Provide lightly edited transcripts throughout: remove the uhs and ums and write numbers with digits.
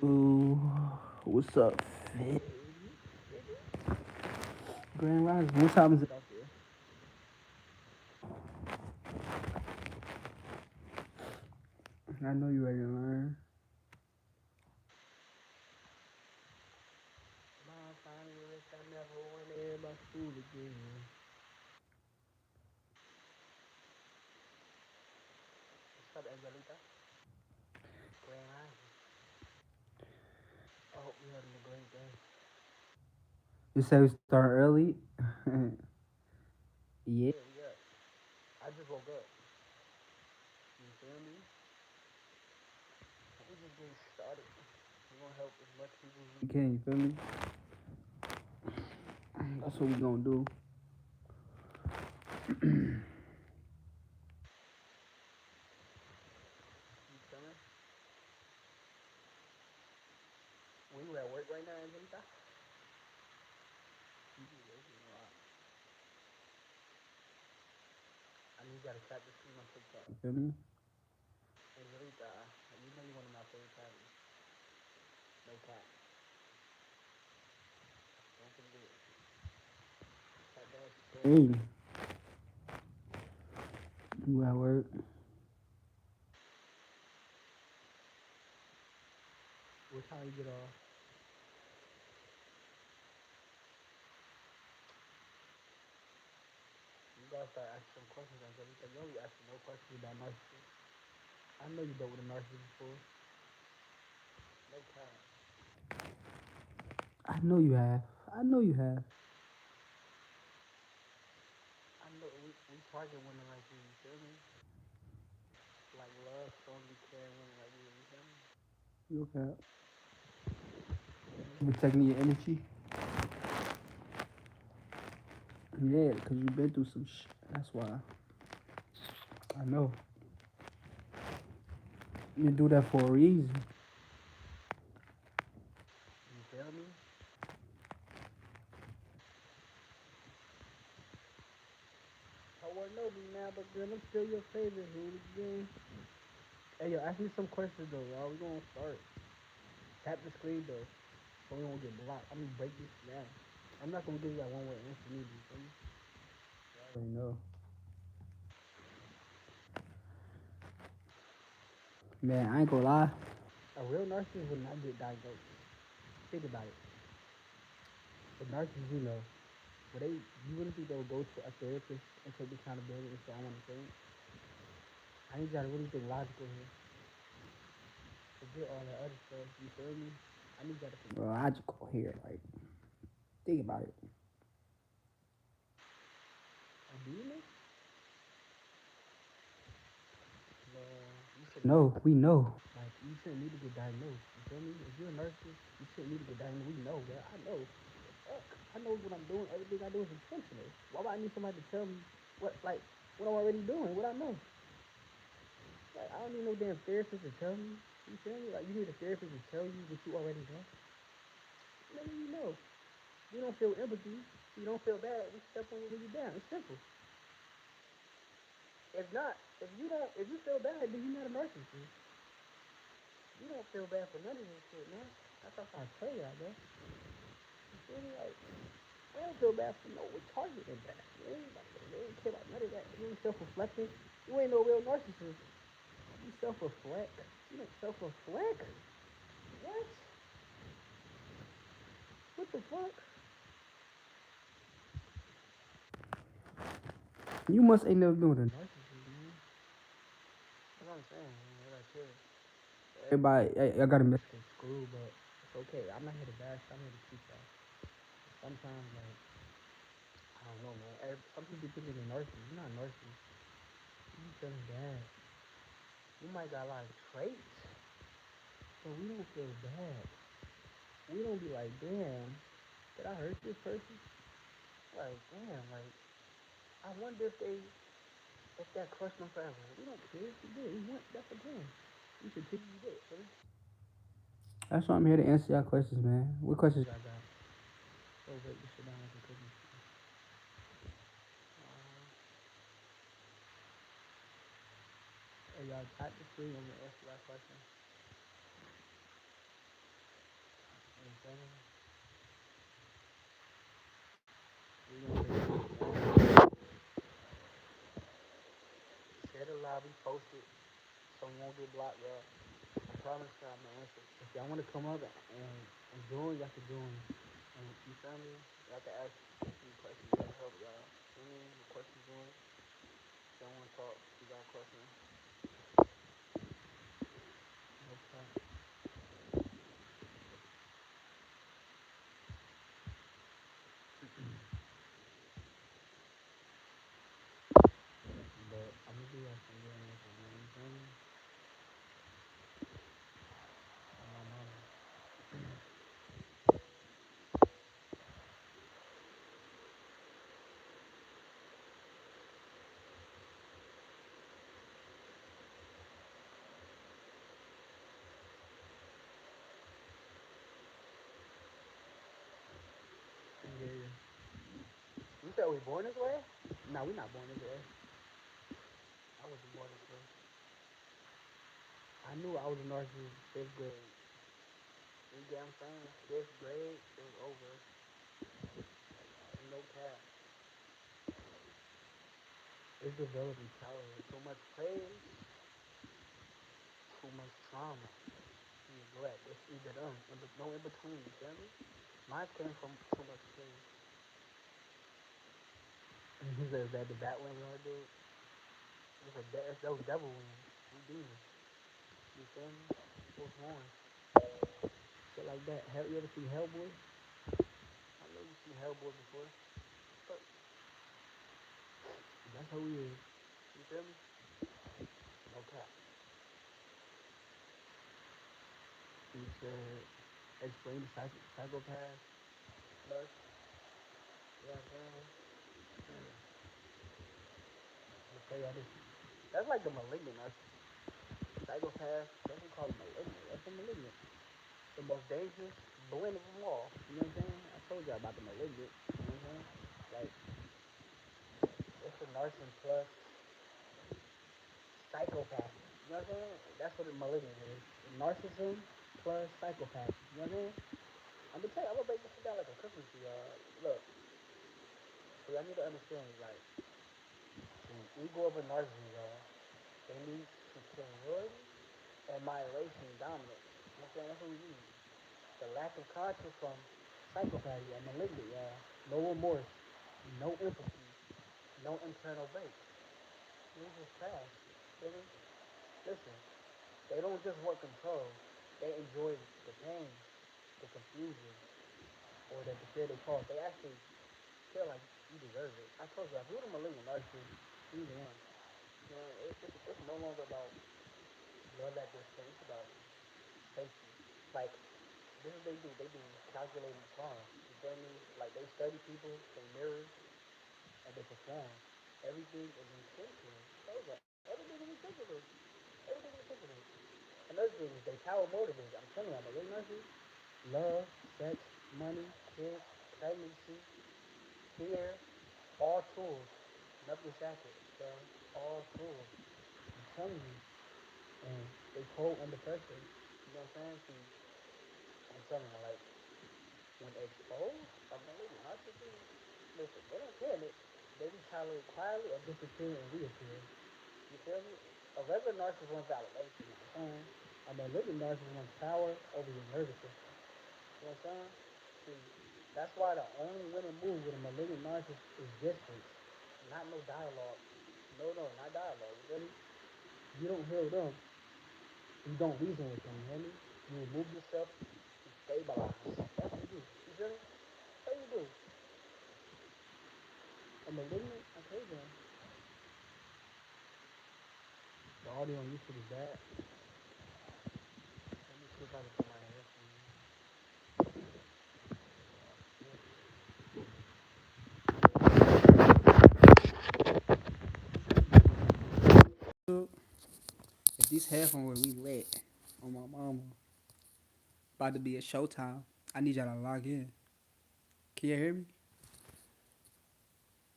Ooh, what's up, Fit? Grand Rising. What time is it out there? I know you ready to learn. You said we start early? Yeah. We can, you feel me? That's what we gonna do. You feel me? Hey, you at work? What time you get off? You gotta start asking some questions, Angelica. You only asking no questions about narcissists. I know you dealt with a narcissist before. No time. I know you have. I know you have. I know we target women like you feel me? Like love, strongly caring women like you feel me? You okay? Protecting your energy? Yeah, because you've been through some shit. That's why. I know. You do that for a reason. You feel me? I want to know me now, but girl, I'm still your favorite hooligan. Hey, yo, ask me some questions, though, y'all. We gonna start. Tap the screen, though, so we won't get blocked. I'm gonna break this down. I'm not gonna give you that one-way answer, neither. You feel me? I already know. Man, I ain't gonna lie. A real narcissist would not get diagnosed. Think about it. The narcissists, you know, but you wouldn't think they would go to a therapist and take accountability and say, I want to think. I need y'all to really think logical here. Forget all that other stuff. You feel me? I need y'all to think logical here. Like, think about it. Do you know? No, we know. Like, you shouldn't need to get diagnosed. You feel me? If you're a narcissist, you shouldn't need to get diagnosed. We know, bro. I know. Fuck. I know what I'm doing. Everything I do is intentional. Why would I need somebody to tell me what I'm already doing? What I know? Like, I don't need no damn therapist to tell me. You feel me? Like, you need a therapist to tell you what you already know. Maybe you know. You don't feel empathy. You don't feel bad. We step on you when you're down. It's simple. If not, if you feel bad, then you're not a narcissist. You don't feel bad for none of this shit, man. That's what I'm trying to tell you, I guess. You feel me? Like, I don't feel bad for no retarded in that. Man. Like, they ain't care about none of that. You ain't self-reflecting. You ain't no real narcissist. You self-reflect. You don't self-reflect? What? What the fuck? You must ain't never been with a narcissist, man. That's what I'm saying, man. What I said. Everybody, I got a mistake school, but it's okay. I'm not here to bash. I'm here to teach y'all. Sometimes, like, I don't know, man. Some people think they're narcissists. You're not narcissist. You be feeling bad. You might got a lot of traits, but we don't feel bad. We don't be like, damn, did I hurt this person? Like, damn, like, I wonder if that crushed them forever. We don't care if you did. We want that for them. We should treat you good, feel me? That's why I'm here to answer y'all questions, man. What questions y'all got? So break this shit down like a cookie. Hey, y'all type the screen. I'm gonna answer that question. You feel me? We gonna break this down. Share the lobby, post it, so we won't get blocked, y'all. I promise y'all I'm gonna answer. If y'all wanna come up and join, y'all can join. And you feel me? Y'all can ask me questions. Y'all help y'all. Feel me? The questions in. If y'all wanna talk, you got a question. No problem. But I'm gonna give y'all some real answers, man. You feel me? On my mama. Yeah. You said we born this way? Nah, we not born this way. I wasn't born this way. I knew I was a narcissist fifth grade. You get what I'm saying? Fifth grade, it was over. No cap. It's developing childhood. Too much praise, too much trauma, neglect. It's either them, no in between. You feel me? Mine came from too much praise. He says that the bat wing we do. Those devil wings. We demons. You feel me? Those horns. Shit like that. Hell, you ever see Hellboy? I know you seen Hellboy before. But that's how we is. You feel me? No cap. He said, explain the psychopath. Nurse. You know what I'm saying? I'll tell y'all this. That's like the malignant narcissist. Psychopath, some people call it malignant. That's a malignant. The most dangerous blend of them all. You know what I'm saying? I told y'all about the malignant. You know what I'm saying? Like, it's the narcissist plus psychopath. You know what I'm saying? That's what a malignant is. Narcissism plus psychopath. You know what I'm saying? I'm gonna tell you, I'm gonna break this shit down like a cookie for y'all. Look, so y'all need to understand, like, the ego of a narcissist, y'all. They need superiority, admiration, and dominance. You know what I'm saying? That's what we need. The lack of conscience from psychopathy or malignant, y'all. No remorse, no empathy, no internal brakes. These just trash. Feel me? Listen, they don't just want control. They enjoy the pain, the confusion, or the fear they cause. They actually feel like you deserve it. I told you, if you're the malignant narcissist, he's the one. You know, it's no longer about love at this point. It's about safety. Like, this is what they do. They do calculated trauma. You feel me? Like, they study people, they mirror, and they perform. Everything is intentional. I told you, everything is intentional. Everything is intentional. Another thing is they power motivated. I'm telling you, I'm a little nurses. Love, sex, money, kids, pregnancy, fear, all tools. Nothing sacred, so all tools. I'm telling you. And they cold under pressure. You know what I'm saying? See, I'm telling you, like, when exposed, a malignant narcissist, listen, they don't care. They retaliate quietly or disappear and reappear. You feel me? A regular narcissist wants validation. You know what I'm saying? A malignant narcissist wants power over your nervous system. You know what I'm saying? See, that's why the only winning move with a malignant narcissist is distance, not no dialogue. No, not dialogue. You feel me? You don't heal them. You don't reason with them, you hear me? You remove yourself, you stabilize. That's what you do. You feel me? That's what you do. A malignant, okay then. The audio on YouTube is bad. Let me see if I can put my headphones. If these headphones were we lit on my mama, about to be a showtime. I need y'all to log in. Can you hear me?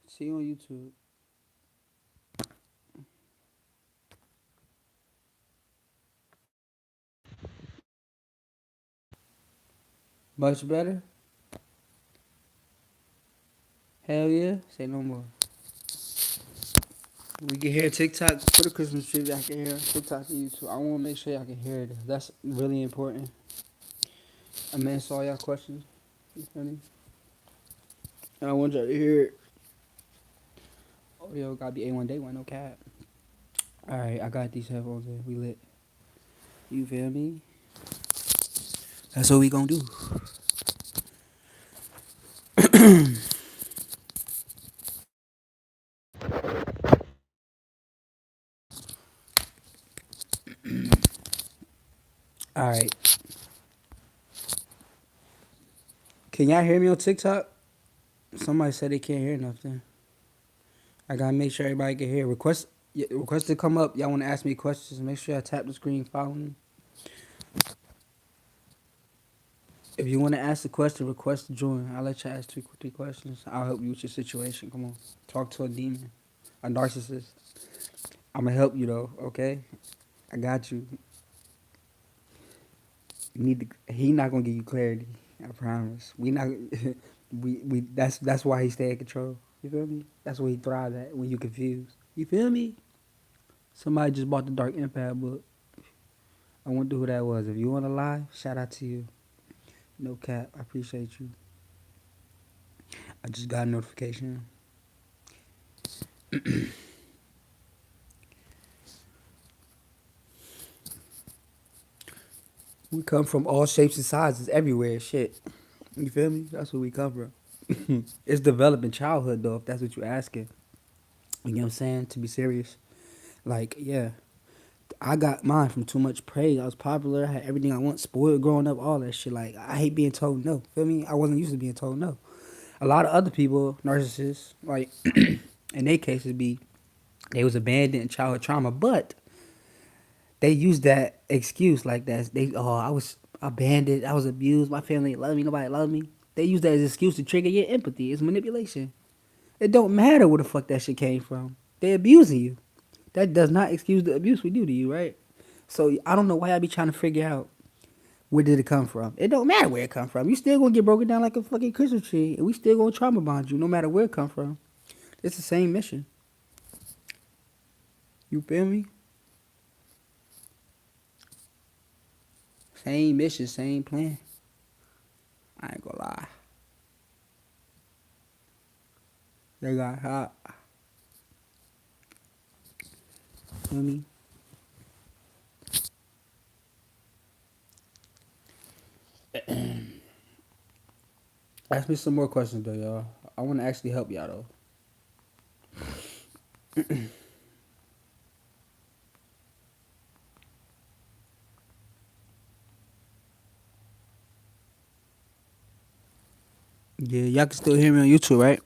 See you on YouTube. Much better? Hell yeah. Say no more. We can hear TikTok for the Christmas tree. I can hear TikTok and YouTube. I want to make sure y'all can hear it. That's really important. I mean, answer all y'all questions. You feel me? And I want y'all to hear it. Oh, yo, gotta be A1 day one, no cap. Alright, I got these headphones in. We lit. You feel me? That's what we gonna do. Alright. Can y'all hear me on TikTok? Somebody said they can't hear nothing. I gotta make sure everybody can hear. Request to come up. Y'all wanna ask me questions? Make sure y'all tap the screen, follow me. If you wanna ask a question, request to join. I'll let you ask three questions. I'll help you with your situation. Come on. Talk to a demon. A narcissist. I'ma help you though, okay? I got you. You need to, he not gonna give you clarity. I promise. We not we that's why he stay in control. You feel me? That's what he thrive at when you confused. You feel me? Somebody just bought the Dark Impact book. I wonder who that was. If you wanna lie, shout out to you. No cap. I appreciate you. I just got a notification. We come from all shapes and sizes everywhere. Shit. You feel me? That's where we come from. It's developing childhood though, if that's what you're asking. You know what I'm saying? To be serious. Like, yeah. I got mine from too much praise. I was popular. I had everything I want. Spoiled growing up. All that shit. Like, I hate being told no. Feel me? I wasn't used to being told no. A lot of other people, narcissists, like, in their cases, they was abandoned in childhood trauma, but they used that excuse like that. I was abandoned. I was abused. My family didn't love me. Nobody loved me. They use that as an excuse to trigger your empathy. It's manipulation. It don't matter where the fuck that shit came from. They abusing you. That does not excuse the abuse we do to you, right? So I don't know why I be trying to figure out where did it come from. It don't matter where it come from. You still gonna get broken down like a fucking Christmas tree, and we still gonna trauma bond you no matter where it come from. It's the same mission. You feel me? Same mission, same plan. I ain't gonna lie. They got hot. Feel me? Ask me some more questions though, y'all. I wanna actually help y'all though. Yeah, y'all can still hear me on YouTube, right?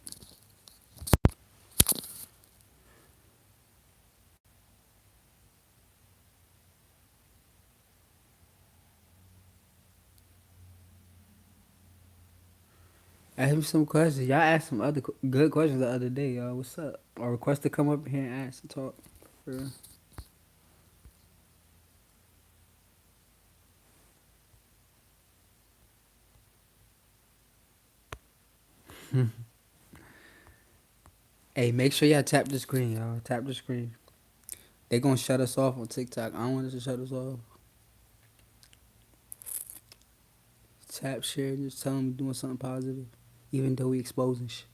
Ask me some questions. Y'all asked some other good questions the other day, y'all. What's up? Or request to come up here and ask and talk. For real. Hey, make sure y'all tap the screen, y'all. Tap the screen. They gonna shut us off on TikTok. I don't want us to shut us off. Tap share, just tell them we doing something positive, even though we exposing shit.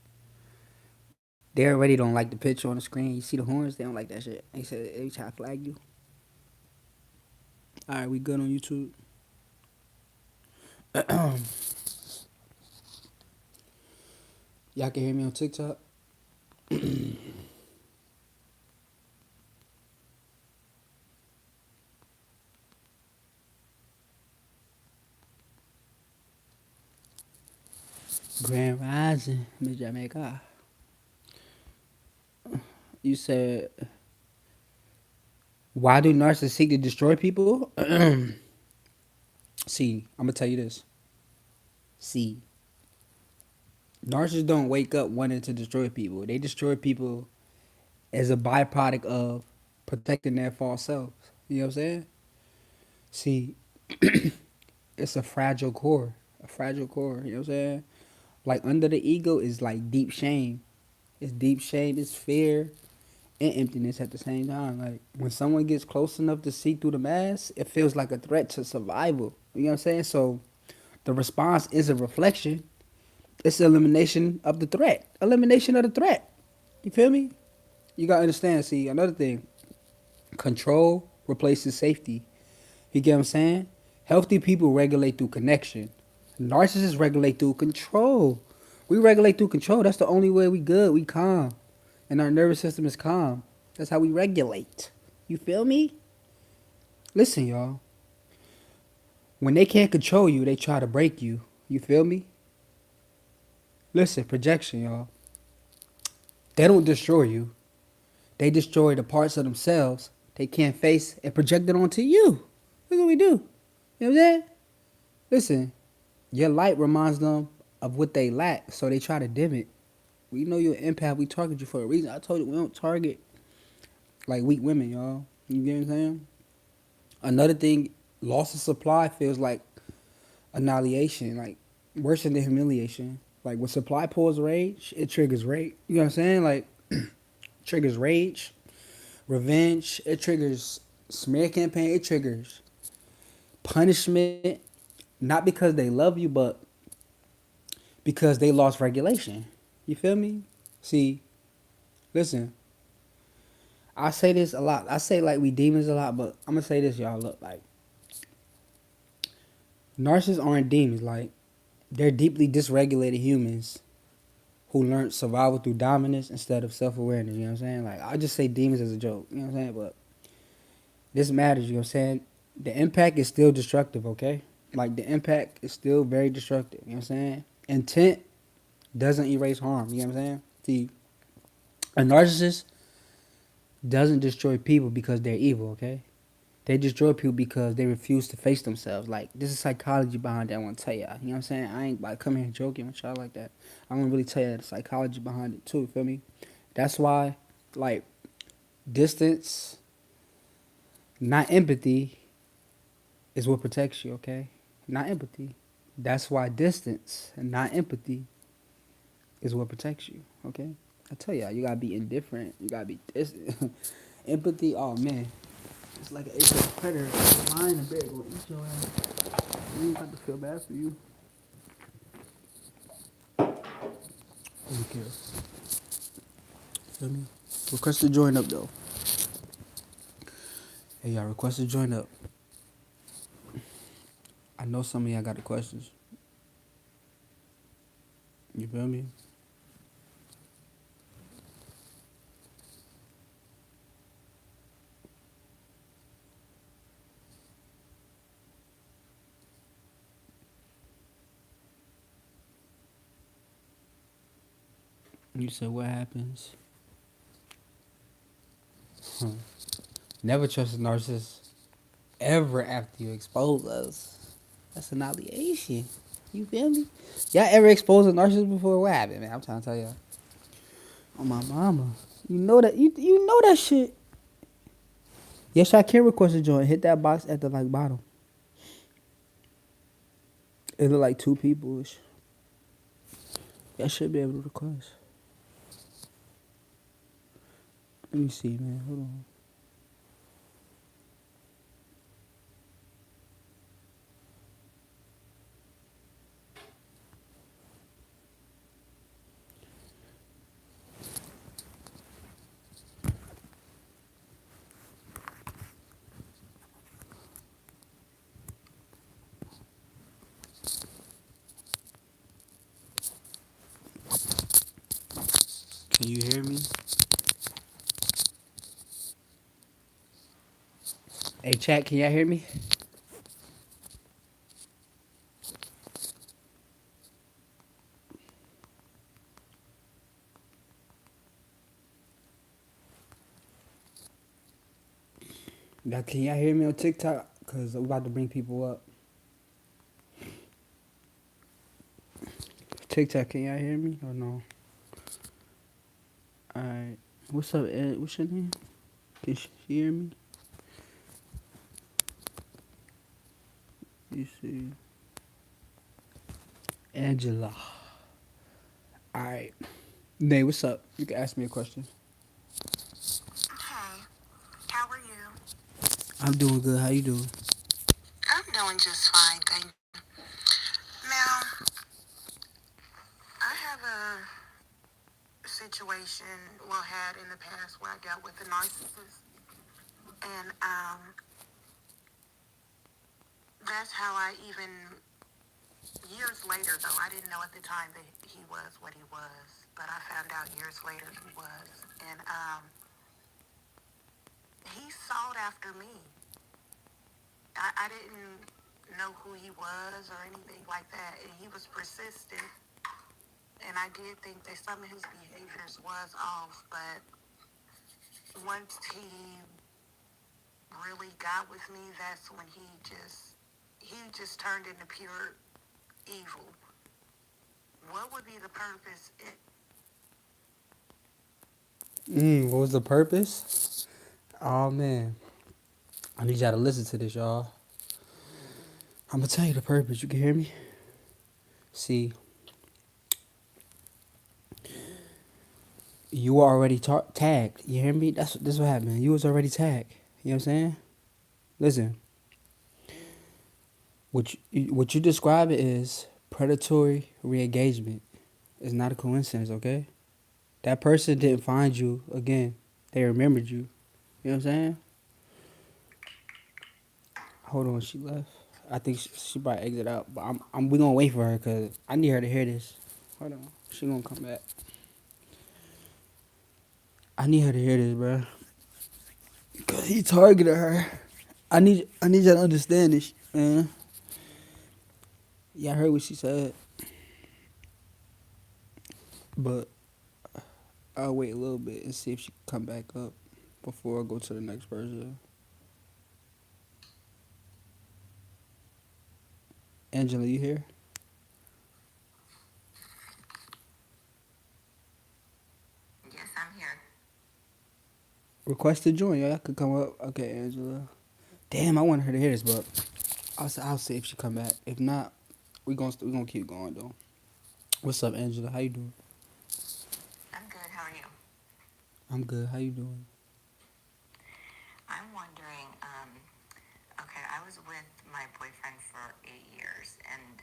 They already don't like the picture on the screen. You see the horns? They don't like that shit. They said they try to flag you. All right, we good on YouTube. Y'all can hear me on TikTok. Grand Rising, Miss Jamaica. You said, why do narcissists seek to destroy people? See, I'm gonna tell you this. See, narcissists don't wake up wanting to destroy people. They destroy people as a byproduct of protecting their false selves. You know what I'm saying? See, it's a fragile core. A fragile core. You know what I'm saying? Like under the ego is like deep shame. It's deep shame, it's fear, and emptiness at the same time. Like when someone gets close enough to see through the mask, it feels like a threat to survival. You know what I'm saying? So the response is a reflection. It's elimination of the threat. Elimination of the threat. You feel me? You gotta understand. See, another thing. Control replaces safety. You get what I'm saying? Healthy people regulate through connection. Narcissists regulate through control. We regulate through control. That's the only way we good. We calm. And our nervous system is calm. That's how we regulate. You feel me? Listen, y'all. When they can't control you, they try to break you. You feel me? Listen, projection, y'all. They don't destroy you. They destroy the parts of themselves they can't face and project it onto you. Look what we do. You know what I'm saying? Listen, your light reminds them of what they lack, so they try to dim it. We know you're an empath. We target you for a reason. I told you we don't target like weak women, y'all. You get what I'm saying? Another thing, loss of supply feels like annihilation, like worse than the humiliation. Like when supply pulls rage, it triggers rage. You know what I'm saying? Like triggers rage, revenge. It triggers smear campaign. It triggers punishment. Not because they love you, but because they lost regulation. You feel me? See, listen. I say this a lot. I say like we demons a lot, but I'm gonna say this, y'all. Look, like narcissists aren't demons. Like they're deeply dysregulated humans who learned survival through dominance instead of self-awareness. You know what I'm saying? Like I just say demons as a joke. You know what I'm saying? But this matters. You know what I'm saying? The impact is still destructive. Okay? Like the impact is still very destructive. You know what I'm saying? Intent doesn't erase harm. You know what I'm saying? See, a narcissist doesn't destroy people because they're evil. Okay? They destroy people because they refuse to face themselves. Like, this is psychology behind that I want to tell y'all. You know what I'm saying? I ain't like come here joking with y'all like that. I want to really tell you the psychology behind it too, you feel me? That's why, like, distance, not empathy, is what protects you, okay? Not empathy. That's why distance and not empathy is what protects you, okay? I tell y'all, you gotta be indifferent. You gotta be distant. Empathy, oh man. It's like it's a predator lying in bed gonna eat your ass. You ain't got to feel bad for you. Who cares? Feel me? Request to join up though. Hey y'all, request to join up. I know some of y'all got the questions. You feel me? You said what happens? Huh. Never trust a narcissist ever after you expose us. That's annihilation. You feel me? Y'all ever exposed a narcissist before? What happened, man? I'm trying to tell y'all. Oh my mama. You know that you know that shit. Yes, I can request a join. Hit that box at the like bottom. It look like two people. Y'all should be able to request. Let me see, man. Hold on. Can you hear me? Hey, chat, can y'all hear me? Now, can y'all hear me on TikTok? Because I'm about to bring people up. TikTok, can y'all hear me or no? Alright. What's up, Ed? What's your name? Can she hear me? You see. Angela. Alright. Nay, what's up? You can ask me a question. Hey, how are you? I'm doing good. How you doing? I'm doing just fine, thank you. Now, I have a situation, well, had in the past where I dealt with a narcissist. And that's how I even, years later, though, I didn't know at the time that he was what he was. But I found out years later he was. And he sought after me. I didn't know who he was or anything like that. And he was persistent. And I did think that some of his behaviors was off, but once he really got with me, that's when he just turned into pure evil. What would be the purpose? What was the purpose? Oh, man. I need y'all to listen to this, y'all. I'm going to tell you the purpose. You can hear me? See, you were already tagged. You hear me? This what happened. You was already tagged. You know what I'm saying? Listen, what you describe it is predatory re-engagement. It's not a coincidence, okay? That person didn't find you again. They remembered you. You know what I'm saying? Hold on, she left. I think she probably exit out, but we gonna wait for her because I need her to hear this. Hold on, she gonna come back. I need her to hear this, bro. Cause he targeted her. I need y'all to understand this, man. Y'all heard what she said, but I'll wait a little bit and see if she can come back up before I go to the next person. Angela, you here? Yes, I'm here. Request to join. Y'all could come up. Okay, Angela. Damn, I want her to hear this, but I'll see if she come back. If not, we gonna keep going though. What's up, Angela? How you doing? I'm good. How are you? I'm good. How you doing? I'm wondering, okay, I was with my boyfriend for 8 years, and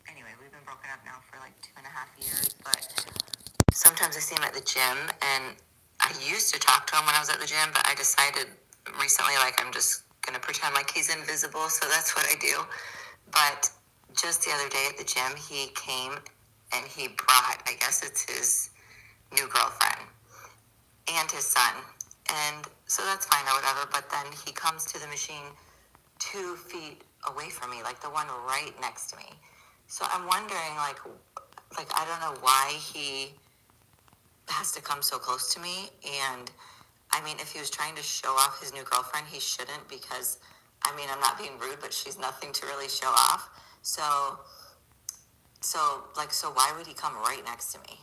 anyway, we've been broken up now for like 2.5 years, but sometimes I see him at the gym, and I used to talk to him when I was at the gym, but I decided recently, like, I'm just gonna pretend like he's invisible, so that's what I do. But just the other day at the gym, he came and he brought, I guess it's his new girlfriend and his son. And so that's fine or whatever, but then he comes to the machine 2 feet away from me, like the one right next to me. So I'm wondering, like I don't know why he has to come so close to me. And I mean, if he was trying to show off his new girlfriend, he shouldn't, because I mean, I'm not being rude, but she's nothing to really show off. So why would he come right next to me?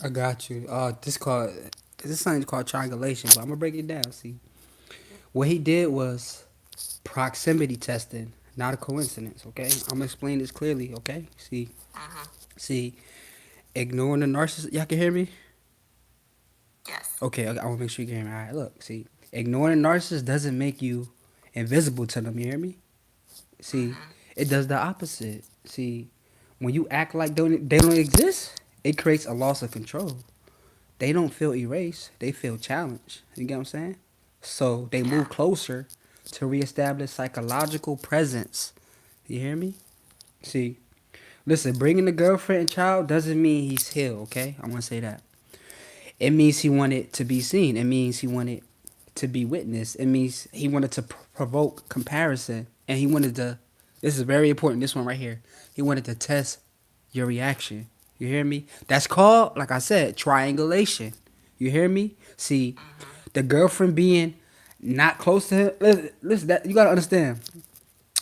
I got you. This is something called triangulation, but I'm gonna break it down. See, what he did was proximity testing, not a coincidence. Okay, I'm gonna explain this clearly. Okay, Mm-hmm. see, ignoring the narcissist. Y'all can hear me? Yes. Okay, I want to make sure you can hear me. All right, look, see, ignoring the narcissist doesn't make you invisible to them. You hear me? See, Mm-hmm. it does the opposite. See, when you act like they don't exist, it creates a loss of control. They don't feel erased, they feel challenged. You get what I'm saying? So they Yeah. move closer to reestablish psychological presence. You hear me? See, Listen, bringing the girlfriend and child doesn't mean he's healed, okay? I want to say that. It means he wanted to be seen. It means he wanted to be witnessed. It means he wanted to provoke comparison. And he wanted to, this is very important, this one right here. He wanted to test your reaction. You hear me? That's called, like I said, triangulation. You hear me? See, the girlfriend being not close to him. Listen, that, you got to understand.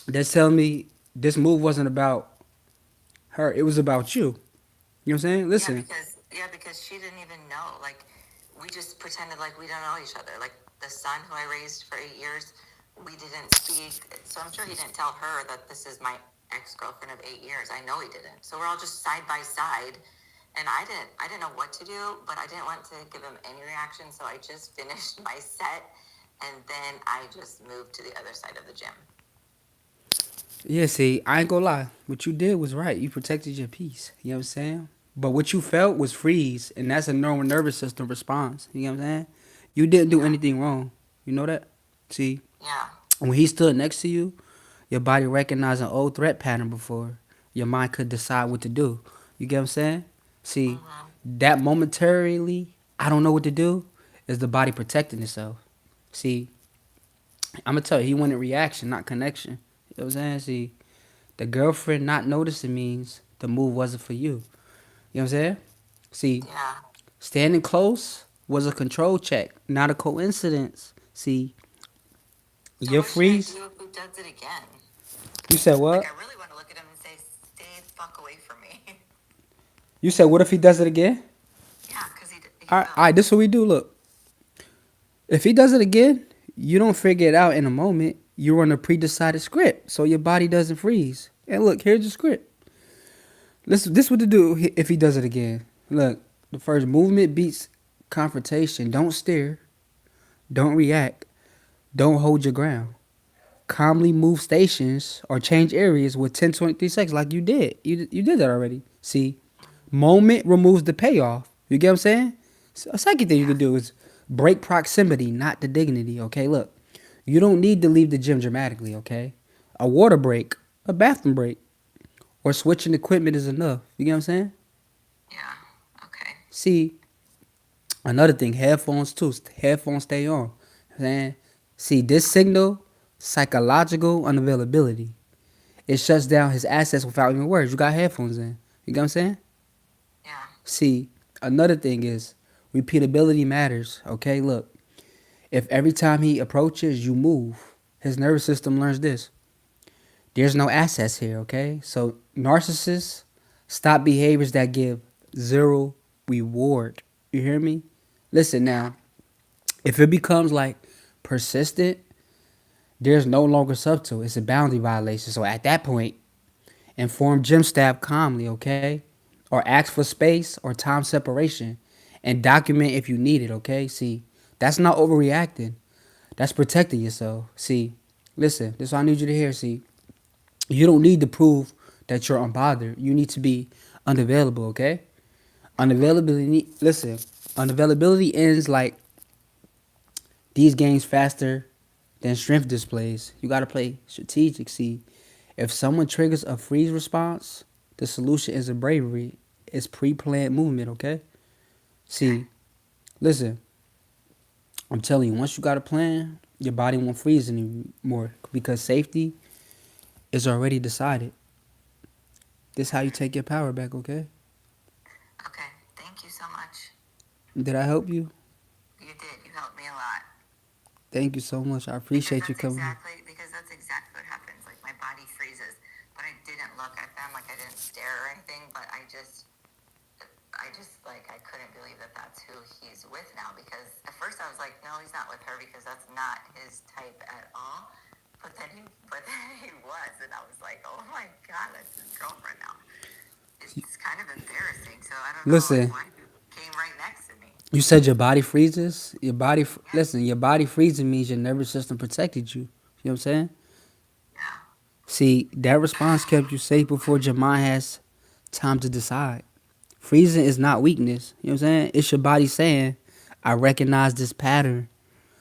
That's telling me this move wasn't about her. It was about you. You know what I'm saying? Listen. Because she didn't even know. Like, we just pretended like we don't know each other. Like, the son who I raised for 8 years, we didn't speak. So I'm sure he didn't tell her that this is my ex-girlfriend of 8 years. I know he didn't. So we're all just side by side. And I didn't know what to do, but I didn't want to give him any reaction. So I just finished my set, and then I just moved to the other side of the gym. Yeah, see, I ain't gonna lie. What you did was right. You protected your peace. You know what I'm saying? But what you felt was freeze, and that's a normal nervous system response. You know what I'm saying? You didn't do Yeah. anything wrong. You know that? See, Yeah. when he stood next to you, your body recognized an old threat pattern before your mind could decide what to do. You get what I'm saying? See, that momentarily, I don't know what to do, is the body protecting itself. See, I'm gonna tell you, he wanted reaction, not connection. You know what I'm saying? See, the girlfriend not noticing means the move wasn't for you. You know what I'm saying? See, Yeah. standing close was a control check, not a coincidence. See, So your what should I freeze. do if he does it again? You said Like, what? I really want to look at him and say, "Stay the fuck away from me." You said what if he does it again? Yeah, because he All will. right, this is what we do. Look, if he does it again, you don't figure it out in a moment. You're on a pre-decided script, so your body doesn't freeze. And look, here's the script. This what to do if he does it again. Look, the first movement beats confrontation. Don't stare. Don't react. Don't hold your ground. Calmly move stations or change areas with 10, 23 seconds like you did. You did that already. See, moment removes the payoff. You get what I'm saying? So a second thing you Yeah. can do is break proximity, not the dignity. Okay, look, you don't need to leave the gym dramatically. Okay, a water break, a bathroom break, or switching equipment is enough. You get what I'm saying? Yeah. Okay. See, another thing, headphones too. Headphones stay on. Man, see this signal, psychological unavailability. It shuts down his assets without even words. You got headphones in. You get what I'm saying? Yeah. See, another thing is repeatability matters. Okay, look, if every time he approaches, you move, his nervous system learns this. There's no assets here. Okay, so narcissists stop behaviors that give zero reward. You hear me? Listen Yeah. now. If it becomes like persistent, there's no longer subtle. It's a boundary violation. So at that point, inform gym staff calmly, okay? Or ask for space or time separation and document if you need it, okay? See, that's not overreacting. That's protecting yourself. See, listen, this is what I need you to hear. See, you don't need to prove that you're unbothered. You need to be unavailable, okay? Unavailability, listen, unavailability ends like these games faster than strength displays. You got to play strategic. See, if someone triggers a freeze response, the solution isn't bravery. It's pre-planned movement, okay? Okay. See, listen, I'm telling you, once you got a plan, your body won't freeze anymore because safety is already decided. This is how you take your power back, okay? Okay. Thank you so much. Did I help you? You did. You helped me a lot. Thank you so much. I appreciate you coming here. Because that's exactly what happens. Like, my body freezes, but I didn't look at them. Like, I didn't stare or anything. But I just like, I couldn't believe that that's who he's with now. Because at first I was like, no, he's not with her because that's not his type at all. But then he was, and I was like, oh my god, that's his girlfriend now. It's kind of embarrassing. So I don't know, like, Listen, why you came right next to me. you said your body freezes. Yeah. Listen, your body freezing means your nervous system protected you. You know what I'm saying? Yeah. See, that response kept you safe before your mind has time to decide. Freezing is not weakness. You know what I'm saying? It's your body saying, I recognize this pattern.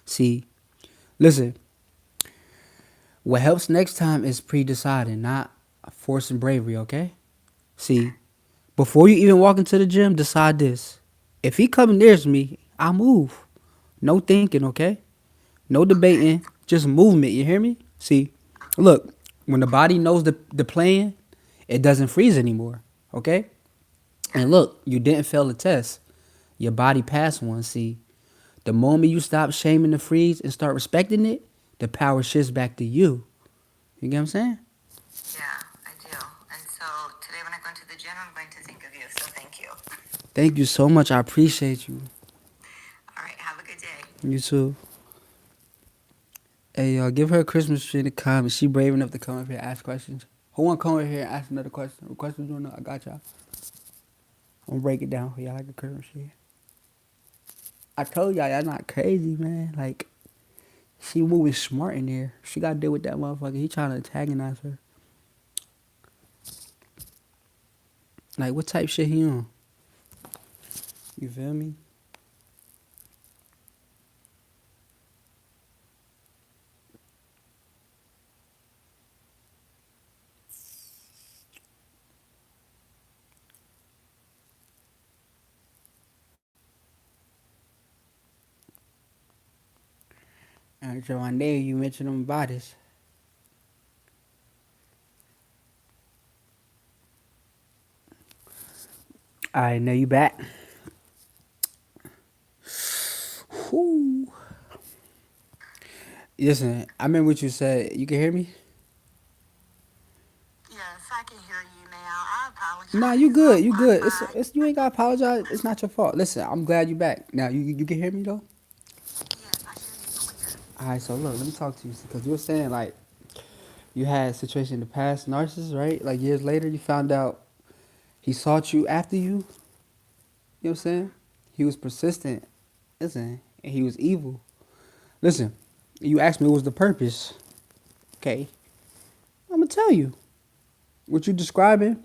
See, listen, what helps next time is pre deciding, not forcing bravery, okay? See, before you even walk into the gym, decide this. If he coming near me, I move. No thinking, okay? No Okay. debating, just movement. You hear me? See, look, when the body knows the plan, it doesn't freeze anymore. Okay? Yeah. And look, you didn't fail the test. Your body passed one. See, the moment you stop shaming the freeze and start respecting it, the power shifts back to you. You get what I'm saying? Yeah, I do. And so today when I go into the gym, I'm going to think of you. So thank you. Thank you so much. I appreciate you. All right. Have a good day. You too. Hey, y'all, give her a Christmas tree in the comments. She brave enough to come up here and ask questions. Who want to come over here and ask another question? What questions you want to know? I got y'all. I'm gonna break it down for y'all like a Christmas tree. I told y'all, y'all not crazy, man. Like, she moving smart in there. She got to deal with that motherfucker. He trying to antagonize her. Like, what type shit he on? You feel me? And so one day you mentioned them bodies. Alright, now you back. Whoo. Listen, I remember what you said. You can hear me? Yes, I can hear you now. I Nah, apologize. you good. My You good. Wi-Fi. It's you ain't gotta apologize. It's not your fault. Listen, I'm glad you back. Now you can hear me though. Yes, I hear you clear. All right, so look, let me talk to you because you were saying like you had a situation in the past, narcissist, right? Like years later, you found out he sought you after you. You know what I'm saying? He was persistent. Listen, and he was evil. Listen, you asked me what was the purpose. Okay, I'm gonna tell you. What you describing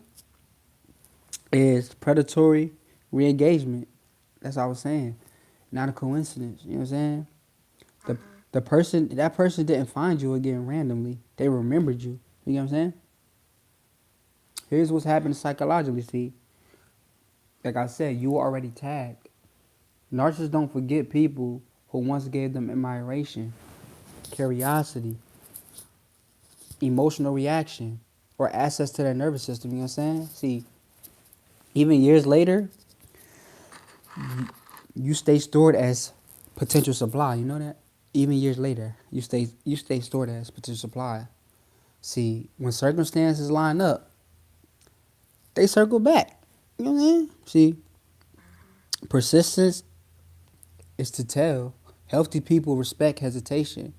is predatory re-engagement. That's what I was saying. Not a coincidence. You know what I'm saying? The Mm-hmm. the person that person didn't find you again randomly. They remembered you. You know what I'm saying? Here's what's happening psychologically. See, like I said, you were already tagged. Narcissists don't forget people who once gave them admiration, curiosity, emotional reaction, or access to their nervous system. You know what I'm saying? See, even years later, you stay stored as potential supply. You know that? Even years later, you stay stored as potential supply. See, when circumstances line up, they circle back. You know what I'm saying? See, persistence is to tell. Healthy people respect hesitation.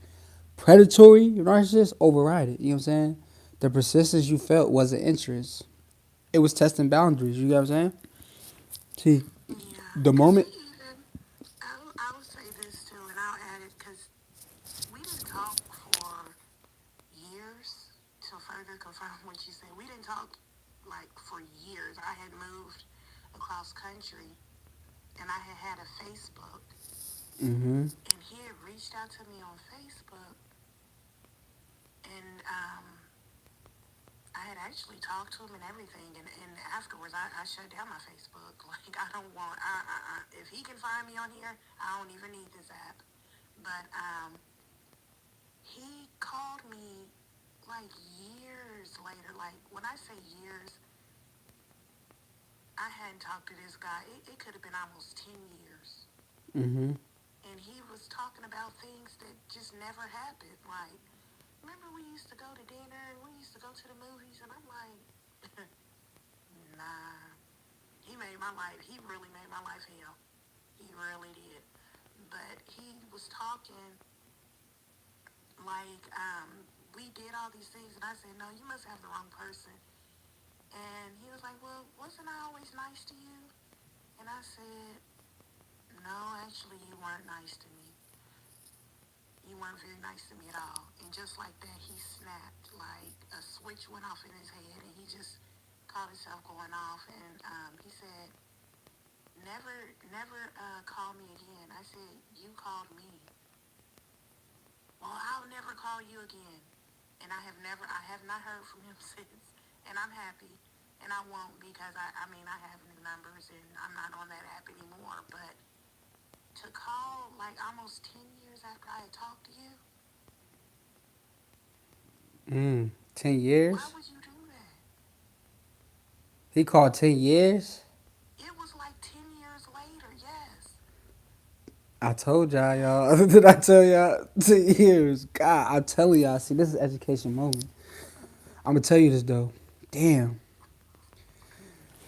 Predatory narcissists override it. You know what I'm saying? The persistence you felt wasn't interest. It was testing boundaries. You get what I'm saying? See, Yeah, the because moment. we even, I will say this too, and I'll add it because we didn't talk for years to further confirm what you said. We didn't talk like for years. I had moved across country and I had had a Facebook, Mm-hmm. and he had reached out to me on Facebook, and I had actually talked to him and everything, and afterwards I shut down my Facebook. Like I don't want, if he can find me on here, I don't even need this app. But he called me like years later. Like when I say years, I hadn't talked to this guy. It could have been almost 10 years. Mm-hmm. And he was talking about things that just never happened. Like, remember we used to go to dinner and we used to go to the movies? And I'm like, nah. He made my life, he really made my life hell. He really did. But he was talking like, we did all these things. And I said, no, you must have the wrong person. And he was like, well, wasn't I always nice to you? And I said, no, actually, you weren't nice to me. You weren't very nice to me at all. And just like that, he snapped. Like a switch went off in his head, and he just caught himself going off. And he said, never call me again. I said, you called me. Well, I'll never call you again. And I have not heard from him since. And I'm happy. and I won't because I mean, I have new numbers and I'm not on that app anymore. But to call like almost 10 years after I had talked to you, 10 why years? would you do that? He called 10 years? It was like 10 years later, yes. I told y'all, y'all. Yes. Did I tell y'all? 10 years. God, I'm telling y'all. See, this is education moment. I'm going to tell you this, though. Damn.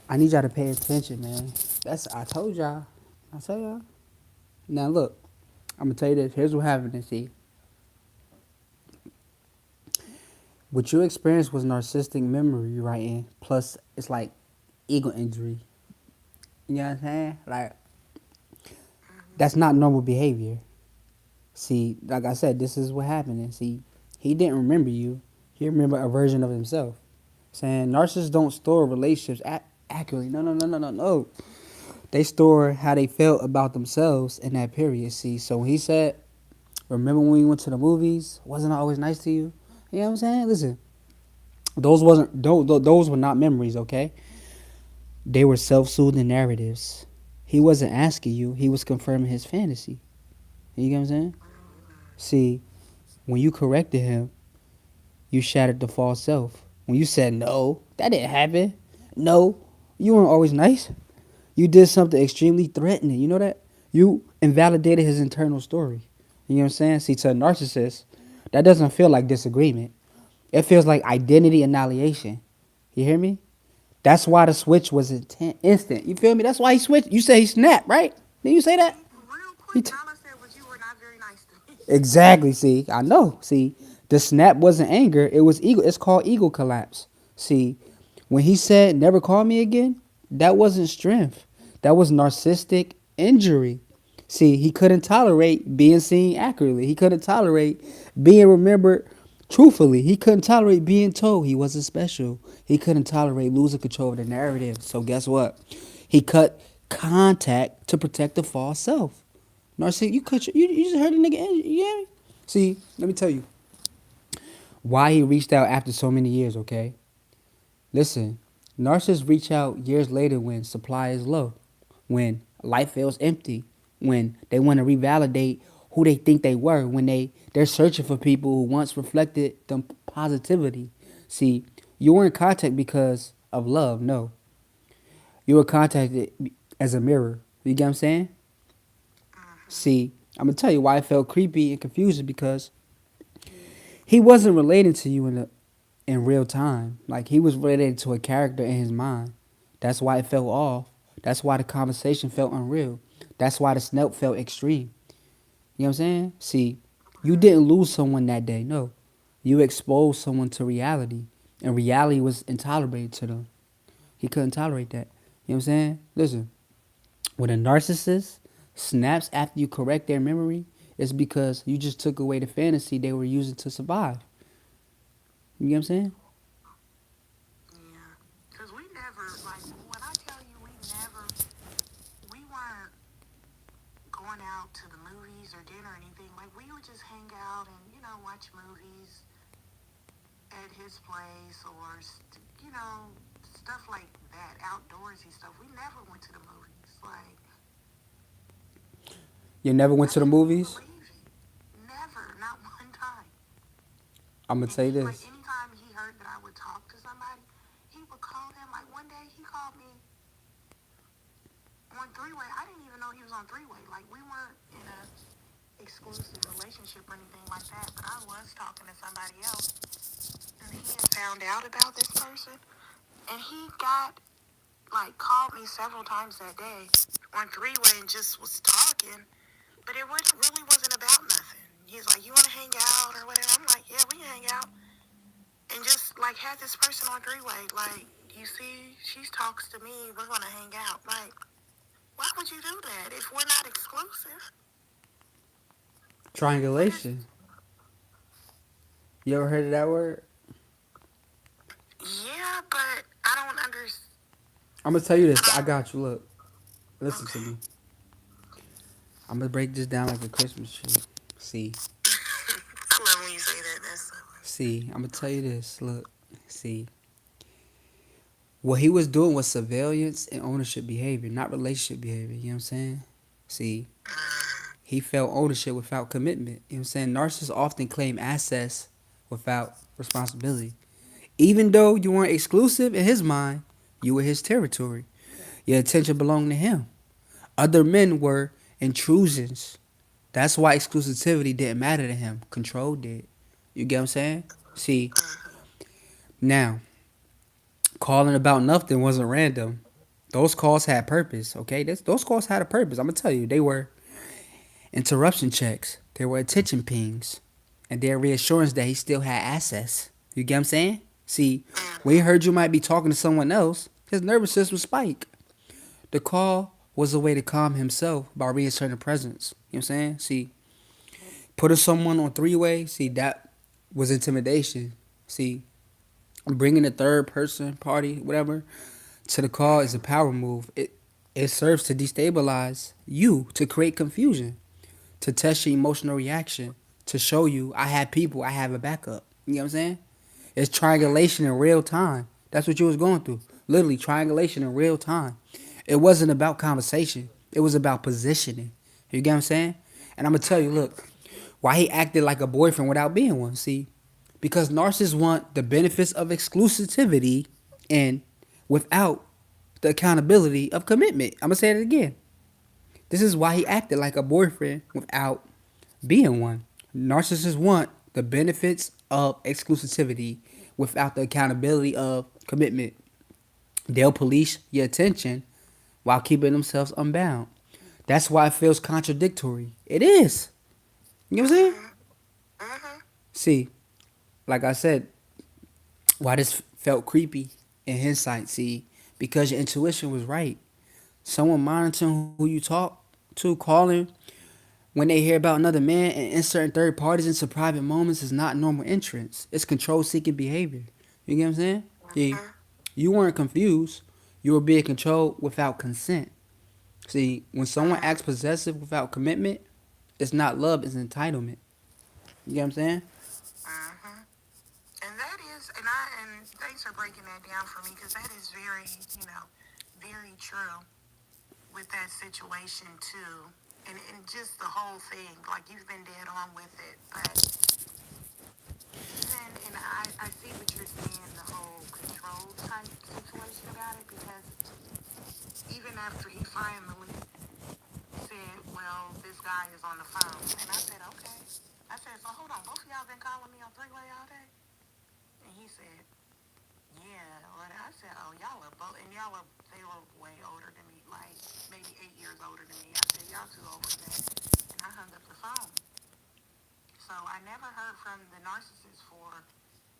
I need y'all to pay attention, man. I told y'all. I tell y'all. Now, look. I'm going to tell you this. Here's what happened, see. What you experienced was narcissistic memory, right? And plus, it's like ego injury. You know what I'm saying? Like, that's not normal behavior. See, like I said, this is what happened. And see, he didn't remember you. He remembered a version of himself. Saying narcissists don't store relationships accurately. No, no, no, no, no, no. They store how they felt about themselves in that period. See, so when he said, "Remember when we went to the movies? Wasn't I always nice to you?" You know what I'm saying? Listen, those were not memories. Okay, they were self-soothing narratives. He wasn't asking you. He was confirming his fantasy. You get what I'm saying? See, when you corrected him, you shattered the false self. When you said no, that didn't happen. No, you weren't always nice. You did something extremely threatening. You know that? You invalidated his internal story. You know what I'm saying? See, to a narcissist, that doesn't feel like disagreement. It feels like identity annihilation. You hear me? That's why the switch was instant. You feel me? That's why he switched. You say he snapped, right? Did you say that? Real He quick, t- all I said was you were not very nice to me. Exactly. See, I know. See, the snap wasn't anger. It was ego. It's called ego collapse. See, when he said never call me again, that wasn't strength. That was narcissistic injury. See, he couldn't tolerate being seen accurately. He couldn't tolerate being remembered truthfully. He couldn't tolerate being told he wasn't special. He couldn't tolerate losing control of the narrative. So guess what? He cut contact to protect the false self. Narcissist, you just heard the nigga. Yeah. See, let me tell you why he reached out after so many years. Okay, listen. Narcissists reach out years later when supply is low, when life feels empty, when they want to revalidate who they think they were, when they're searching for people who once reflected them positivity. See, you were in contact because of love. No, you were contacted as a mirror. You get what I'm saying? See, I'm gonna tell you why it felt creepy and confusing because he wasn't relating to you in real time. Like he was related to a character in his mind. That's why it felt off. That's why the conversation felt unreal. That's why the snap felt extreme. You know what I'm saying? See, you didn't lose someone that day. No, you exposed someone to reality, and reality was intolerable to them. He couldn't tolerate that. You know what I'm saying? Listen, when a narcissist snaps after you correct their memory, it's because you just took away the fantasy they were using to survive. You get what I'm saying? Yeah. Because we never, like, when I tell you we weren't going out to the movies or dinner or anything. Like, we would just hang out and, watch movies at his place or, stuff like that, outdoorsy stuff. We never went to the movies. Like, You never went I to the can't even movies? believe it. Never, not one time. I'm gonna And tell you he, like, this. anytime he heard that I would talk to somebody, he would call them. Like, one day he called me on three-way. I didn't even know he was on three-way. Like, we weren't in a exclusive relationship or anything like that, but I was talking to somebody else, and he had found out about this person, and he got, like, called me several times that day on three-way and just was talking, but it really wasn't about nothing. He's like, you want to hang out or whatever? I'm like, yeah, we can hang out. And just, like, had this person on three-way, like, you see, she talks to me, we're going to hang out. Like, why would you do that if we're not exclusive? What is... Triangulation. You ever heard of that word? Yeah, but I don't understand. I'm gonna tell you this. I I don't... got you. Look, listen to Okay. me. I'm gonna break this down like a Christmas tree. See, I love when you say that. That's so... I'm gonna tell you this. Look, see, What he was doing was surveillance and ownership behavior, not relationship behavior. You know what I'm saying? See, he felt ownership without commitment. You know what I'm saying? Narcissists often claim access without responsibility. Even though you weren't exclusive in his mind, you were his territory. Your attention belonged to him. Other men were intrusions. That's why exclusivity didn't matter to him. Control did. You get what I'm saying? See, now, calling about nothing wasn't random. Those calls had purpose, okay? Those calls had a purpose. I'm going to tell you. They were interruption checks. They were attention pings. And their reassurance that he still had access. You get what I'm saying? See, when he heard you might be talking to someone else, his nervous system spiked. The call was a way to calm himself by reasserting presence. You know what I'm saying? See, putting someone on three-way, see, that was intimidation. See, bringing a third person, party, whatever, to the call is a power move. It serves to destabilize you, to create confusion, to test your emotional reaction, to show you I have people, I have a backup. You know what I'm saying? It's triangulation in real time. That's what you was going through. Literally triangulation in real time. It wasn't about conversation. It was about positioning. You get what I'm saying? And I'm gonna tell you, look, why he acted like a boyfriend without being one. See, because narcissists want the benefits of exclusivity and without the accountability of commitment. I'm gonna say it again. This is why he acted like a boyfriend without being one. Narcissists want the benefits of exclusivity without the accountability of commitment. They'll police your attention while keeping themselves unbound. That's why it feels contradictory. It is. You know what I'm saying? See, like I said, why this felt creepy in hindsight, see, because your intuition was right. Someone monitoring who you talk to, calling when they hear about another man and inserting third parties into private moments is not normal entrance. It's control seeking behavior. You get what I'm saying? See, you weren't confused. You were being controlled without consent. See, when someone acts possessive without commitment, it's not love, it's entitlement. You get what I'm saying? And that is, and thanks for breaking that down for me because that is very, very true with that situation too. And just the whole thing, like you've been dead on with it. But even, and I see what you're saying, the whole control type situation about it because even after he finally said, well, this guy is on the phone. And I said, okay. I said, so hold on, both of y'all been calling me on three-way all day? And he said, yeah. Well, I said, oh, y'all are both, and they were way older than me, like maybe 8 years older than me. I said, y'all too old for that. And I hung up the phone. So I never heard from the narcissist for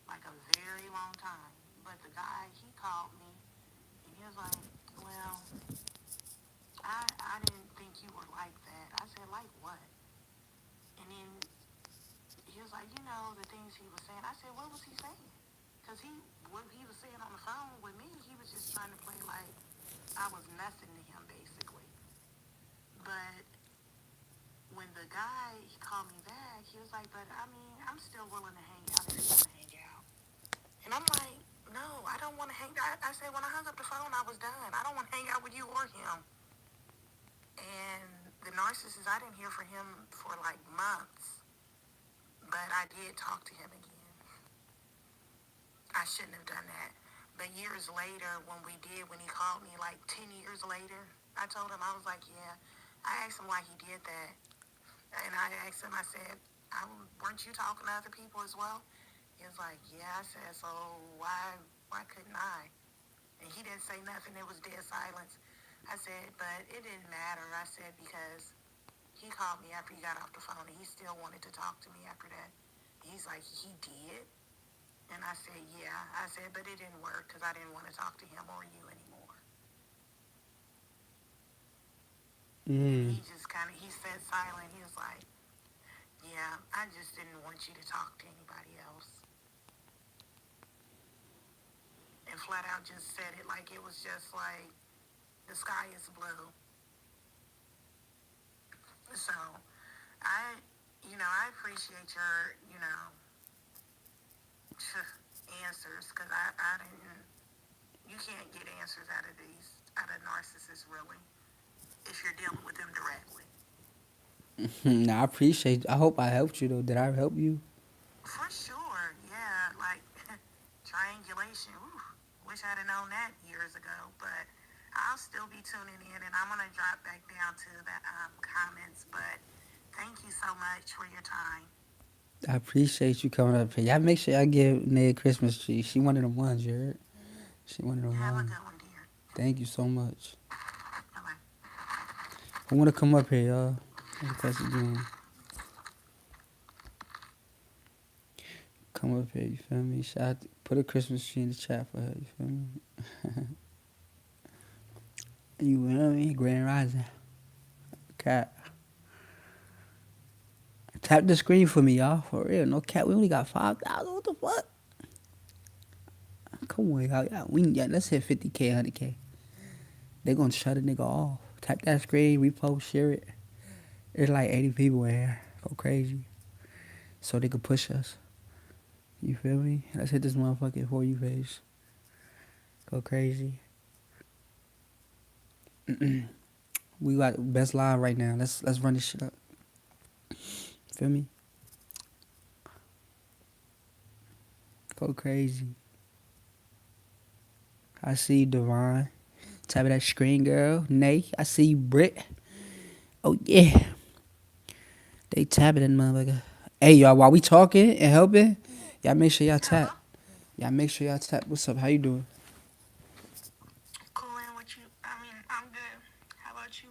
like a very long time. But the guy, he called me and he was like, well, I didn't think you were like that. I said, like what? And then he was like, the things he was saying. I said, what was he saying? Because what he was saying on the phone with me, he was just trying to play like I was nothing to him, basically. But when the guy he called me back, he was like, but I mean, I'm still willing to hang out if you want to hang out. And I'm like, no, I don't want to hang out. I said, when I hung up the phone, I was done. I don't want to hang out with you or him. And the narcissist, I didn't hear from him for like months. But I did talk to him again. I shouldn't have done that. But years later, when he called me like 10 years later, I told him, I was like, yeah. I asked him why he did that. And I asked him, I said, weren't you talking to other people as well? He was like, yeah. I said, so why couldn't I? And he didn't say nothing. It was dead silence. I said, but it didn't matter. I said, because he called me after he got off the phone and he still wanted to talk to me after that. He's like, he did? And I said, yeah. I said, but it didn't work because I didn't want to talk to him or you anymore. And Mm. he sat silent. He was like, yeah, I just didn't want you to talk to anybody else. And flat out just said it like it was just like the sky is blue. So I appreciate your, answers because I didn't. You can't get answers out of narcissists really if you're dealing with them directly. Nah, I appreciate. I hope I helped you though. Did I help you? For sure, yeah. Like triangulation. Ooh, wish I'd have known that years ago. But I'll still be tuning in, and I'm gonna drop back down to the comments. But thank you so much for your time. I appreciate you coming up here. Y'all make sure y'all give Ned a Christmas tree. She one of them ones, you heard? She one of them Have a ones. good one, dear. Thank you so much. Bye bye. Who wanna come up here, y'all? Request again. Come up here, you feel me? Shout, put a Christmas tree in the chat for her, you feel me? You feel me? Grand Rising. Cat. Tap the screen for me, y'all. For real. No cat. We only got 5,000. What the fuck? Come on, y'all. Let's hit 50K, 100K. They gonna shut a nigga off. Tap that screen, repost, share it. There's like 80 people in here. Go crazy. So they could push us. You feel me? Let's hit this motherfucking For You page. Go crazy. We got best live right now. Let's run this shit up. Feel me? Go crazy. I see you, Devon. Tap of that screen, girl. Nay, I see you, Britt. Oh yeah. They tapping that motherfucker. Hey y'all, while we talking and helping, y'all make sure y'all Hello. tap. Y'all make sure y'all tap. What's up? How you doing? Cool. And what you? I mean, I'm good. How about you?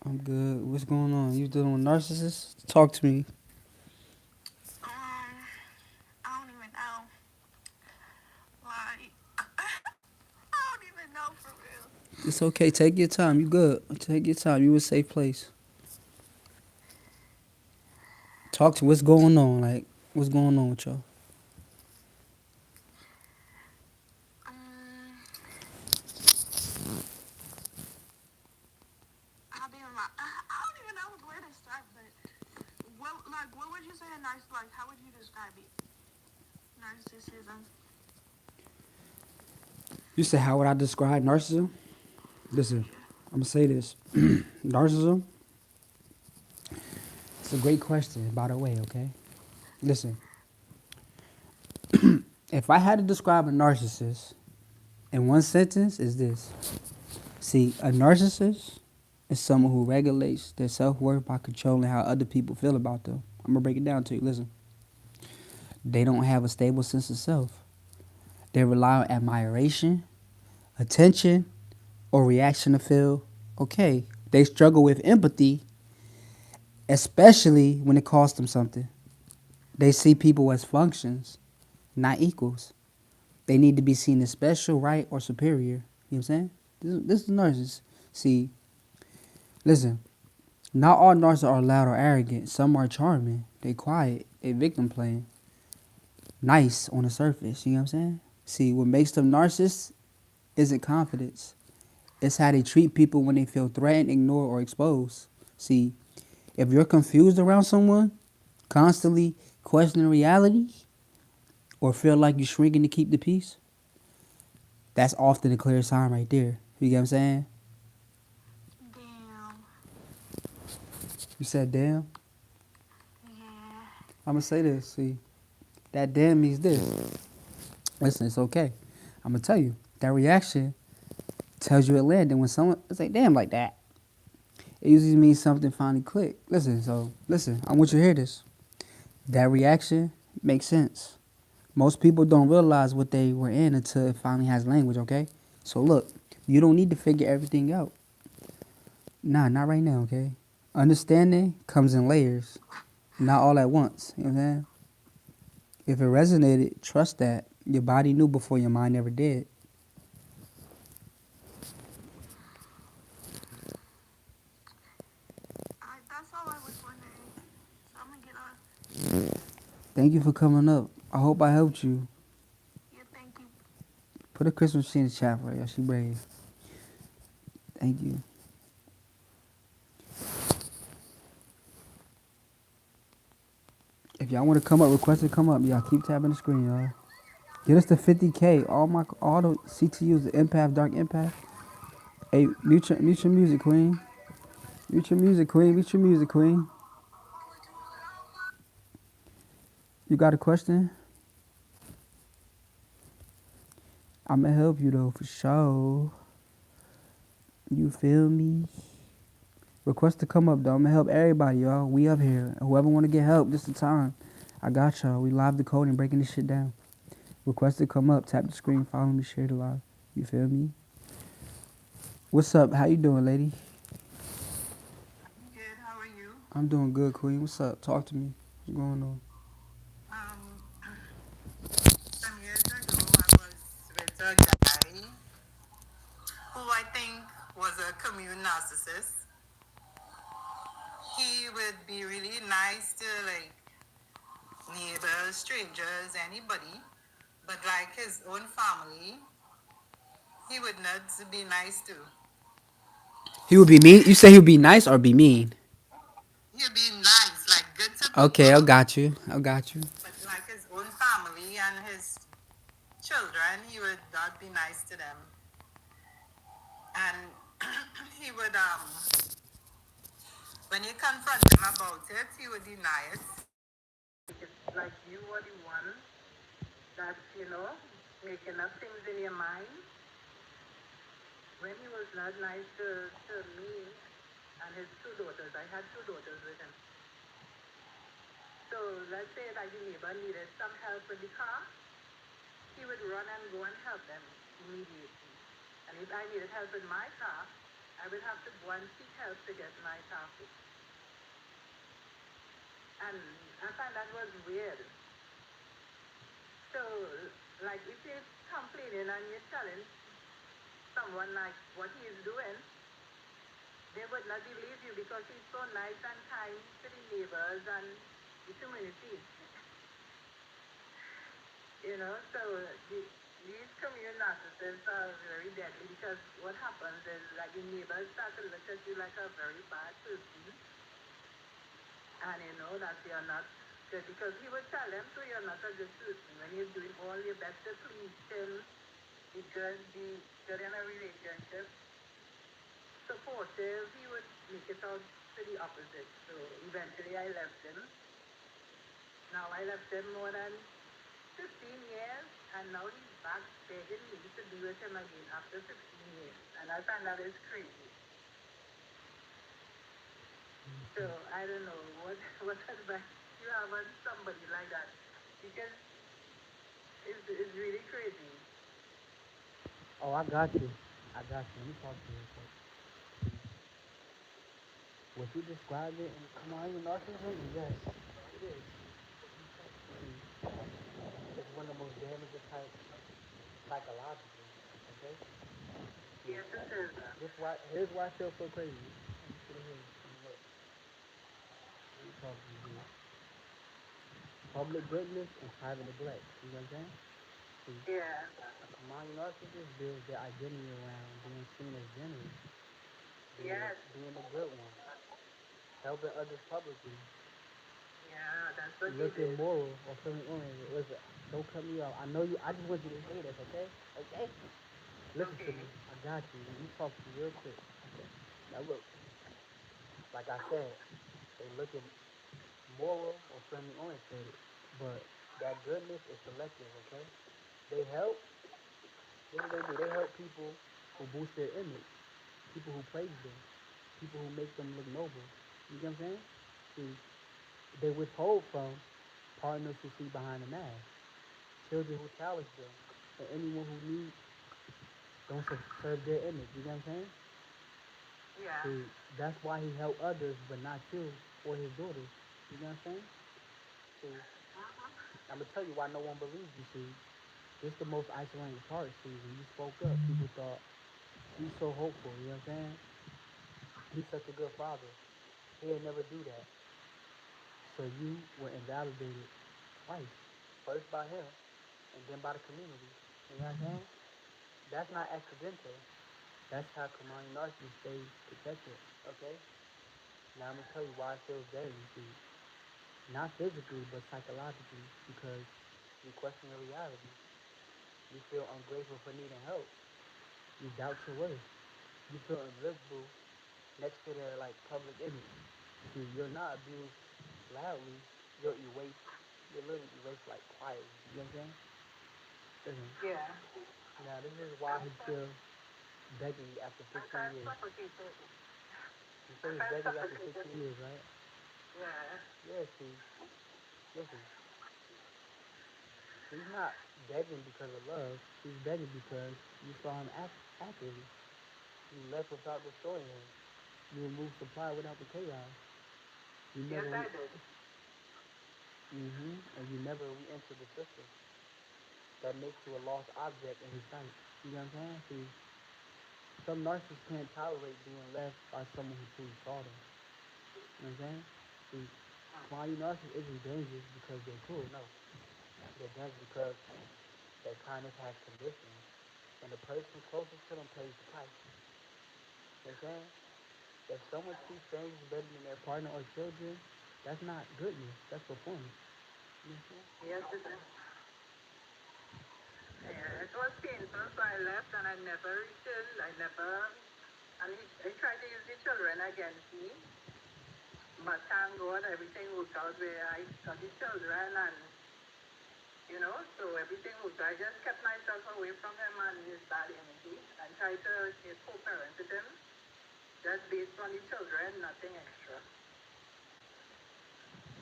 I'm good. What's going on? You dealing with narcissists? Talk to me. I don't even know. Like, I don't even know for real. It's okay. Take your time. You good. Take your time. You in a safe place. Talk to what's going on. Like, what's going on with y'all? Um, I don't even know where to start. But what would you say a nice? Like, how would you describe it? Narcissism. You said, how would I describe narcissism? Listen, Yeah. I'm gonna say this. Narcissism. It's a great question, by the way. Okay. Listen. If I had to describe a narcissist in one sentence, is this. See, a narcissist is someone who regulates their self-worth by controlling how other people feel about them. I'm going to break it down to you. Listen. They don't have a stable sense of self. They rely on admiration, attention, or reaction to feel okay. They struggle with empathy, especially when it costs them something. They see people as functions, not equals. They need to be seen as special, right, or superior. You know what I'm saying? This is narcissists. See, listen, not all narcissists are loud or arrogant. Some are charming. They quiet. They victim playing. Nice on the surface. You know what I'm saying? See, what makes them narcissists isn't confidence. It's how they treat people when they feel threatened, ignored, or exposed. See, if you're confused around someone, constantly questioning reality, or feel like you're shrinking to keep the peace, that's often a clear sign right there. You get what I'm saying? Damn. You said damn? Yeah. I'm going to say this. See, that damn means this. Listen, it's okay. I'm going to tell you. That reaction tells you it landed when someone it's like, damn, like that. It usually means something finally clicked. Listen, I want you to hear this. That reaction makes sense. Most people don't realize what they were in until it finally has language, okay? So look, you don't need to figure everything out. Nah, not right now, okay? Understanding comes in layers, not all at once. You know what I'm saying? If it resonated, trust that. Your body knew before your mind ever did. That's all I was wondering. So I'm gonna get off. Thank you for coming up. I hope I helped you. Yeah. Thank you. Put a Christmas tree in the chat for her. She brave. Thank you. If y'all want to come up, request to come up. Y'all keep tapping the screen, y'all. Get us to 50K. All the CTUs, the empath, dark empath. Hey, mute your music, queen. Mute your music, queen. Mute your music, queen. You got a question? I'ma help you though, for sure. You feel me? Request to come up though. I'ma help everybody, y'all. We up here. Whoever wanna get help, this the time. I got y'all. We live decoding, breaking this shit down. Request to come up. Tap the screen. Follow me. Share the live. You feel me? What's up? How you doing, lady? Good. How are you? I'm doing good, queen. What's up? Talk to me. What's going on? Um, some years ago, I was with a guy who I think was a commune narcissist. He would be really nice to like neighbors, strangers, anybody, but like his own family, he would not be nice to. He would be mean. You say he would be nice or be mean? He'd be nice, like good to Okay, I people, got you. I got you. but like his own family and his children, he would not be nice to them. And he would, when you confront him about it, he would deny it. It's like you were the one that, making up things in your mind. When he was not nice to me and his two daughters, I had two daughters with him. So let's say that the neighbor needed some help with the car, he would run and go and help them immediately. And if I needed help with my car, I would have to go and seek help to get my car fixed. And I find that was weird. So, like, if you're complaining and you're telling someone like what he's doing, they would not believe you because he's so nice and kind to the neighbors and the community. So these commune narcissists are very deadly because what happens is like the neighbors start to look at you like a very bad person, and that you're not good because he would tell them, so you're not a good person when you're doing all your best to please him, be good in a relationship, supportive. He would make it out to the opposite. So eventually I left him. Now I left him more than 15 years, and now he's back begging me to be with him again after 15 years. And I find that is crazy. So I don't know what advice you have on somebody like that because it's really crazy. Oh, I got you. I got you. Let me talk to you real quick. What you described it in Come On You Narcissism, yes, it is. It's one of the most damaging types psychologically. Okay? Yes, it is. Here's why I feel so crazy. Let me sit here and look. Let me talk to you here. Public goodness and private neglect. You know what I'm saying? See, Yeah. a command narcissist builds their identity around being seen as generous, Yes. being the good one, helping others publicly, Yeah, that's what he looking did. moral or feeling oriented. Listen, don't cut me off. I know you. I just want you to hear this, okay? Okay? Listen to Okay. me. I got you. Let me talk to you real quick. Okay. Now look, like I said, they looking moral or friendly oriented, but that goodness is selective, okay? They help. What do? They help people who boost their image, people who praise them, people who make them look noble. You get what I'm saying? See, they withhold from partners who see behind the mask, children who challenge them, and anyone who needs don't serve their image. You get what I'm saying? Yeah. See, that's why he helped others, but not you or his daughters. You know what I'm saying? See, I'm gonna tell you why no one believes you. See, this the most isolating part. See, when you spoke up, people thought he's so hopeful. You know what I'm saying? He's such a good father. He'll never do that. So you were invalidated twice. First by him, and then by the community. You know what I'm saying? That's not accidental. That's how Kamani Narcissist stays protected. Okay? Now I'm gonna tell you why it feels better, you see. Not physically, but psychologically, because you question your reality. You feel ungrateful for needing help. You doubt your worth. You feel invisible next to their like public image. See, you're not abused loudly. You're erased. You're literally erased like quietly. You know what I'm saying? Listen, Yeah. now this is why he's still begging you after I 15 felt years. suffocated. You I say he's felt begging you after suffocated. 15 years, right? Yeah. Yeah, see, listen, he's not begging because of love. He's begging because you saw him act accurately. You left without destroying him. You removed supply without the chaos. You Yes, never I did. and you never re-entered the system. That makes you a lost object in his sight. You know what I'm saying? See, some narcissists can't tolerate being left by someone who truly saw them. You know what I'm saying? See, flying narcissists isn't dangerous because they're cruel. No, they're dangerous because their kindness has conditions, and the person closest to them pays the price. You know what I'm saying? If someone treats strangers better than their partner or children, that's not goodness. That's performance. You know what I'm saying? Yes, it is. Yeah, it was painful, so I left and I never returned. I never, and he tried to use the children against me. But thank God everything worked out where I got the children and, so everything worked out. I just kept myself away from him and his bad energy and tried to co-parent with him just based on the children, nothing extra.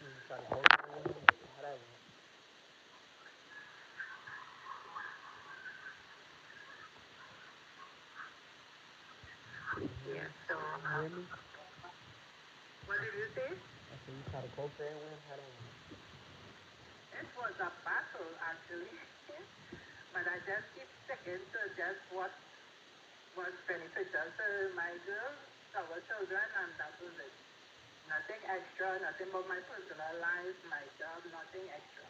And you try to co-parent with him. How that went? Can you hear Yeah, me? so, You hear me? what did you say? I said you try to co-parent with him. How that went? It was a battle, actually. But I just keep sticking to just what was beneficial to my girl, our children, and that was it. Nothing extra, nothing but my personal life, my job, nothing extra.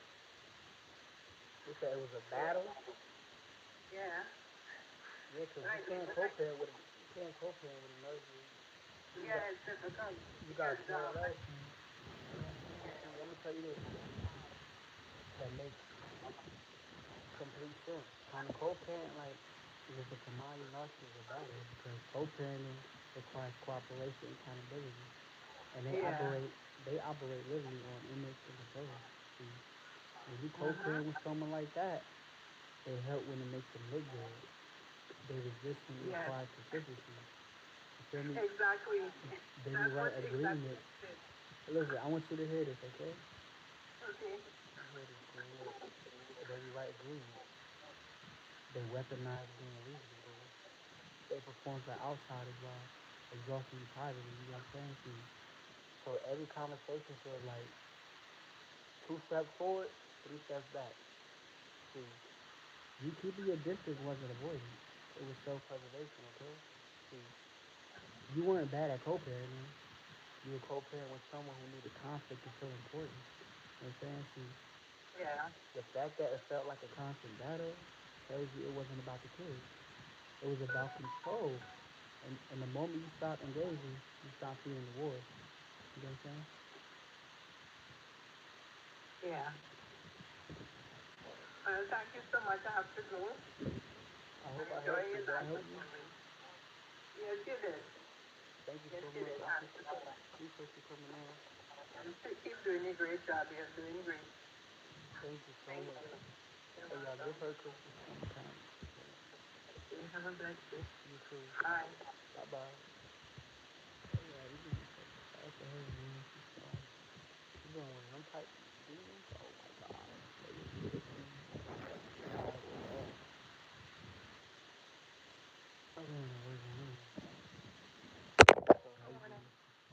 You said it was a Yeah. battle. Yeah. Yeah, cause you Right. can't co-parent with a you can't co-parent with a narcissist. You got Yeah, it's difficult you gotta because, share love. You know what I'm saying? See, I'm gonna tell you this that makes complete sense. Trying to co-parent like with a commodity narcissist is a battle because co-parenting requires cooperation and accountability, and yeah. they operate literally on image and control. See, when you Mm-hmm. co-parent with someone like that, they help when it makes them look good. They resist when it Yes. requires consistency. You feel me? Exactly. They That's what rewrite exactly agreements. it is. Listen, I want you to hear this, okay? Okay. You hear this, Queen? Look, they rewrite agreements. They weaponize being reasonable. They perform for outsiders while exhausting you privately. You know what I'm saying? See, so every conversation feels like 2 steps forward, 3 steps back. See, you keeping your distance wasn't avoidance. It was self-preservation, okay? See, you weren't bad at co-parenting. You were co-parent with someone who needed conflict to feel important. You know what I'm saying? See, Yeah. the fact that it felt like a constant battle tells you it wasn't about the kids. It was about control. And the moment you stop engaging, you stop feeding the war. You know what I'm saying? Yeah. Well, thank you so much. I have to go. I hope I I enjoy helped you. his Did I help answers you? for me. Yes, you did. Thank you Yes, so you much. did. I And appreciate you coming in. you keep doing a great job. You're doing great. Thank you so Thank much. you. You're Hey, y'all, give welcome. her Christmas comments. Okay? Okay, have a blessed day. You too. Bye. Bye bye. Oh, yeah, we getting so fast for her, man. She's been one of them type demons. Oh my gosh. They just tripping. Like that. I don't know what's going on. So how you been?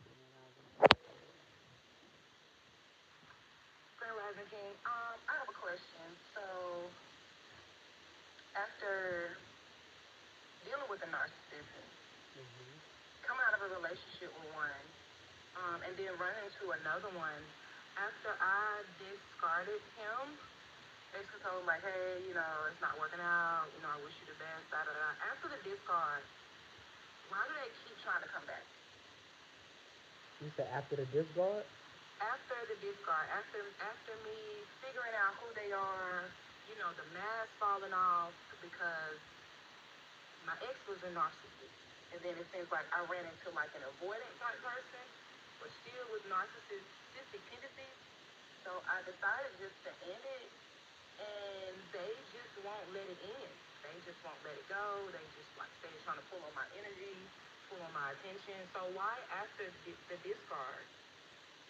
Grand Rising. How are you? Grand Rising King. I have a question. So, after dealing with a narcissist, Mm-hmm. coming out of a relationship with one, and then running into another one, after I discarded him, basically told him, like, hey, it's not working out, I wish you the best, da da da. After the discard, why do they keep trying to come back? You said after the discard? After the discard, after me figuring out who they are, the mask falling off because my ex was a narcissist. And then it seems like I ran into like an avoidant type person, but still with narcissistic tendencies. So I decided just to end it, and they just won't let it end. They just won't let it go. They just like say they're trying to pull on my energy, pull on my attention. So why after the discard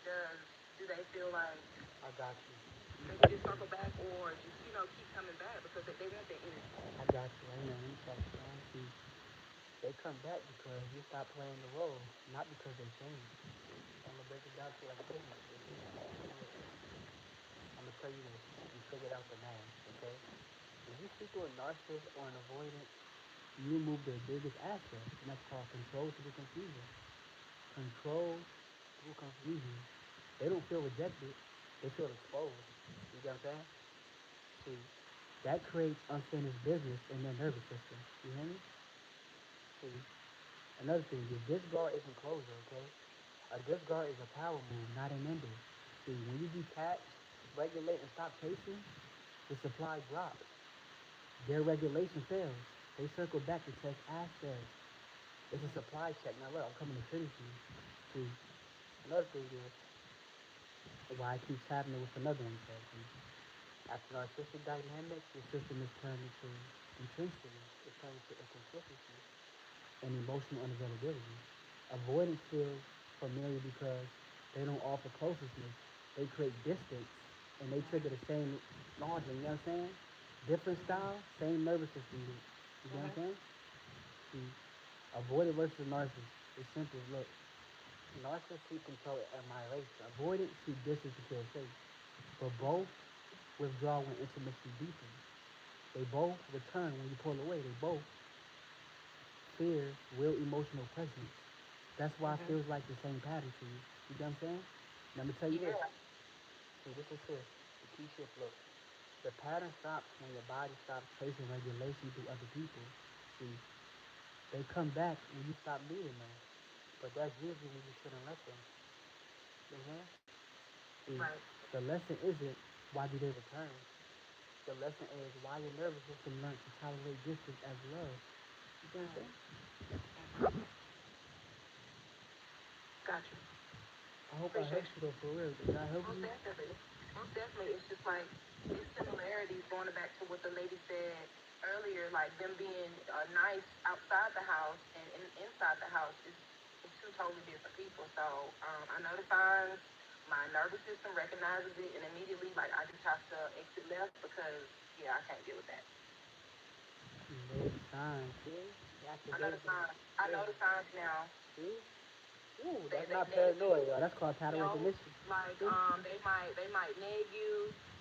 does do they feel like I got you. they can just circle back or just keep coming back because they want their energy? I got you. Amen. Let me talk to you. See, they come back because you stop playing the role, not because they changed. So I'm gonna break it down to you like this. Listen. Look, I'm gonna tell you this. You figured out the math, okay? When you speak to a narcissist or an avoidant, you remove their biggest asset, and that's called control through confusion. Control through confusion. They don't feel rejected; they feel exposed. You get what I'm saying? See, that creates unfinished business in their nervous system. You hear me? See, another thing, your discard isn't closure, okay? A discard is a power move, not an ender. See, when you detach, regulate, and stop chasing, the supply drops. Their regulation fails. They circle back to test assets. It's a supply check. Now look, I'm coming to finish you. See, another thing is why I keep happening with another one. After narcissistic dynamics, your system is turned into intensity. It's turned into inconsistency and emotional unavailability. Avoidance feels familiar because they don't offer closeness. They create distance and they trigger the same launching. You know what I'm saying? Different style, same nervous system. You know what I'm saying? See, avoidant versus narcissist. It's simple. Look, narcissists seek control and admiration. Avoidant seek distance to feel safe. But both withdraw when intimacy deepens. They both return when you pull away. They both fear real emotional presence. That's why it feels like the same pattern to you. You know what I'm saying? Now, let me tell you this. See, this is this. The key shift. Look, the pattern stops when your body stops chasing regulation through other people. See, they come back when you stop needing them. But that's usually when you shouldn't let them. You know what I'm saying? See, Right. the lesson isn't why do they return. The lesson is why your nervous system learned to tolerate distance as love. You know what I'm saying? Gotcha. I hope I Appreciate helped you. you though, for real. Did I help Most you? definitely. Most definitely. It's just like these similarities going back to what the lady said earlier, like them being nice outside the house and inside the house is two totally different people. So I know the signs. My nervous system recognizes it, and immediately, like I just have to exit left because yeah, I can't deal with that. You know the signs, see? The I know the activation. signs. I know Yeah. the signs now. See? Ooh, They that's they not neg you. paranoia, y'all. That's called pattern No, recognition. like See? they might neg you,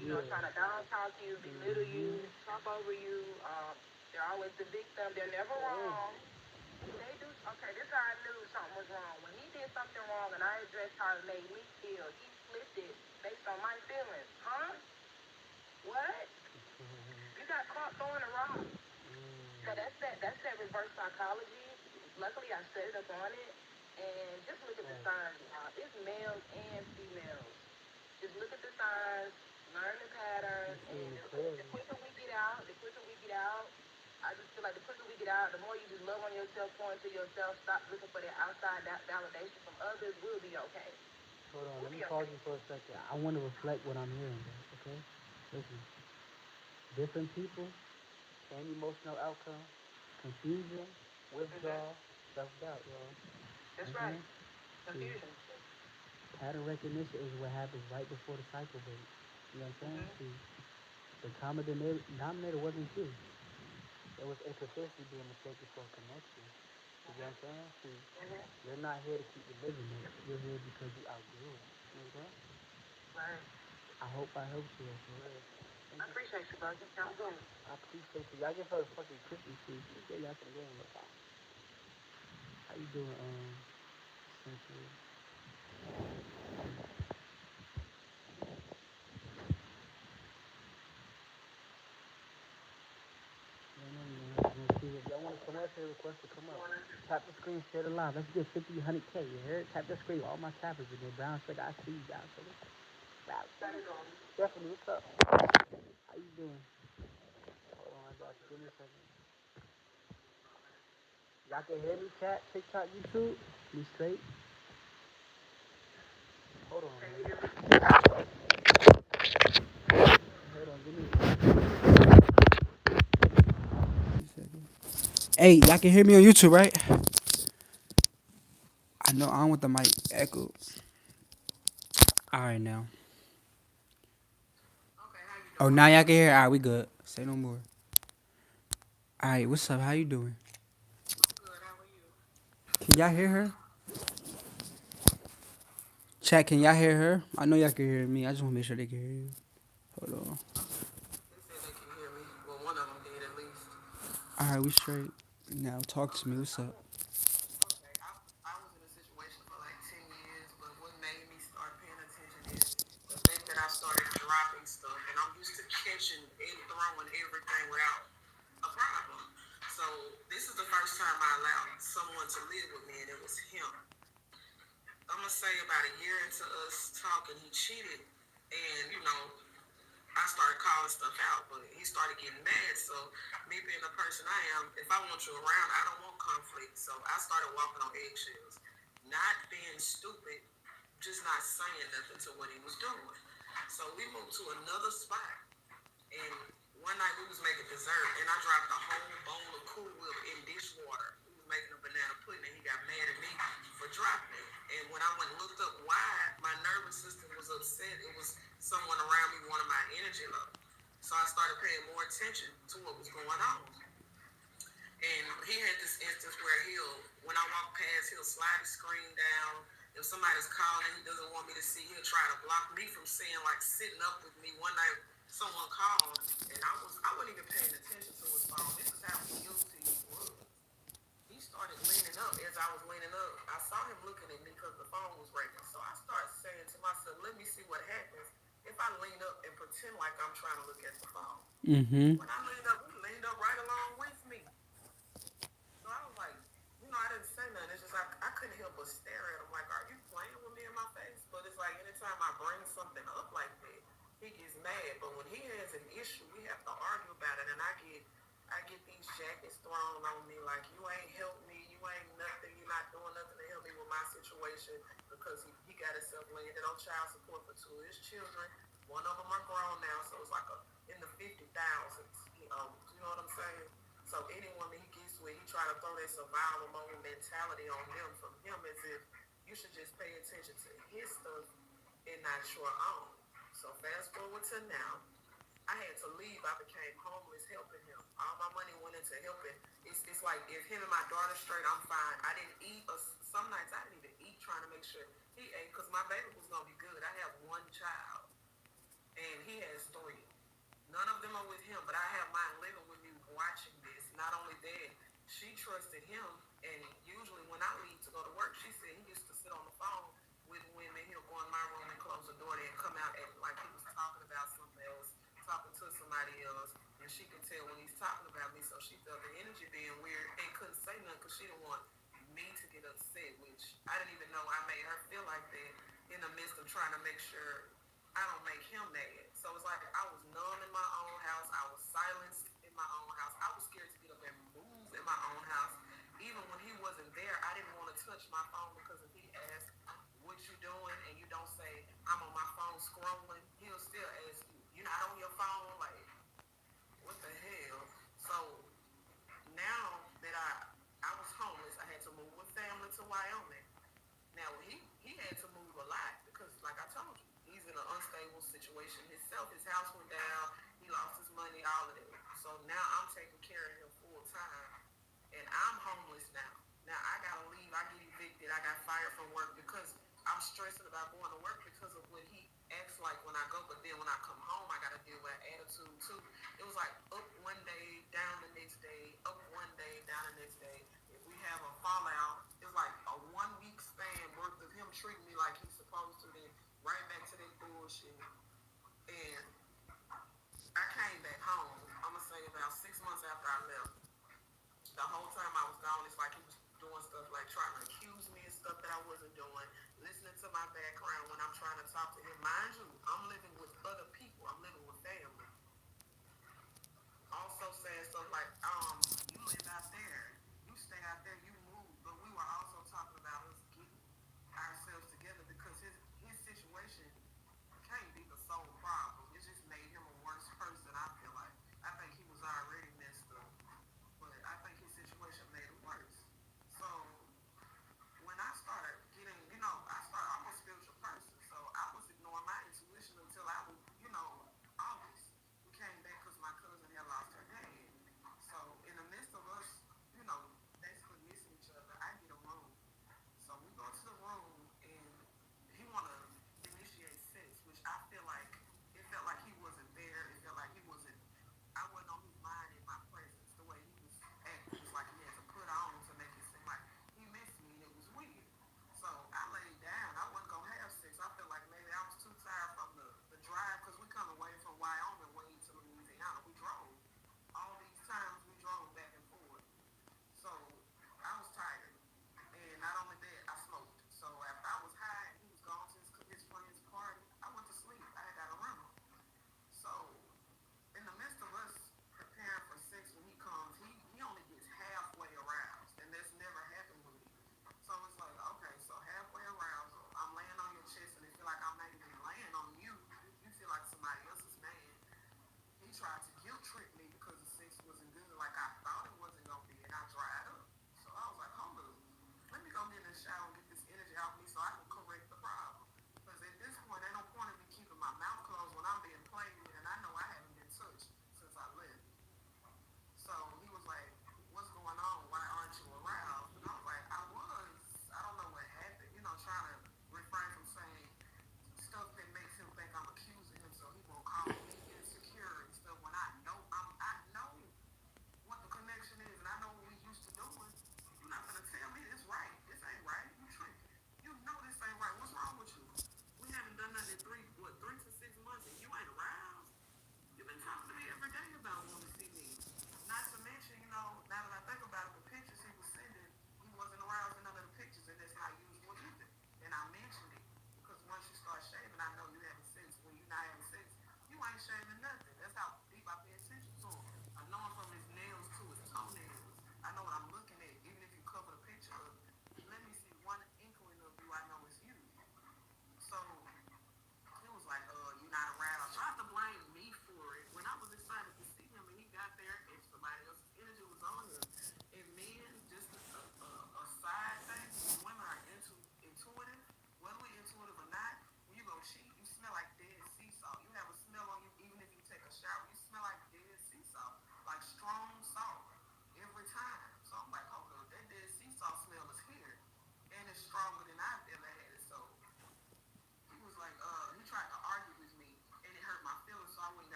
Yeah. trying to down talk you, belittle Mm-hmm. you, talk over you. They're always the victim. They're never Yeah. wrong. If they do, okay, this is how I knew something was wrong. When he did something wrong and I addressed how it made me feel, he flipped it based on my feelings. Huh? What? You got caught throwing a rock. So that's that reverse psychology. Luckily, I studied up on it, and just look at the Right. signs. It's males and females. Just look at the signs, learn the You patterns, and seeing it the clearly. quicker we get out, I just feel like the quicker we get out, the more you just love on yourself, pour into yourself, stop looking for that outside validation from others. We'll be okay. Hold on, We'll let me be pause okay. you for a second. I want to reflect what I'm hearing, bro. Okay? Listen. Different people, same emotional outcome, confusion, Mhm. withdrawal, self-doubt, y'all. That's You know what I'm right. saying? See, Confusion. pattern recognition is what happens right before the cycle breaks. You know what I'm saying? Mhm. See, the common denominator wasn't you. It was insufficiency being mistaken for a connection. You get what I'm saying? See, Mhm. you're not here to keep reliving it. You're here because you outgrew it. You know what I'm saying? Right. I hope I helped you though, for real. Thank I you. appreciate you, brother. I'm good. I appreciate you. Y'all give her a fucking Christmas tree. She gave y'all some game. Look, how you doing, Century? Yeah, no, if y'all want to come up here, request to come up. Tap the screen, share the live. Let's get 50, 100K. You heard? Tap the screen. All my tappers in there. Brown sugar, I see you guys. So, wow. How you doing? Stephanie, what's up? How you doing? Y'all can hear me, chat, TikTok, YouTube. Me straight. Hold on, man. Hold on, give me. Hey, y'all can hear me on YouTube, right? I know I don't want the mic echo. All right now. Oh, now y'all can hear. All right, we good. Say no more. All right, what's up? How you doing? Can y'all hear her? Chat, can y'all hear her? I know y'all can hear me. I just want to make sure they can hear you. Hold on. All right, we straight. Now talk to me. What's up? Mm-hmm.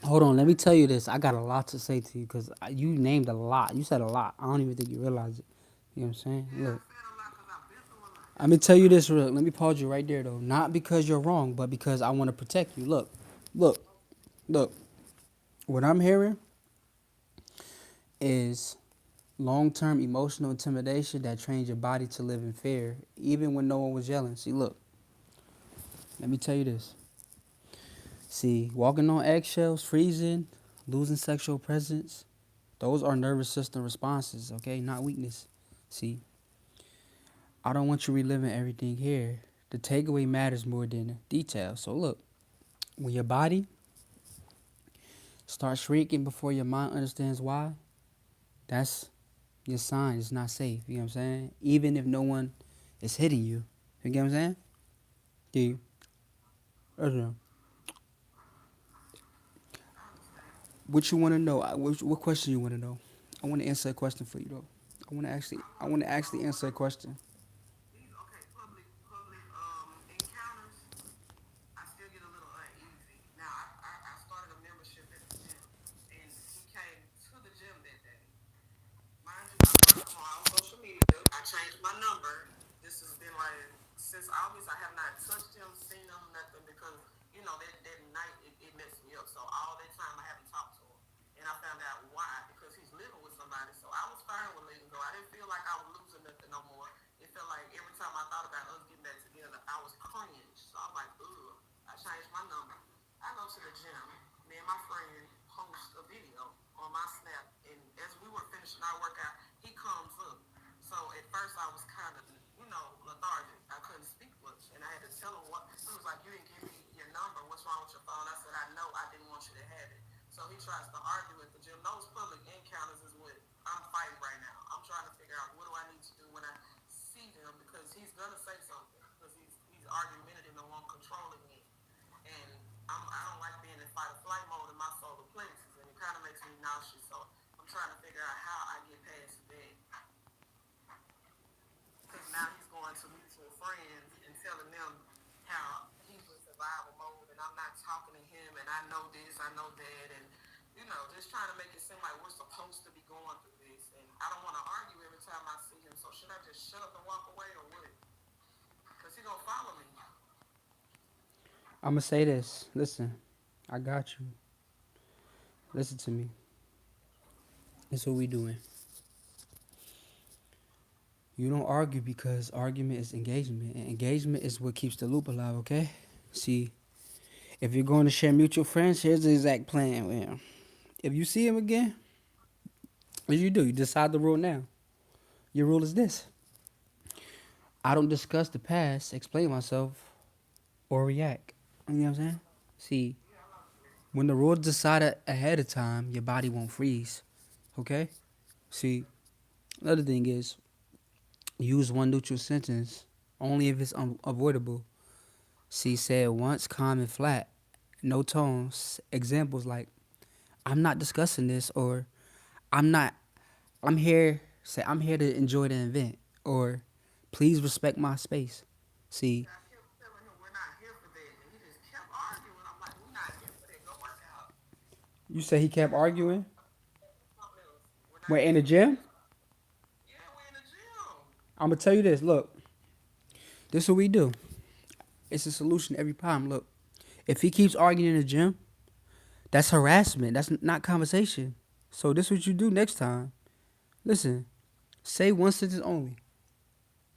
Hold on, let me tell you this. I got a lot to say to you because you named a lot. You said a lot. I don't even think you realize it. You know what I'm saying? Look, let me tell you this real. Let me pause you right there though. Not because you're wrong, but because I want to protect you. Look, look. What I'm hearing is long-term emotional intimidation that trains your body to live in fear, even when no one was yelling. See, look. Let me tell you this. See, walking on eggshells, freezing, losing sexual presence, those are nervous system responses, okay? Not weakness. See, I don't want you reliving everything here. The takeaway matters more than the details. So look, when your body starts shrinking before your mind understands why, that's your sign it's not safe. You know what I'm saying? Even if no one is hitting you. You get what I'm saying? Do you? Listen, what you want to know? What question you want to know? I want to answer a question for you though. I want to actually answer a question. I'm gonna say this. Listen, I got you. Listen to me. This is what we doing. You don't argue because argument is engagement, and engagement is what keeps the loop alive. Okay? See, if you're going to share mutual friends, here's the exact plan. Well, if you see him again, what you do? You decide the rule now. Your rule is this: I don't discuss the past, explain myself, or react. You know what I'm saying? See, when the rule's decided ahead of time, your body won't freeze. Okay? See, another thing is use one neutral sentence only if it's unavoidable. See, say it once, calm and flat, no tones. Examples like I'm not discussing this, or I'm not. I'm here. Say I'm here to enjoy the event, or please respect my space. See, you say he kept arguing. We're in the gym. I'm gonna tell you this. Look, this is what we do. It's a solution every time. Look, if he keeps arguing in the gym, that's harassment. That's not conversation. So this is what you do next time. Listen, say one sentence only.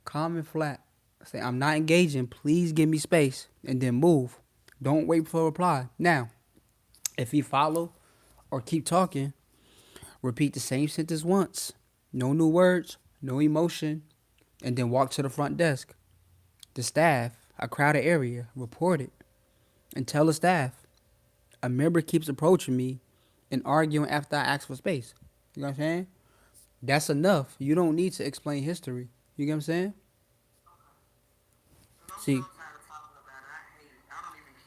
Calm and flat. Say, I'm not engaging. Please give me space. And then move. Don't wait for a reply. Now, if he follow or keep talking, repeat the same sentence once. No new words, no emotion, and then walk to the front desk. The staff, a crowded area, report it. And tell the staff, a member keeps approaching me and arguing after I ask for space. You know what I'm saying? That's enough. You don't need to explain history. You get what I'm saying? See,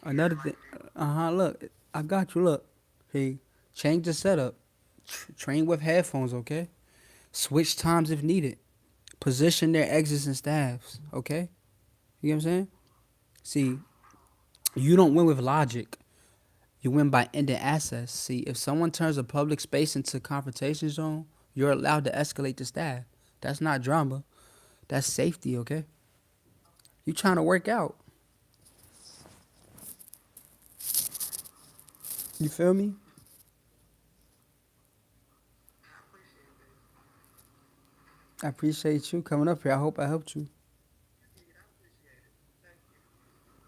another thing. Look, I got you. Look, see, change the setup. Train with headphones, okay? Switch times if needed. Position their exits and staffs, okay? You get what I'm saying? See, you don't win with logic. You win by ending access. See, if someone turns a public space into a confrontation zone, you're allowed to escalate the staff. That's not drama. That's safety, okay? You trying to work out. You feel me? I appreciate you coming up here. I hope I helped you.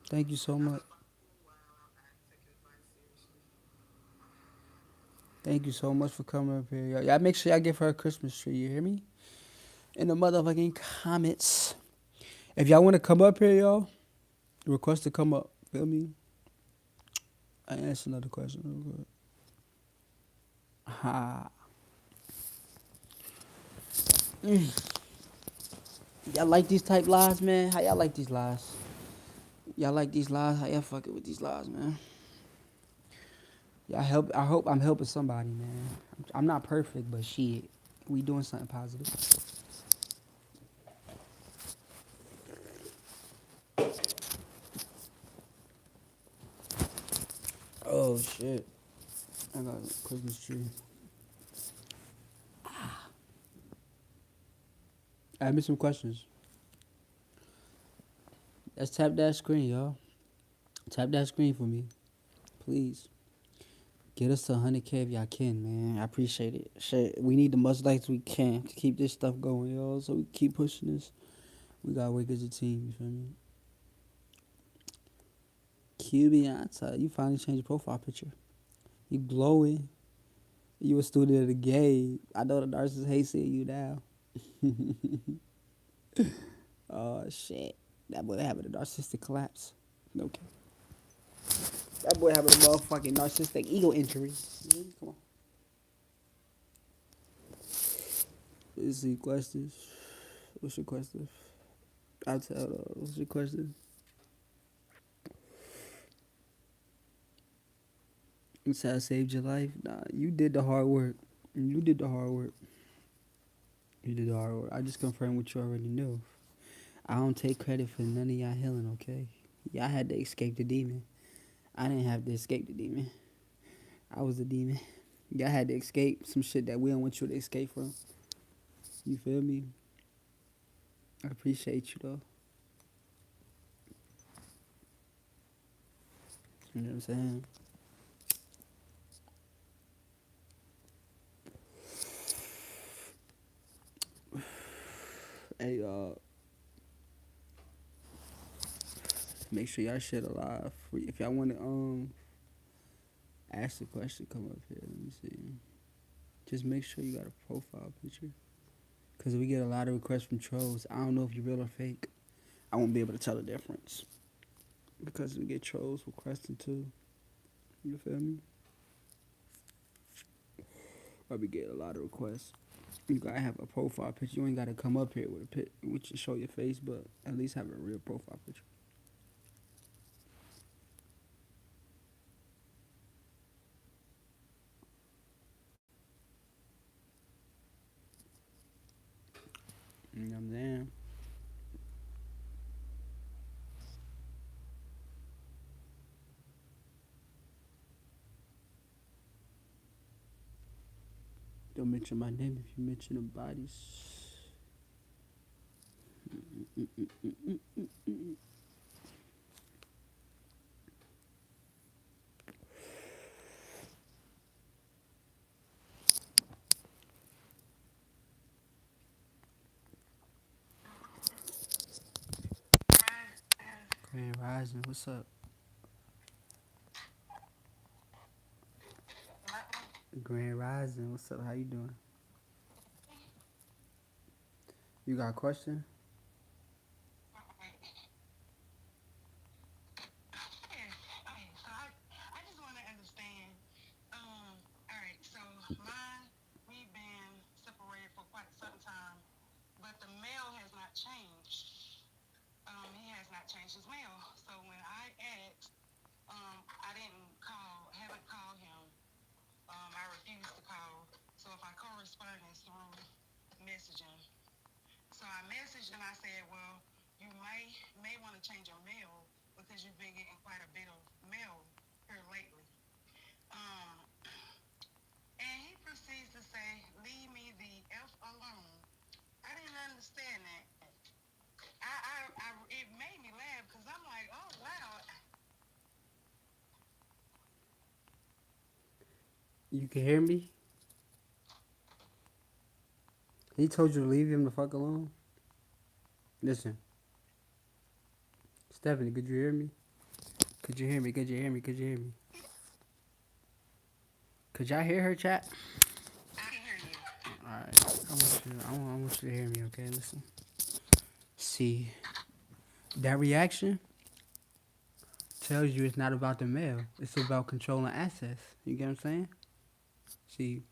Thank you so much. Thank you so much for coming up here. Y'all make sure y'all give her a Christmas tree. You hear me? In the motherfucking comments. If y'all want to come up here, y'all, request to come up. Feel me? I answer another question real quick. Ha. Y'all like these type lies, man? How y'all like these lies? Y'all like these lies? How y'all fucking with these lies, man? Y'all help. I hope I'm helping somebody, man. I'm not perfect, but shit, we doing something positive. Oh shit! I got a Christmas tree. Ask me some questions. Let's tap that screen, y'all. Tap that screen for me, please. Get us to 100K if y'all can, man. I appreciate it. Shit, we need the much likes we can to keep this stuff going, y'all. So we keep pushing this. We gotta work as a team. You feel me? Cubianta, you finally changed your profile picture. You glowing. You a student of the game. I know the narcissist hate seeing you now. Oh shit. That boy having a narcissistic collapse. Okay. That boy having a motherfucking narcissistic ego injury. Come on. Let's see questions. What's your question? I'll tell. What's your question? You said I saved your life. Nah, you did the hard work. You did the hard work. You did the hard work. I just confirmed what you already knew. I don't take credit for none of y'all healing, okay? Y'all had to escape the demon. I didn't have to escape the demon. I was the demon. Y'all had to escape some shit that we don't want you to escape from. You feel me? I appreciate you though. You know what I'm saying? Hey, make sure y'all shit alive. If y'all want to ask the question, come up here. Let me see. Just make sure you got a profile picture. Cause we get a lot of requests from trolls. I don't know if you're real or fake. I won't be able to tell the difference. Because we get trolls requesting too. You feel me? But we get a lot of requests. You gotta have a profile picture. You ain't gotta come up here with a pic, which show your face, but at least have a real profile picture. You know what I'm saying? Don't mention my name if you mention the bodies. Grand Rising, what's up? Grand Rising, what's up? How you doing? You got a question? You can hear me? He told you to leave him the fuck alone? Listen, Stephanie, could you hear me? Could you hear me? Could you hear me? Could you hear me? Could y'all hear her chat? Alright. I want you to hear me, okay? Listen. See, that reaction tells you it's not about the male. It's about controlling access. You get what I'm saying? See,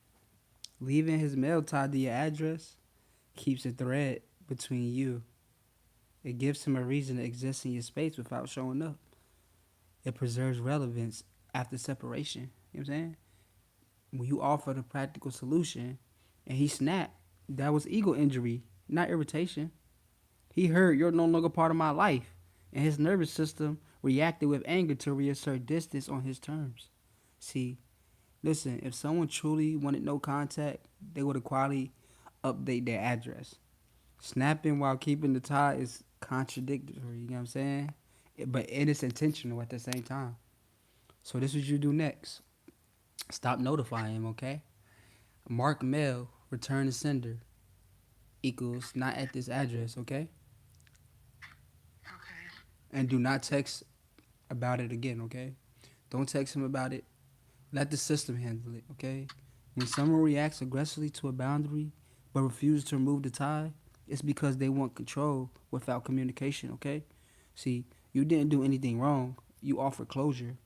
leaving his mail tied to your address keeps a thread between you. It gives him a reason to exist in your space without showing up. It preserves relevance after separation. You know what I'm saying? When you offer the practical solution and he snapped, that was ego injury, not irritation. He heard you're no longer part of my life, and his nervous system reacted with anger to reassert distance on his terms. See, listen, if someone truly wanted no contact, they would have quietly update their address. Snapping while keeping the tie is contradictory, you know what I'm saying? But it is intentional at the same time. So this is what you do next. Stop notifying him, okay? Mark mail, return to sender equals not at this address, okay? And do not text about it again, okay? Don't text him about it. Let the system handle it, okay? When someone reacts aggressively to a boundary but refuses to remove the tie, it's because they want control without communication, okay? See, you didn't do anything wrong. You offered closure.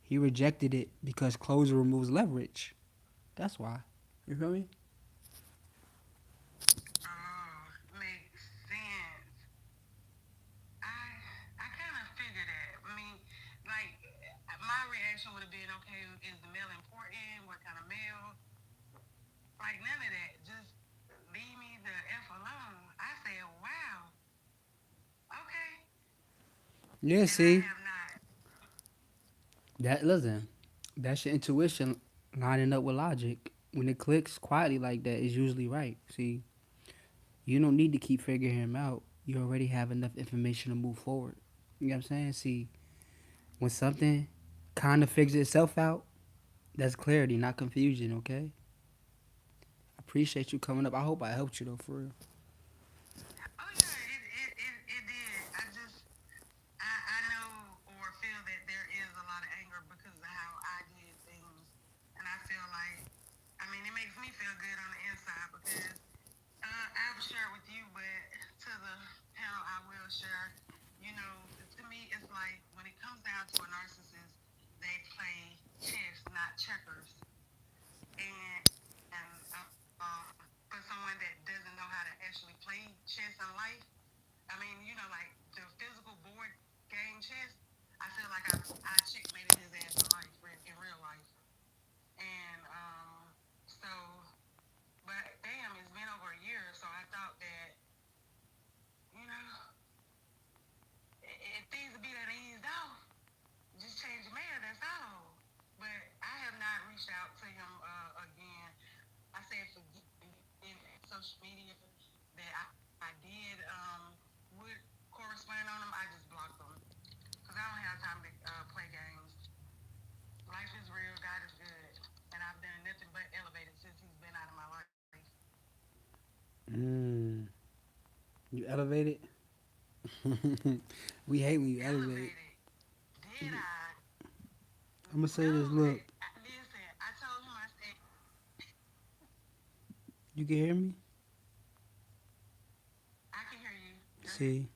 He rejected it because closure removes leverage. That's why. You feel me? Yeah, see? That listen, that's your intuition lining up with logic. When it clicks quietly like that, it's usually right. See, you don't need to keep figuring him out. You already have enough information to move forward. You know what I'm saying? See, when something kind of figures itself out, that's clarity, not confusion, okay? I appreciate you coming up. I hope I helped you, though, for real. Mm, you elevated? We hate when you elevate. I'm gonna say this. Look, you can hear me. See,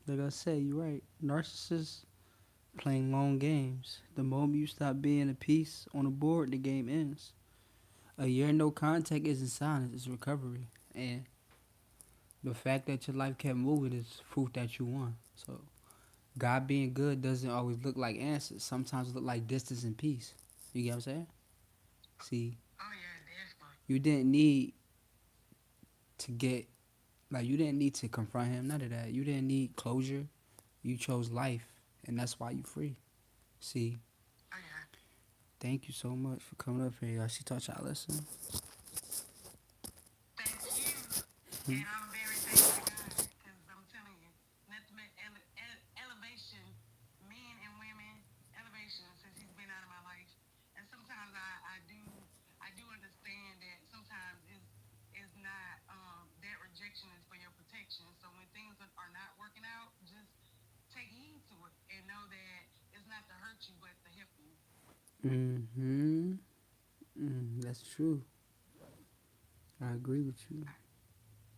like I said, you're right. Narcissists playing long games. The moment you stop being a piece on the board, the game ends. A year no contact isn't silence; it's recovery. And the fact that your life kept moving is proof that you won. So God being good doesn't always look like answers. Sometimes it look like distance and peace. You get what I'm saying? See, you didn't need to get like you didn't need to confront him. None of that. You didn't need closure. You chose life, and that's why you free. See, thank you so much for coming up here, y'all. She taught y'all a lesson. Mm-hmm. That's true. I agree with you.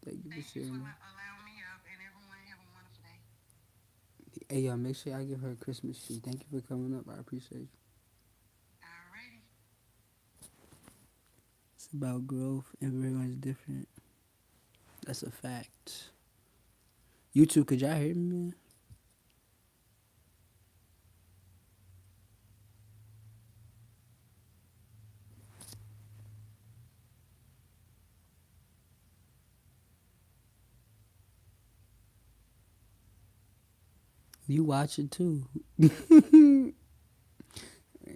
Thank you for Thank you for sharing that. allowing me up, and everyone have a wonderful day. Hey, y'all, make sure I give her a Christmas tree. Thank you for coming up. I appreciate you. Alrighty. It's about growth. Everyone's different. That's a fact. You two, could y'all hear me, man? You watch it too.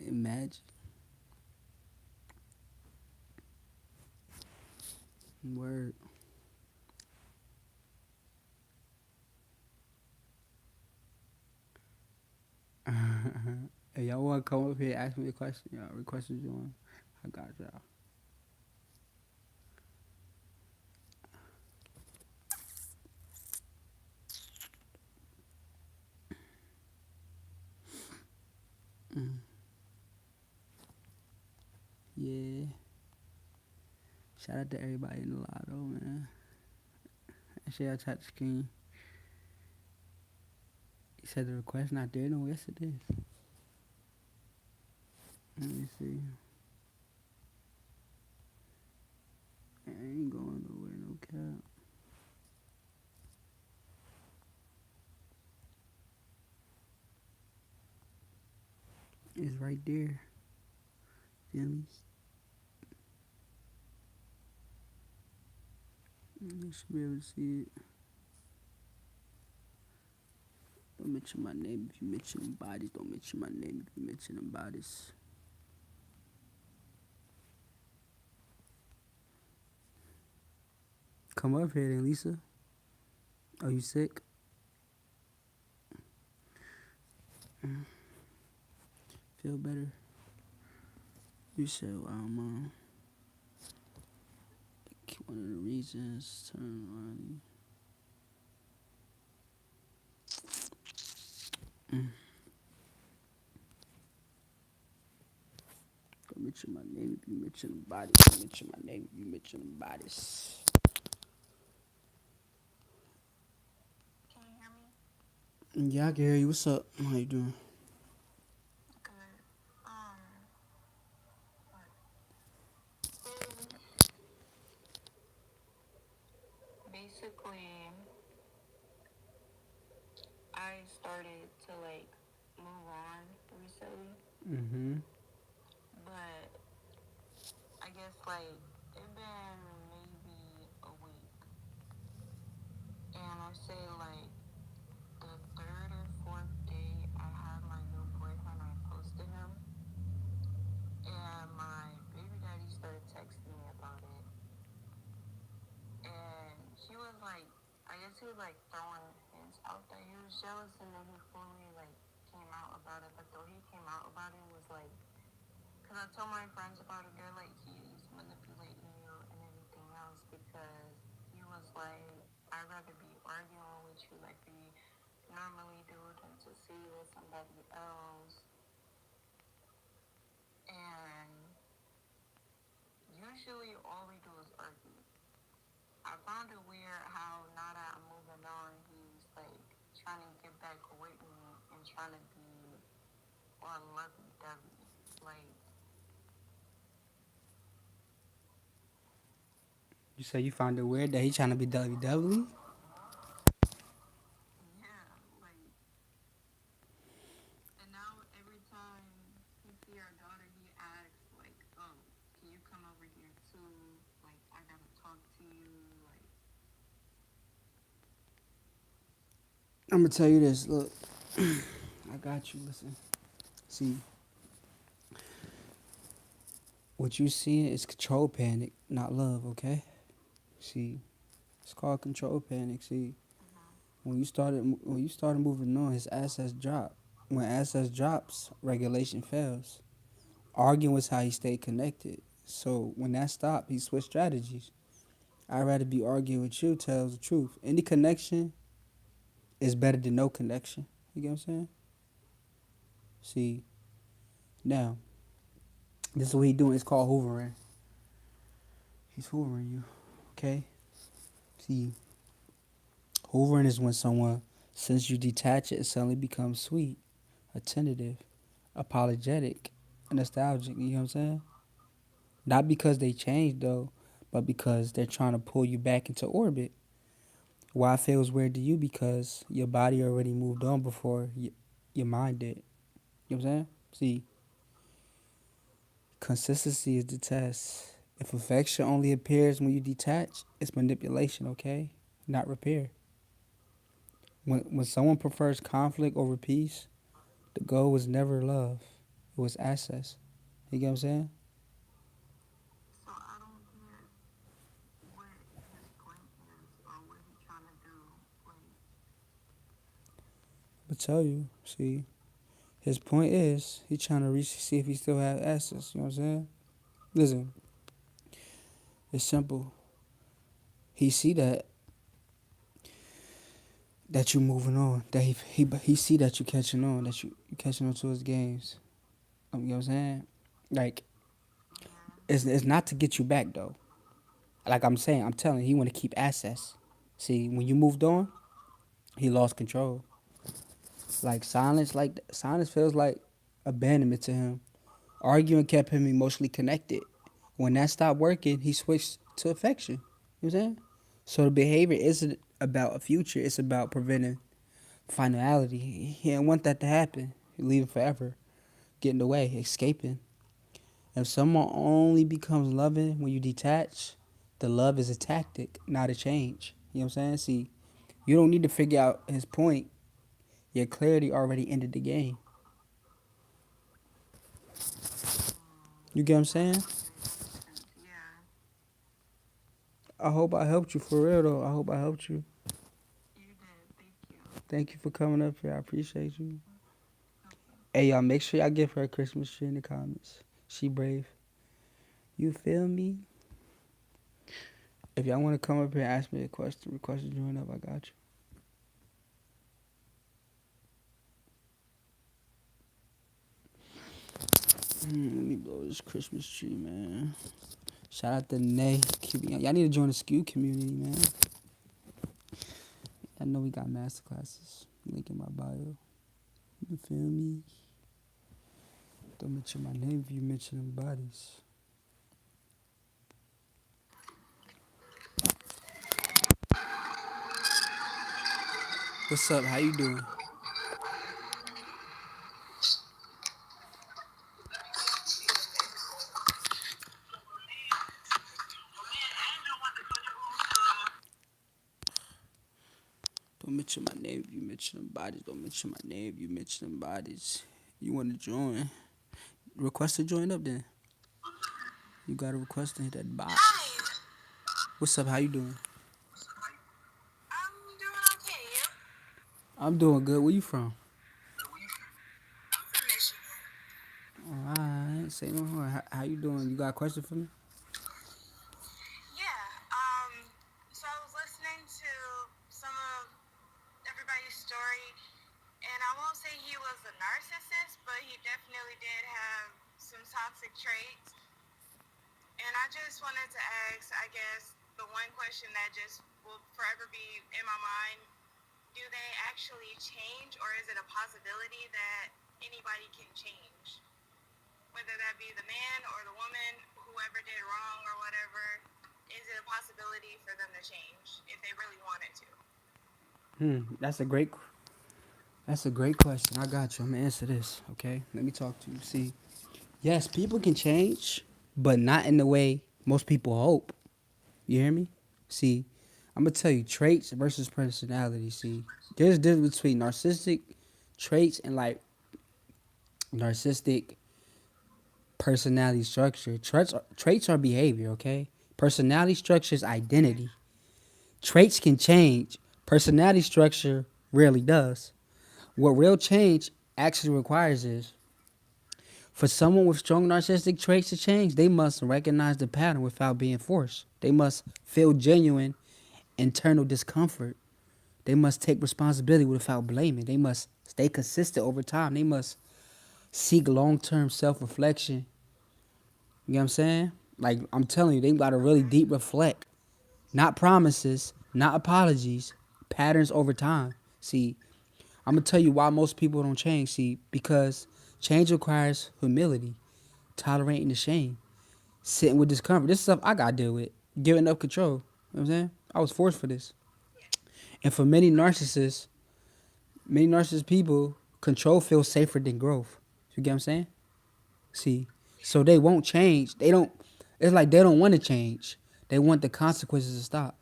Imagine. Word. Hey, y'all want to come up here and ask me a question? Y'all, what questions you want? I got y'all. Yeah. Shout out to everybody in the lotto, man. And share out the screen. He said the request not there. No, yes it is. Let me see. I ain't going nowhere, no cap. It's right there. Feel me? You should be able to see it. Don't mention my name if you mention them bodies. Don't mention my name if you mention them bodies. Come up here then, Lisa. Are you sick? Feel better? You said, one of the reasons turn on. Don't mention my name if you mention them bodies. Don't mention my name if you mention them bodies. Can you hear me? Yeah, I can hear you. What's up? How you doing? Good. What? Basically, I started to like move on recently, Mm-hmm. but I guess like it been maybe a week, and I say like the third or fourth day I had my new boyfriend, I posted him, and my baby daddy started texting me about it, and he was like, I guess he was like throwing hints out that he was jealous, and then he fully like came out about it. But though he came out about it, was like, cause I told my friends about it, they're like, he's manipulating you and everything else, because he was like, I'd rather be arguing with you like we normally do than to see you with somebody else. And usually all we do is argue. I found it weird how now that I'm moving on, he's like trying to get back with me and trying to be all lovey dovey. Like, You say you found it weird that he trying to be WWE? yeah, like, and now every time he see our daughter, he asks like, "Oh, can you come over here too? Like, I gotta talk to you." Like, I'm gonna tell you this. Look, I got you. Listen. See, what you seeing is control panic, not love. Okay. See, it's called control panic. See, when you started moving on, his assets drop. When assets drops, regulation fails. Arguing was how he stayed connected. So when that stopped, he switched strategies. I'd rather be arguing with you, tells the truth. Any connection is better than no connection. You get what I'm saying? See, now, This is what he doing. It's called hoovering. He's hoovering you. Okay? See, hoovering is when someone, since you detach it suddenly becomes sweet, attentive, apologetic, nostalgic. You know what I'm saying? Not because they changed though, but because they're trying to pull you back into orbit. Why it feels weird to you? Because your body already moved on before your mind did. You know what I'm saying? See, consistency is the test. If affection only appears when you detach, it's manipulation, okay? Not repair. When someone prefers conflict over peace, the goal was never love. It was access. You get what I'm saying? So I don't get what his point is or what he's trying to do. Like, I'll tell you. See, his point is he trying to reach see if he still have access. You know what I'm saying? Listen, it's simple. He see that you moving on. That he see that you catching on. That you catching on to his games. You know what I'm saying? Like yeah, it's not to get you back though. Like I'm saying, I'm telling you, he want to keep access. See, when you moved on, he lost control. Silence feels like abandonment to him. Arguing kept him emotionally connected. When that stopped working, he switched to affection. You know what I'm saying? So the behavior isn't about a future, it's about preventing finality. He didn't want that to happen. Leaving forever, getting away, escaping. If someone only becomes loving when you detach, the love is a tactic, not a change. You know what I'm saying? See, you don't need to figure out his point. Your clarity already ended the game. You get what I'm saying? okay, that makes sense. Yeah, I hope I helped you for real though. I hope I helped you. you did. Thank you. Thank you for coming up here. I appreciate you. Okay. Hey y'all, make sure y'all give her a Christmas tree in the comments. She brave. You feel me? If y'all want to come up here and ask me a question, request to join up, I got you. Let me blow this Christmas tree, man. Shout out to Nay. Y'all need to join the SKU community, man. I know we got master classes. Link in my bio. You feel me? Don't mention my name if you mention them bodies. What's up? How you doing? Don't mention my name if you mention them bodies. Don't mention my name if you mention them bodies. You want to join? Request to join up then. You got to request to hit that box. Hi. What's up? How you doing? I'm doing okay. You? I'm doing good. Where you from? I'm from Michigan. Alright, say no more. How you doing? You got a question for me? Yeah. So I was listening to some of everybody's story, and I won't say he was a narcissist, but he definitely did have some toxic traits. And I just wanted to ask, I guess, the one question that just will forever be in my mind: do they actually change, or is it a possibility that anybody can change? Whether that be the man or the woman, whoever did wrong or whatever, is it a possibility for them to change if they really wanted to? That's a great question. I got you. I'm gonna answer this. Okay, let me talk to you. See, yes, people can change, but not in the way most people hope. You hear me? See, I'm gonna tell you traits versus personality. See, there's a difference between narcissistic traits and like narcissistic personality structure. Traits are behavior, okay? Personality structure is identity. Traits can change. Personality structure rarely does. What real change actually requires is for someone with strong narcissistic traits to change, they must recognize the pattern without being forced. They must feel genuine internal discomfort. They must take responsibility without blaming. They must stay consistent over time. They must seek long term self reflection You know what I'm saying? Like I'm telling you, they got to really deep reflect. Not promises, not apologies, patterns over time. See, I'm gonna tell you why most people don't change. See, because change requires humility, tolerating the shame, sitting with discomfort. This stuff I gotta deal with. Giving up control. You know what I'm saying? I was forced for this. And for many narcissist people, control feels safer than growth. You get what I'm saying? See, so they won't change. They don't. It's like they don't want to change. They want the consequences to stop.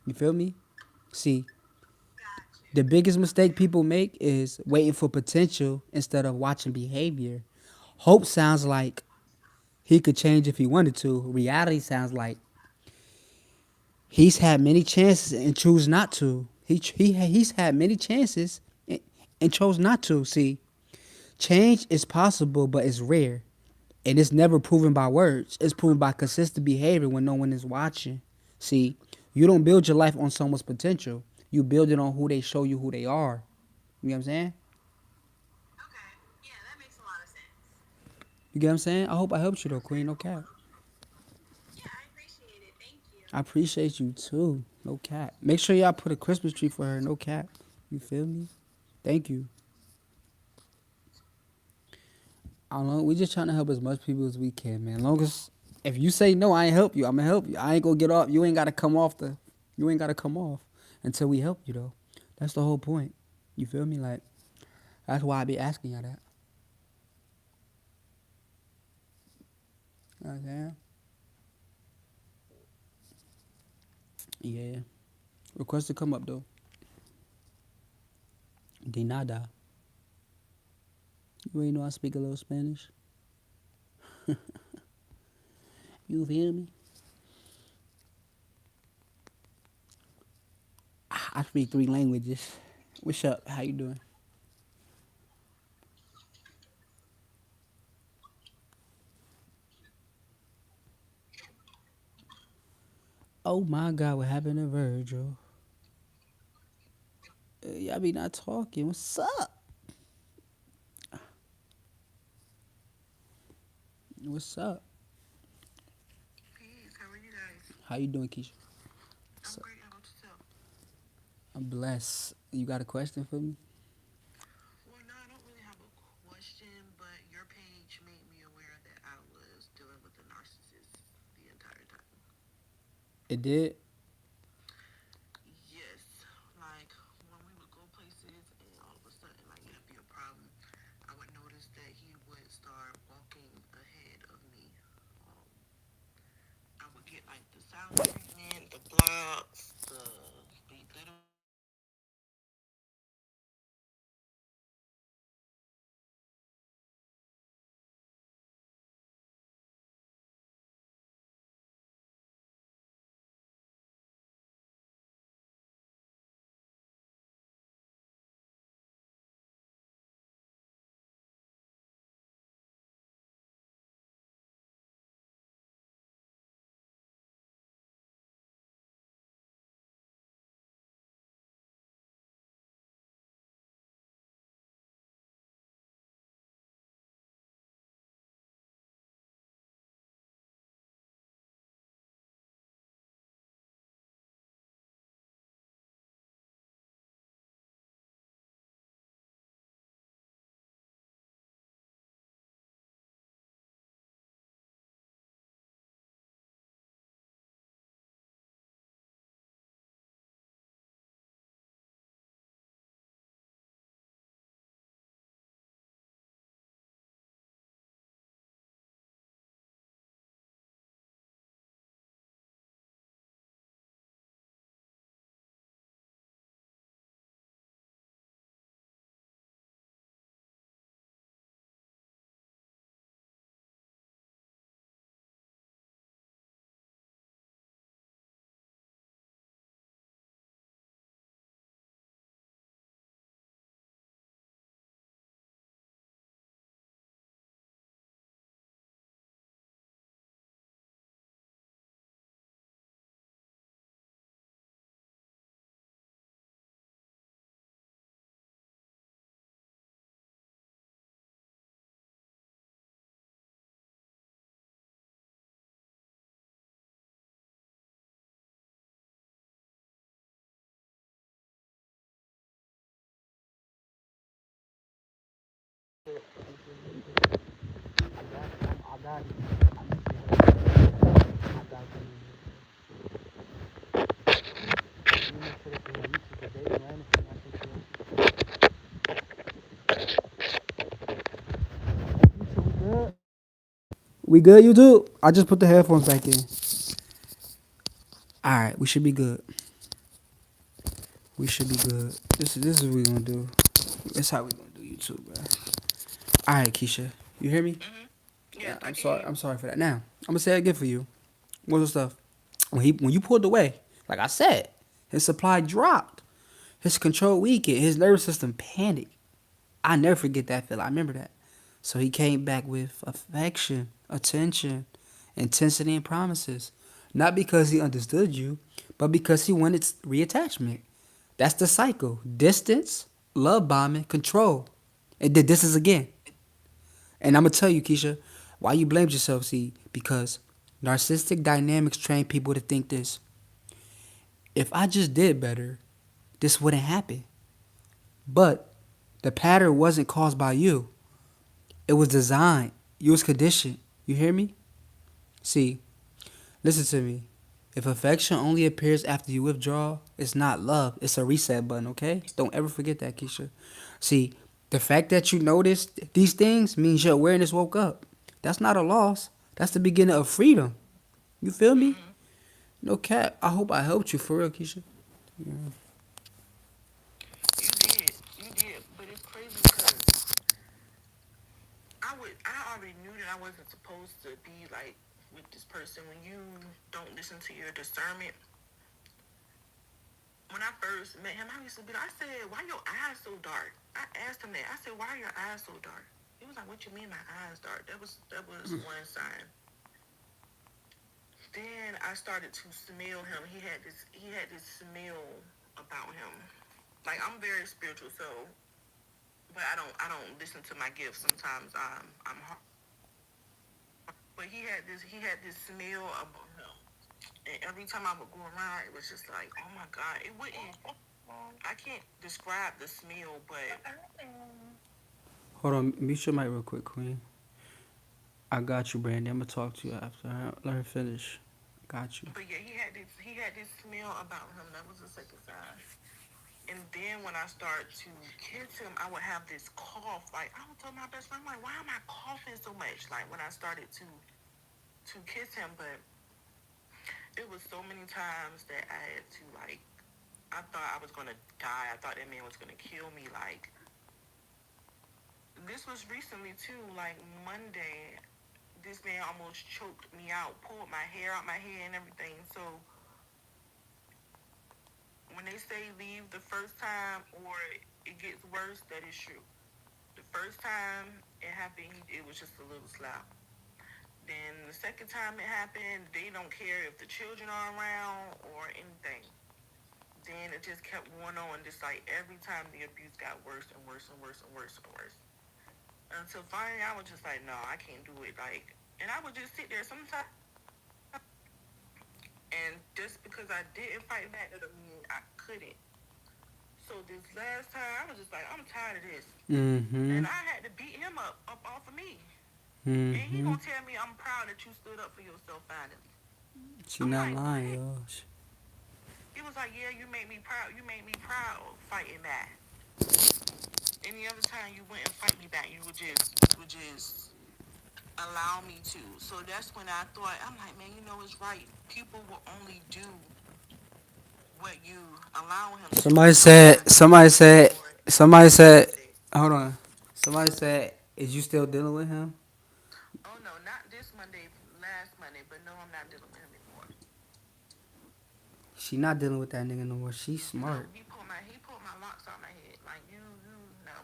You feel me? See, the biggest mistake people make is waiting for potential instead of watching behavior. Hope sounds like he could change if he wanted to. Reality sounds like he's had many chances and chose not to. He's had many chances and chose not to. See, change is possible, but it's rare. And it's never proven by words. It's proven by consistent behavior when no one is watching. See, you don't build your life on someone's potential. You build it on who they show you who they are. You know what I'm saying? Okay. Yeah, that makes a lot of sense. You get what I'm saying? I hope I helped you though, Queen. No cap. Yeah, I appreciate it. Thank you. I appreciate you too. No cap. Make sure y'all put a Christmas tree for her. No cap. You feel me? Thank you. I don't know. We just trying to help as much people as we can, man. Long as if you say no, I ain't help you. I'm gonna help you. I ain't gonna get off. You ain't gotta come off the. You ain't gotta come off until we help you though. That's the whole point. You feel me? Like that's why I be asking y'all that. You know what I'm saying? Yeah. Request to come up though. De nada. You ain't know I speak a little Spanish. You feel me? I speak 3 languages. What's up? How you doing? Oh my God, what happened to Virgil? Y'all be not talking. What's up? What's up? Peace. How are you guys? How you doing, Keisha? I'm great. How about yourself? I'm blessed. You got a question for me? Well, no, I don't really have a question, but your page made me aware that I was dealing with a narcissist the entire time. It did. Yes, like when we would go places and all of a sudden, like it'd be a problem, I would notice that he would start walking ahead of me. Um, I would get like the silent treatment, the blocks, the belittle. reality, I met you her I got you you make sure that you're on YouTube for dating or anything, I take care of you. YouTube, we good? We good, YouTube? I just put the headphones back in. All right, we should be good. We should be good. This is what we gonna do. This how we gonna do YouTube, bro. All right, Keisha, you hear me? Yes, Yeah, I I'm can hear sorry. you. I'm sorry for that. Now I'm gonna say it again for you. What's the stuff? When you pulled away, like I said, his supply dropped. His control weakened. His nervous system panicked. I never forget that feeling. I remember that. So he came back with affection, attention, intensity, and promises. Not because he understood you, but because he wanted reattachment. That's the cycle. Distance, love bombing, control. And did this is again. And I'm gonna tell you, Keisha, why you blamed yourself, see, because narcissistic dynamics train people to think this. If I just did better, this wouldn't happen. But the pattern wasn't caused by you. It was designed. You was conditioned. You hear me? See, listen to me. If affection only appears after you withdraw, it's not love. It's a reset button, okay? Don't ever forget that, Keisha. See, the fact that you noticed these things means your awareness woke up. That's not a loss. That's the beginning of freedom. You feel me? Mm-hmm. No cap. I hope I helped you for real, Keisha. Yeah. You did. You did. But it's crazy because I already knew that I wasn't supposed to be like with this person when you don't listen to your discernment. When I first met him, I used to be like, I said, why your eyes so dark? I asked him that. I said, why are your eyes so dark? He was like, what you mean my eyes dark? That was one sign. Then I started to smell him. He had this smell about him. Like I'm very spiritual, so but I don't listen to my gifts. Sometimes I'm but he had this smell about him. And every time I would go around, it was just like, oh my God, it wouldn't. I can't describe the smell, but Hold on. Mute your mic real quick, Queen. I got you, Brandy. I'm going to talk to you after. Let her finish. Got you. yeah, he had this smell about him. That was the second sign. And then when I started to kiss him, I would have this cough. Like I would tell my best friend, I'm like, why am I coughing so much? Like when I started to kiss him, but it was so many times that I had to like. I thought I was gonna die. I thought that man was gonna kill me. Like this was recently too. Like Monday, this man almost choked me out, pulled my hair out my head and everything. So when they say leave the first time or it gets worse, that is true. The first time it happened, it was just a little slap. Then the second time it happened, they don't care if the children are around or anything. Then it just kept going on, just like every time the abuse got worse and worse and worse and worse and worse. Until finally I was just like, no, I can't do it. Like, and I would just sit there sometimes, and just because I didn't fight back, that doesn't mean I couldn't. So this last time, I was just like, I'm tired of this, Mm-hmm. and I had to beat him up off of me. And he Mm-hmm. gonna tell me I'm proud that you stood up for yourself finally. She I'm not like, lying, what? y'all. He was like, yeah, you made me proud. You made me proud fighting back. Any other time you wouldn't fight me back, you would just allow me to. So that's when I thought, I'm like, man, you know it's right. People will only do what you allow him to. Somebody I'm said, not doing somebody it said, anymore. somebody said, hold on. Somebody said, is you still dealing with him? Oh no, not this Monday, last Monday, but no, I'm not dealing with him anymore. She not dealing with that nigga no more. She's No, smart. he pulled my locks out my head. Like you know.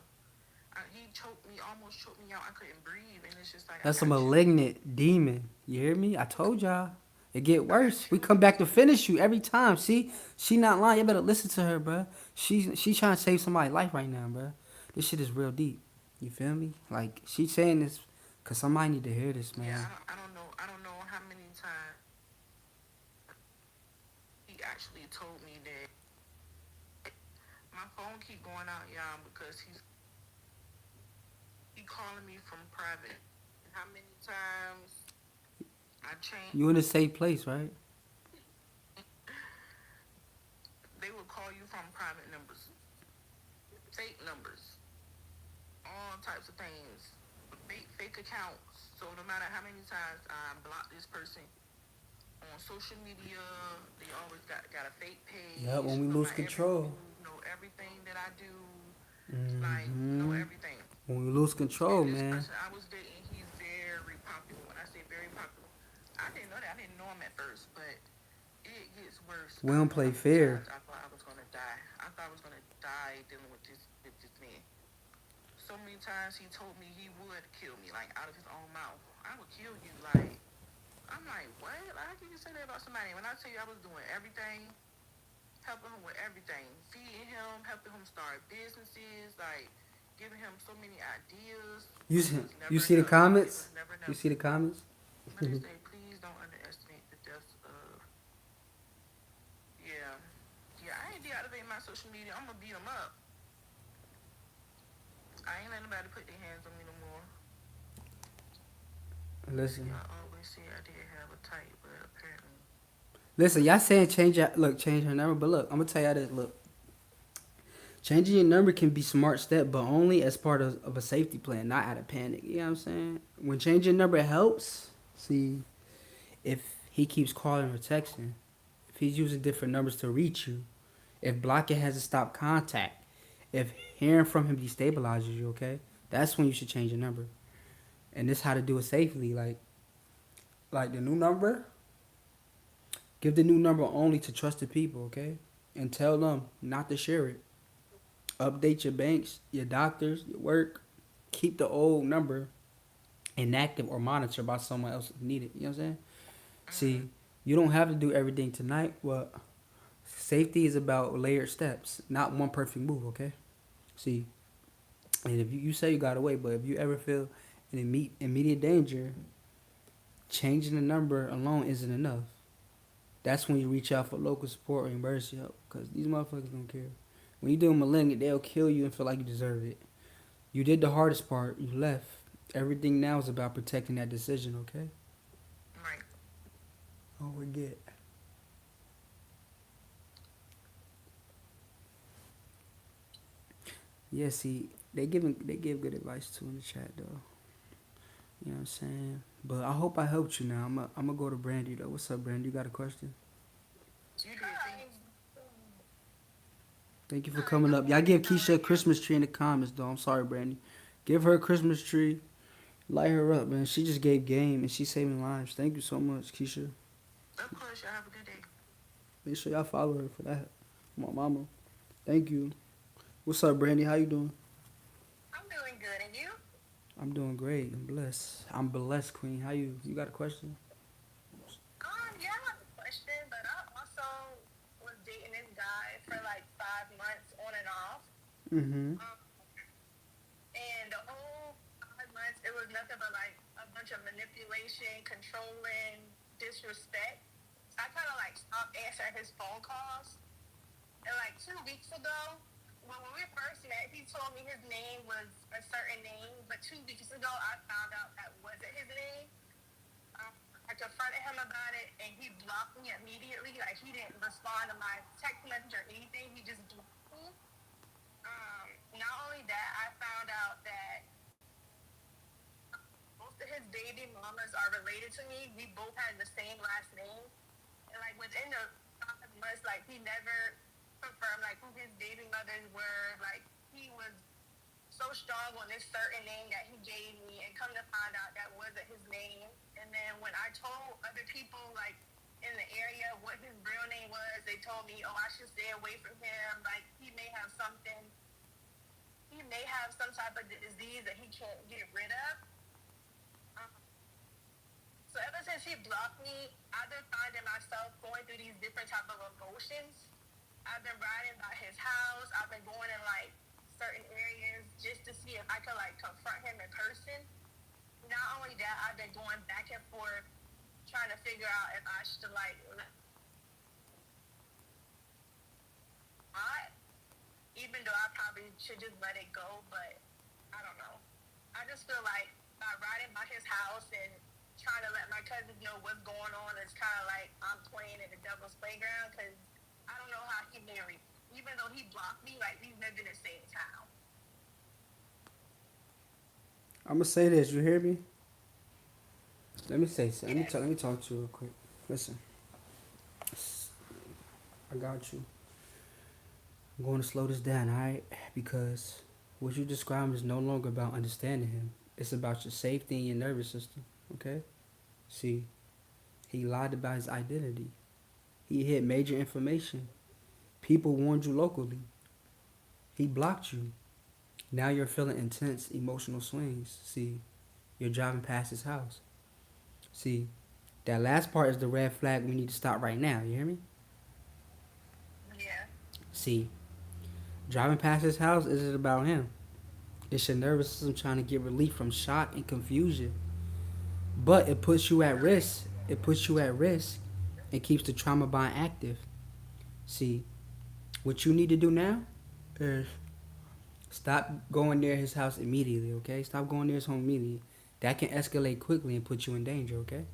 He choked me, almost choked me out. I couldn't breathe, and it's just like I That's a got you. malignant demon. You hear me? I told y'all. It get I got worse. We two. come back to finish you every time. See, she not lying. You better listen to her, bruh. She trying to save somebody's life right now, bruh. This shit is real deep. You feel me? Like she saying this, cause somebody need to hear this, Yeah, man. I don't know how many times he actually told me that my phone keep going out, y'all, because he calling me from private. how many times I You in a changed. safe place, right? They will call you from private numbers, fake numbers, all types of things, fake accounts. So no matter how many times I block this person on social media, they always got a fake Yep. page, When we know lose my every control. move, know everything that I do, like know Hmm. everything. When we lose And control, this man. person I was dating, he's very popular. When I say very popular, I didn't know that. I didn't know him at first, but it gets worse. We I don't don't know play how many fair. times I thought I was gonna die. I thought I was gonna die dealing with this man. So many times he told me he would kill me, like out of his own mouth. I would kill you, like I'm like, what? Like, how can you say that about somebody? When I tell you I was doing everything, helping him with everything, feeding him, helping him start businesses, like giving him so many ideas, You but it see, was you never see the enough. It comments? was never You enough. see the comments? But they say, please don't underestimate the depths of, yeah. Yeah, I ain't deactivating my social media. I'm gonna beat them up. I ain't letting nobody put their hands on me no more. Let me see. Listen, I always say I did have a type, but apparently. listen. Y'all saying change your look, change her number, but look, I'm gonna tell y'all this. Look, changing your number can be smart step, but only as part of a safety plan, not out of panic. You know what I'm saying? When changing number helps, see if he keeps calling or texting, if he's using different numbers to reach you, if blocking has to stop contact, if hearing from him destabilizes you, okay, that's when you should change your number. And this how to do it safely. Like the new number, give the new number only to trusted people, okay, and tell them not to share it. Update your banks, your doctors, your work. Keep the old number inactive or monitored by someone else if needed. You know what I'm saying? Mm-hmm. See, you don't have to do everything tonight. Well, safety is about layered steps, not one perfect move, okay? See, and if you say you got away, but if you ever feel in immediate danger, changing the number alone isn't enough. That's when you reach out for local support or emergency help, because these motherfuckers don't care. When you do a malignant, they'll kill you and feel like you deserve it. You did the hardest part. You left. Everything now is about protecting that decision, okay? Right. Don't forget. Yeah, see, they give good advice too in the chat though. You know what I'm saying? But I hope I helped you now. I'm gonna go to Brandy though. What's up, Brandy? You got a question? You did. Thank you for Hi, coming good up. Y'all morning. give How are Keisha a you? Christmas tree in the comments though. I'm sorry, Brandy. Give her a Christmas tree. Light her up, man. She just gave game and she's saving lives. Thank you so much, Keisha. Of course, y'all have a good day. Make sure y'all follow her for that. My mama. Thank you. What's up, Brandy? How you doing? I'm doing good, and you? I'm doing great. I'm blessed. I'm blessed, Queen. How you? You got a question? Yeah, I have a question, but I also was dating this guy for like 5 months on and off. Mm-hmm. Um, and the whole 5 months, it was nothing but like a bunch of manipulation, controlling, disrespect. So I kind of like stopped answering his phone calls. And like 2 weeks ago, well, when we first met, he told me his name was a certain name, but 2 weeks ago, I found out that wasn't his name. Um, I confronted him about it, and he blocked me immediately. Like he didn't respond to my text message or anything. He just blocked me. Not only that, I found out that both of his baby mamas are related to me. We both had the same last name, and like within the 5 months, like he never confirmed like who his baby mothers were. Like he was so strong on this certain name that he gave me, and come to find out that wasn't his name. And then when I told other people like in the area what his real name was, they told me, "Oh, I should stay away from him. Like he may have something. He may have some type of disease that he can't get rid of." Um, so ever since he blocked me, I've been finding myself going through these different type of emotions. I've been riding by his house. I've been going in like certain areas just to see if I could like confront him in person. Not only that, I've been going back and forth trying to figure out if I should like not, even though I probably should just let it go, but I don't know. I just feel like by riding by his house and trying to let my cousins know what's going on. It's kind of like I'm playing in the devil's playground because I don't know how he married me. Even though he blocked me, like we lived in the same town. I'm gonna say this. You hear me? Let me say. Let me talk. Yes. Let me talk to you real quick. Listen, I got you. I'm going to slow this down, all right? Because what you describe is no longer about understanding him. It's about your safety and your nervous system. Okay? See, he lied about his identity. He hid major information. People warned you locally. He blocked you. Now you're feeling intense emotional swings. See, you're driving past his house. See, that last part is the red flag we need to stop right now. You hear me? Yeah. See, driving past his house isn't about him. It's your nervous system trying to get relief from shock and confusion. But it puts you at Right. risk. It puts you at risk and keeps the trauma bond active. See, what you need to do now is stop going near his house immediately, okay? Stop going near his home immediately. That can escalate quickly and put you in danger, okay?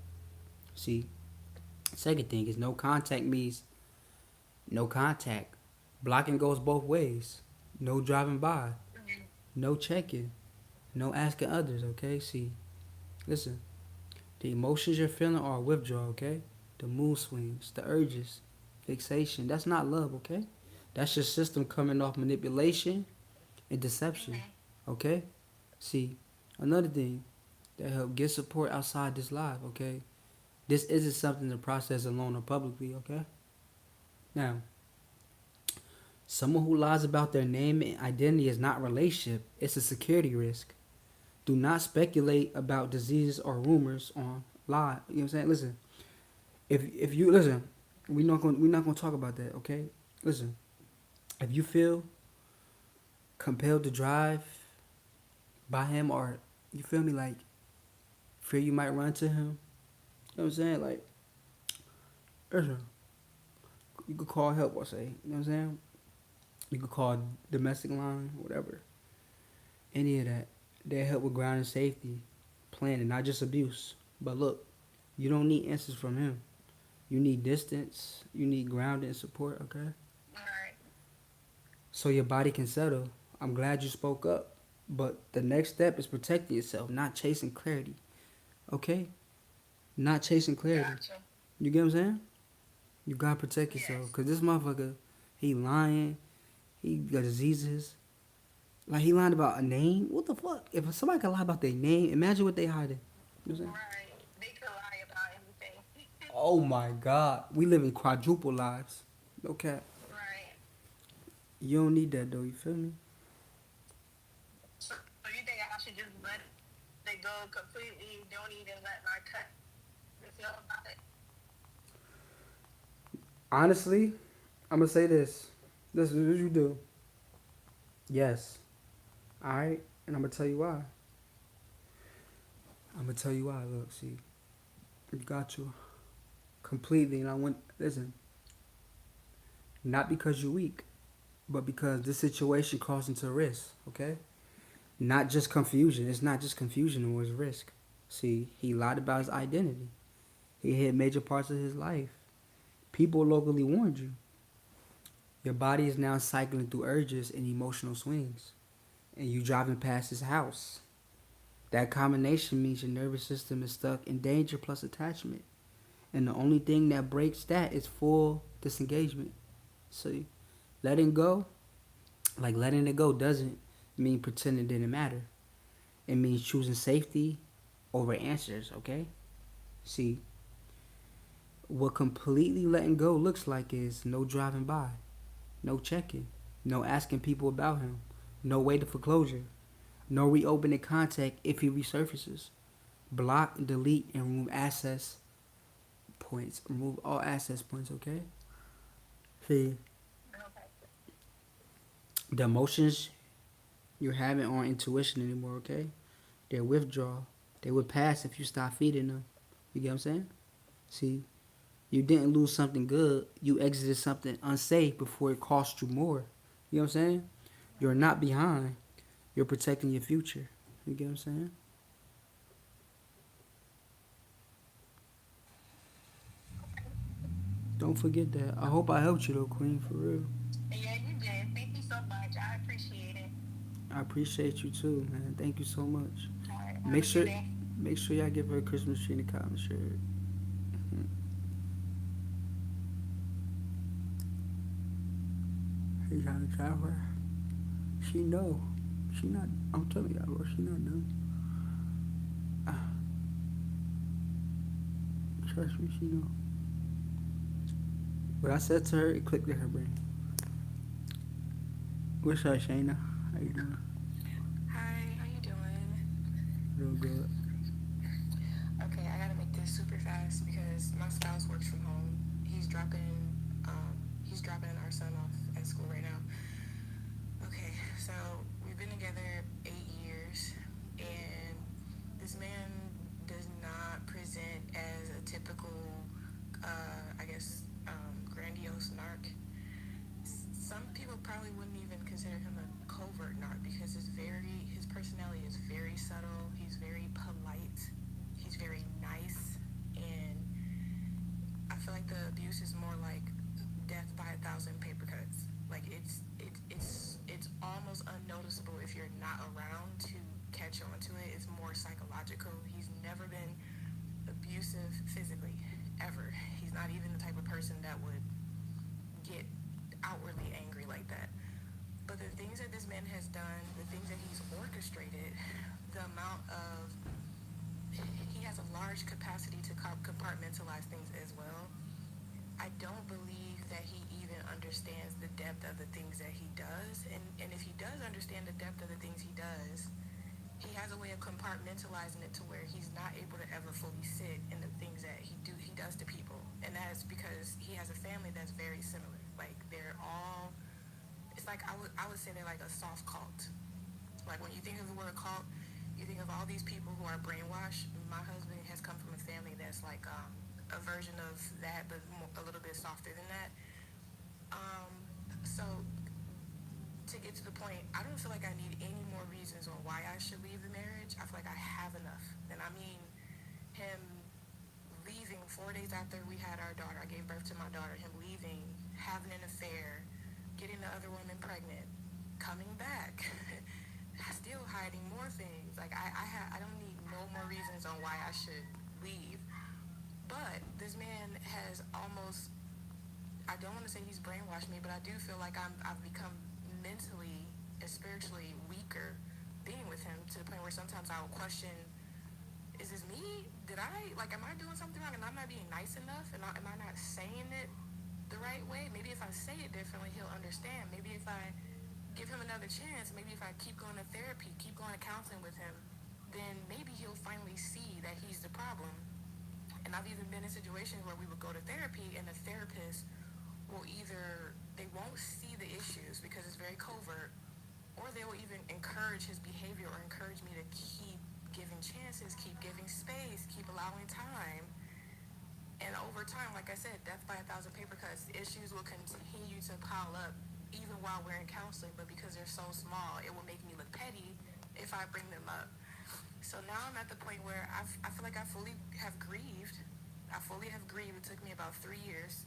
See, second thing is no contact means no contact. Blocking goes both ways. No driving by. Mhm. No checking. No asking others, okay? See, listen. The emotions you're feeling are withdrawal, okay? The mood swings, the urges, fixation. That's not love, okay? That's your system coming off manipulation and deception, Mhm. okay? See, another thing that help get support outside this live, okay? This isn't something to process alone or publicly, okay? Now, someone who lies about their name and identity is not a relationship, it's a security risk. Do not speculate about diseases or rumors on live. You know what I'm saying? Listen, if you listen, we're not gonna talk about that, okay? Listen, if you feel compelled to drive by him or you feel me like fear you might run to him, you know what I'm saying? Like, listen, you could call help or say, you know what I'm saying? You could call domestic line, whatever. Any of that. They help with ground and safety, planning, not just abuse. But look, you don't need answers from him. You need distance. You need grounding and support, okay? Right. So your body can settle. I'm glad you spoke up. But the next step is protecting yourself, not chasing clarity. Okay? Not chasing clarity. Gotcha. You get what I'm saying? You gotta protect yourself. Yes. Cause this motherfucker, he lying. He got diseases. Like he lying about a name. What the fuck? If somebody can lie about their name, imagine what they hiding. You know what I'm saying? Right. They could lie about anything. Oh my god. We live in quadruple lives. No cap. Right. You don't need that though, you feel me? So you think I should just let it go completely? Don't even let my cut feel about it. Honestly, I'm gonna say this. This is what you do. Yes. Alright? And I'm gonna tell you why. I'm gonna tell you why. Look, see. You got you. Completely. And I went, listen, not because you're weak, but because this situation calls into risk, okay? Not just confusion. It's not just confusion, it was risk. See, he lied about his identity. He hid major parts of his life. People locally warned you. Your body is now cycling through urges and emotional swings. And you driving past his house. That combination means your nervous system is stuck in danger plus attachment. And the only thing that breaks that is full disengagement. See, letting go, like letting it go doesn't mean pretending it didn't matter. It means choosing safety over answers, okay? See, what completely letting go looks like is no driving by, no checking, no asking people about him, no waiting for closure, no reopening contact if he resurfaces. Block, delete, and remove access points. Remove all access points, okay? See, Okay. the emotions you're having aren't intuition anymore, okay? They're withdrawal. They would pass if you stop feeding them. You get what I'm saying? See, you didn't lose something good. You exited something unsafe before it cost you more. You know what I'm saying? You're not behind. You're protecting your future. You get what I'm saying? Don't forget that. I hope I helped you though, Queen, for real. Yeah, you did. Thank you so much. I appreciate it. I appreciate you too, man. Thank you so much. All right. Have Make a good sure day. make sure y'all give her a Christmas tree in the cotton shirt. He's trying to trap her. She know. She not I'm telling y'all, bro, she not done. Ah, trust me, she know. What I said to her, it clicked in her brain. What's up, Shayna? How you doing? Hi, how you doing? Real good. Okay, I gotta make this super fast because my spouse works from home. He's dropping our son off at school right now. Okay, so we've been together 8 years, and this man does not present as a typical, grandiose narc. Some people probably wouldn't even consider him a covert narc because his personality is very subtle. He's very polite. He's very nice, and I feel like the abuse is more like death by a thousand paper cuts. Like it's almost unnoticeable if you're not around to catch on to it. It's more psychological. He's never been abusive physically, ever. He's not even the type of person that would get outwardly angry like that. But the things that this man has done, the things that he's orchestrated, the amount of he has a large capacity to compartmentalize things as well. I don't believe that he even understands the depth of the things that he does. And if he does understand the depth of the things he does, he has a way of compartmentalizing it to where he's not able to ever fully sit in the things that he does to people. And that's because he has a family that's very similar. Like they're all it's like I would say they're like a soft cult. Like when you think of the word cult, you think of all these people who are brainwashed. My husband has come from a family that's like a version of that, but a little bit softer than that. Um, so to get to the point, I don't feel like I need any more reasons on why I should leave the marriage. I feel like I have enough. And I mean, him leaving 4 days after we had our daughter, I gave birth to my daughter, him leaving, having an affair, getting the other woman pregnant, coming back, still hiding more things. Like I don't need no more reasons on why I should leave. But this man has almost, I don't want to say he's brainwashed me, but I do feel like I've become mentally and spiritually weaker being with him to the point where sometimes I'll question, is this me? Am I doing something wrong and I'm not being nice enough? And am I not saying it the right way? Maybe if I say it differently, he'll understand. Maybe if I give him another chance, maybe if I keep going to therapy, keep going to counseling with him, then maybe he'll finally see that he's the problem. And I've even been in situations where we would go to therapy and the therapist will either, they won't see the issues because it's very covert, or they will even encourage his behavior or encourage me to keep giving chances, keep giving space, keep allowing time. And over time, like I said, death by a thousand paper cuts, issues will continue to pile up even while we're in counseling, but because they're so small, it will make me look petty if I bring them up. So now I'm at the point where I feel like I fully have grieved. I fully have grieved. It took me about 3 years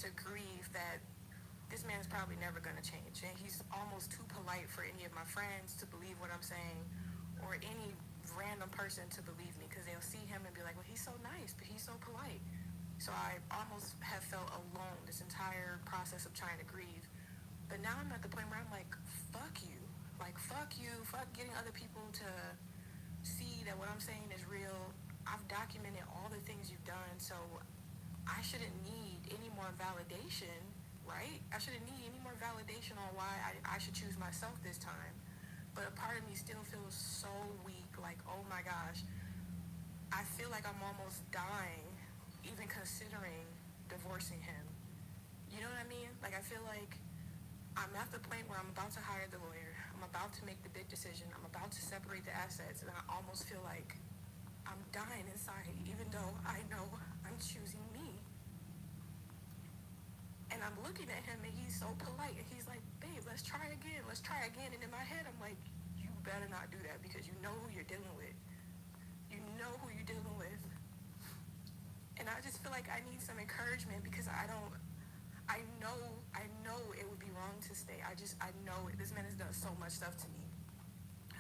to grieve that this man is probably never going to change. And he's almost too polite for any of my friends to believe what I'm saying or any random person to believe me because they'll see him and be like, well, he's so nice, but he's so polite. So I almost have felt alone this entire process of trying to grieve. But now I'm at the point where I'm like, fuck you. Like, fuck you. Fuck getting other people to see that what I'm saying is real. I've documented all the things you've done, so I shouldn't need any more validation, right? I shouldn't need any more validation on why I should choose myself this time. But a part of me still feels so weak, like, oh my gosh, I feel like I'm almost dying, even considering divorcing him. You know what I mean? Like, I feel like I'm at the point where I'm about to hire the lawyer. I'm about to make the big decision. I'm about to separate the assets, and I almost feel like I'm dying inside, even though I know I'm choosing me. And I'm looking at him, and he's so polite, and he's like, babe, let's try again. Let's try again. And in my head, I'm like, you better not do that because you know who you're dealing with. You know who you're dealing with. And and I just feel like I need some encouragement because I know it would be wrong to stay. I know it. This man has done so much stuff to me,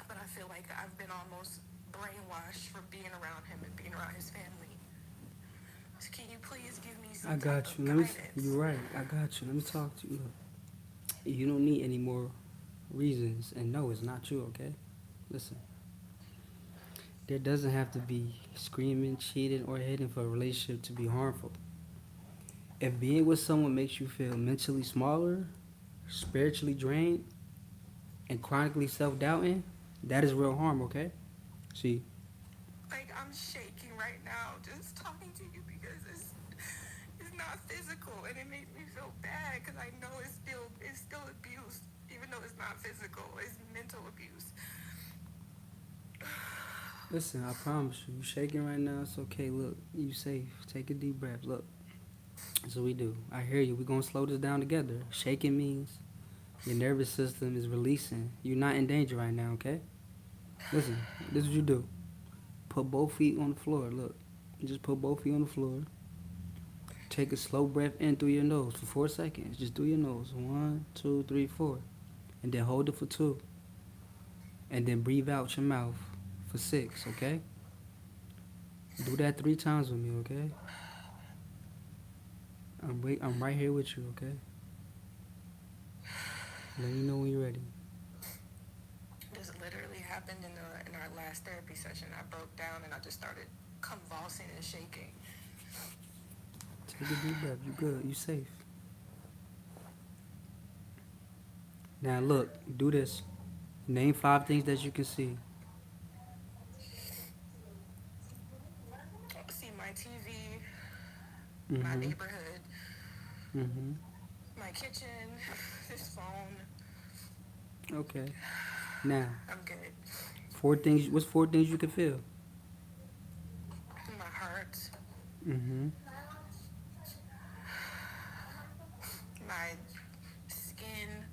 but I feel like I've been almost brainwashed from being around him and being around his family. So can you please give me I some type got of you. guidance? You're right. I got you. Let me talk to you. Look, you don't need any more reasons. And no, it's not you, okay? Listen, there doesn't have to be screaming, cheating, or hitting for a relationship to be harmful. If being with someone makes you feel mentally smaller, spiritually drained, and chronically self doubting, that is real harm, okay? See, Like I'm shaking right now just talking to you because it's not physical and it makes me feel bad because I know it's still abuse even though it's not physical. It's mental abuse. listen, I promise you, you shaking right now, it's okay. Look, you safe. Take a deep breath. Look, that's what we do. I hear you. We're going to slow this down together. Shaking means your nervous system is releasing. You're not in danger right now, okay? Listen, this is what you do. Put both feet on the floor. Look, just put both feet on the floor. Take a slow breath in through your nose for 4 seconds. Just through your nose. 1, 2, 3, 4. And then hold it for 2. And then breathe out your mouth for 6, okay? Do that 3 times with me, okay? I'm right here with you, okay? Let me know when you're ready. This literally happened in our last therapy session. I broke down and I just started convulsing and shaking. Take a deep breath. You good. You safe. Now look, do this. Name 5 things that you can see. See my TV, my Mm-hmm. neighborhood, Mm-hmm. my kitchen, this phone. Okay. Now, I'm good. 4 things. What's 4 things you can feel? My heart, Mm-hmm. my skin,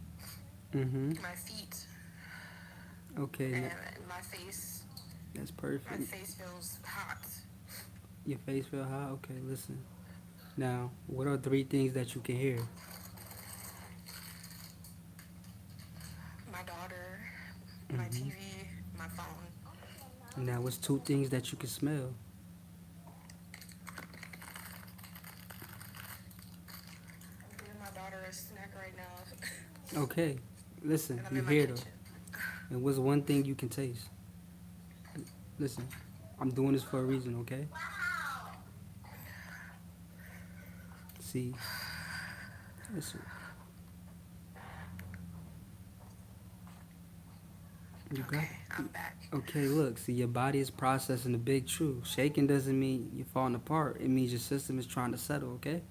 Mm-hmm. my feet, Okay. and my face. That's My perfect. face feels hot. Your face feel hot? Okay, listen. Now, what are 3 things that you can hear? My daughter, my Mm-hmm. TV, my phone. Now, what's 2 things that you can smell? I'm giving my daughter a snack right now, Okay. Listen, and I'm you in my hear though. kitchen. And what's one thing you can taste? Listen, I'm doing this for a reason, okay? See, listen, you got. Okay, I'm back. Okay, look, see, your body is processing the big truth. Shaking doesn't mean you're falling apart. It means your system is trying to settle, okay?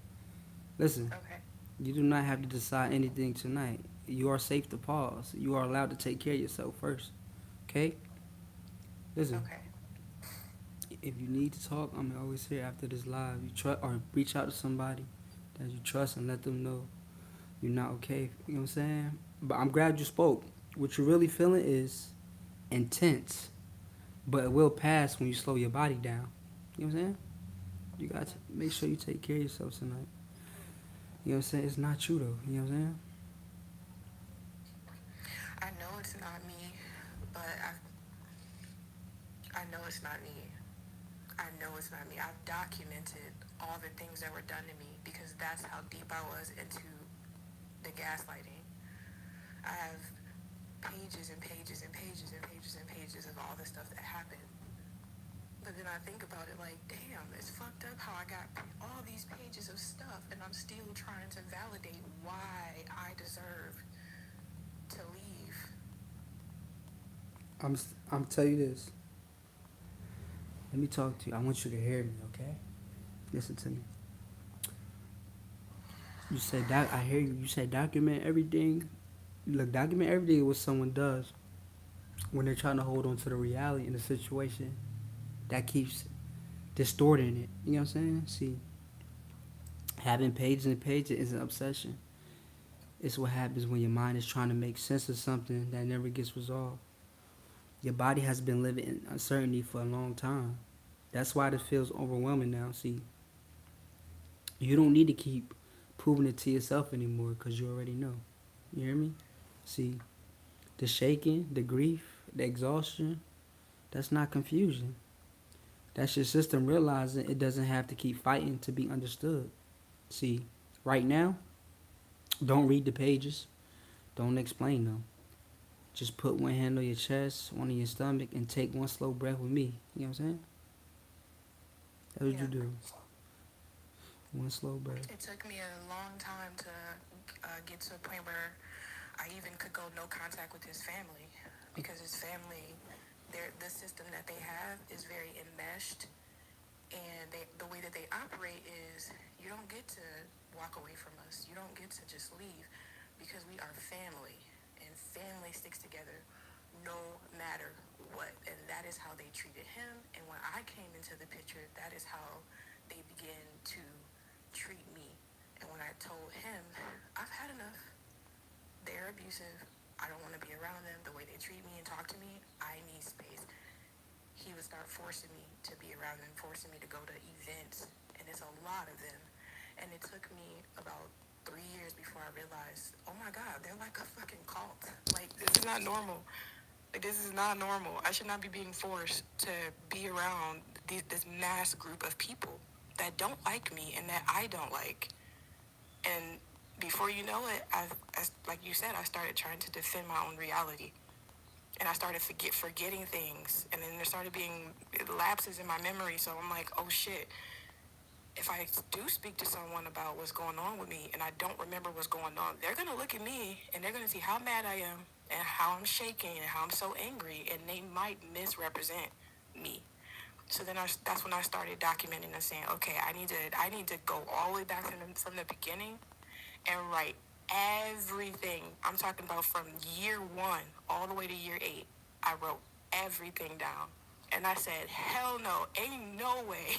Listen, Okay, you do not have to decide anything tonight. You are safe to pause. You are allowed to take care of yourself first, okay? Listen, okay. if you need to talk, I'm always here after this live. You try or reach out to somebody that you trust and let them know you're not okay. You know what I'm saying? But I'm glad you spoke. What you're really feeling is intense, but it will pass when you slow your body down. You know what I'm saying? You got to make sure you take care of yourself tonight. You know what I'm saying? It's not you though. You know what I'm saying? I know it's not me, but I know it's not me. I know it's not me. I've documented all the things that were done to me because that's how deep I was into the gaslighting. I have pages and pages and pages and pages and pages of all the stuff that happened. But then I think about it like, damn, it's fucked up how I got all these pages of stuff and I'm still trying to validate why I deserve to leave. I'm tell you this. Let me talk to you. I want you to hear me, okay? Listen to me. You said that I hear you. You said document everything. Look, document everything what someone does when they're trying to hold on to the reality in the situation that keeps distorting it. You know what I'm saying? See, having pages and pages is an obsession. It's what happens when your mind is trying to make sense of something that never gets resolved. Your body has been living in uncertainty for a long time. That's why it feels overwhelming now. See, You don't need to keep proving it to yourself anymore because you already know. You hear me? See, the shaking, the grief, the exhaustion, that's not confusion. That's your system realizing it doesn't have to keep fighting to be understood. See, right now, don't read the pages. Don't explain them. Just put one hand on your chest, one on your stomach, and take one slow breath with me. You know what I'm saying? That's what you Yeah. do. One slow breath. It took me a long time to get to a point where I even could go no contact with his family because his family, the system that they have is very enmeshed, and the way that they operate is you don't get to walk away from us. You don't get to just leave because we are family, and family sticks together no matter what. And that is how they treated him. And when I came into the picture, that is how they began to treat me. And when I told him, I've had enough. They're abusive. I don't want to be around them. The way they treat me and talk to me, I need space. He would start forcing me to be around them, forcing me to go to events, and it's a lot of them. And it took me about 3 years before I realized, oh my God, they're like a fucking cult. Like, this is not normal. Like, this is not normal. I should not be being forced to be around this mass group of people that don't like me and that I don't like. And before you know it, like you said, I started trying to defend my own reality. And I started forgetting things. And then there started being lapses in my memory. So I'm like, oh shit, if I do speak to someone about what's going on with me and I don't remember what's going on, they're going to look at me and they're going to see how mad I am and how I'm shaking and how I'm so angry. And they might misrepresent me. So then that's when I started documenting and saying, okay, I need to go all the way back from the beginning and write everything. I'm talking about from year 1 all the way to year 8. I wrote everything down. And I said, hell no, ain't no way.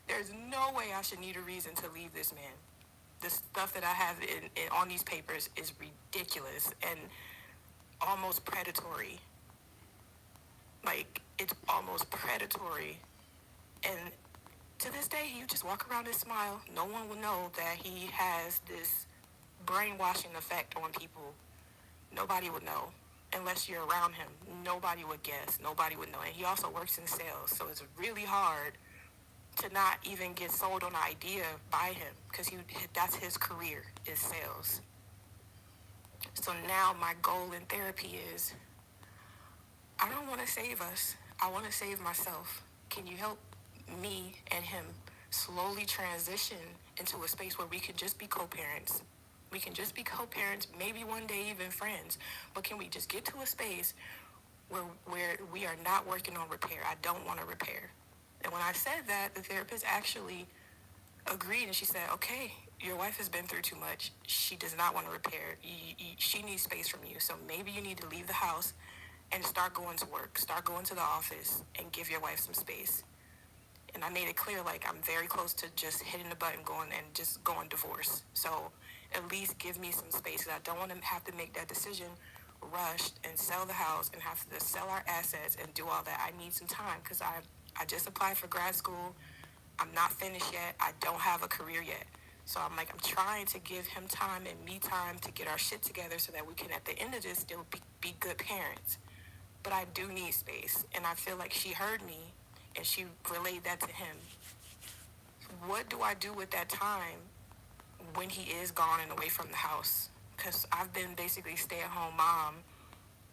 There's no way I should need a reason to leave this man. The stuff that I have on these papers is ridiculous and almost predatory. Like, it's almost predatory. And to this day, you just walk around and smile. No one will know that he has this brainwashing effect on people. Nobody would know unless you're around him. Nobody would guess. Nobody would know. And he also works in sales, so it's really hard to not even get sold on an idea by him because that's his career is sales. So now my goal in therapy is I don't want to save us. I want to save myself. Can you help me and him slowly transition into a space where we can just be co-parents? We can just be co-parents, maybe one day even friends. But can we just get to a space where we are not working on repair? I don't want to repair. And when I said that, the therapist actually agreed and she said, okay, your wife has been through too much. She does not want to repair. She needs space from you. So maybe you need to leave the house and start going to work, start going to the office and give your wife some space. And I made it clear, like, I'm very close to just hitting the button going and just going divorce. So at least give me some space because I don't want to have to make that decision rushed and sell the house and have to sell our assets and do all that. I need some time because I just applied for grad school. I'm not finished yet. I don't have a career yet. So I'm trying to give him time and me time to get our shit together so that we can, at the end of this, still be good parents. But I do need space. And I feel like she heard me and she relayed that to him. What do I do with that time when he is gone and away from the house? Because I've been basically stay-at-home mom,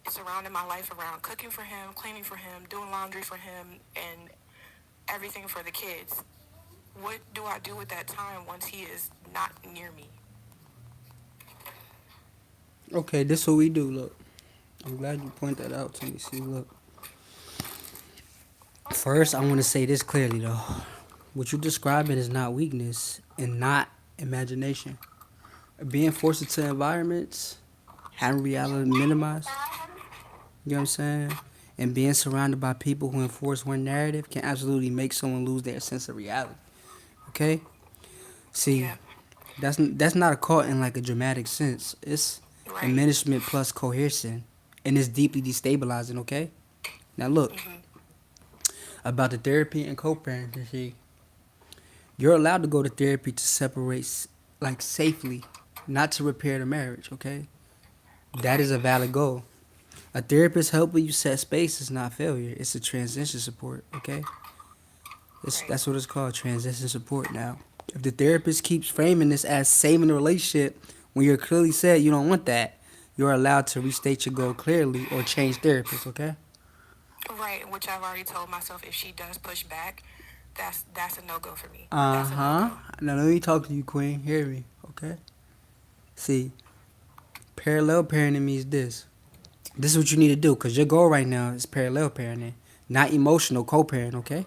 surrounding my life around cooking for him, cleaning for him, doing laundry for him, and everything for the kids. What do I do with that time once he is not near me? Okay, this what we do. Look, I'm glad you point that out to me. See, look. First, I want to say this clearly, though. What you describing is not weakness and not imagination. Being forced into environments, having reality minimized, you know what I'm saying? And being surrounded by people who enforce one narrative can absolutely make someone lose their sense of reality. Okay? See, Yeah, that's not a cult in like a dramatic sense. It's right. diminishment plus coercion. And it's deeply destabilizing, okay? Now look, Mm-hmm. about the therapy and co-parenting, see, You're allowed to go to therapy to separate, like safely, not to repair the marriage. Okay, that is Right. a valid goal. A therapist helping you set space is not failure. It's a transition support. Okay, Right. that's what it's called, transition support. Now, if the therapist keeps framing this as saving the relationship when you're clearly said you don't want that, you're allowed to restate your goal clearly or change therapists. Okay. Right. Which I've already told myself if she does push back, that's a no go for me. Uh That's a no huh. go. Now let me talk to you, Queen. Hear me. Okay. See, parallel parenting means this. This is what you need to do, because your goal right now is parallel parenting, not emotional co-parent, okay?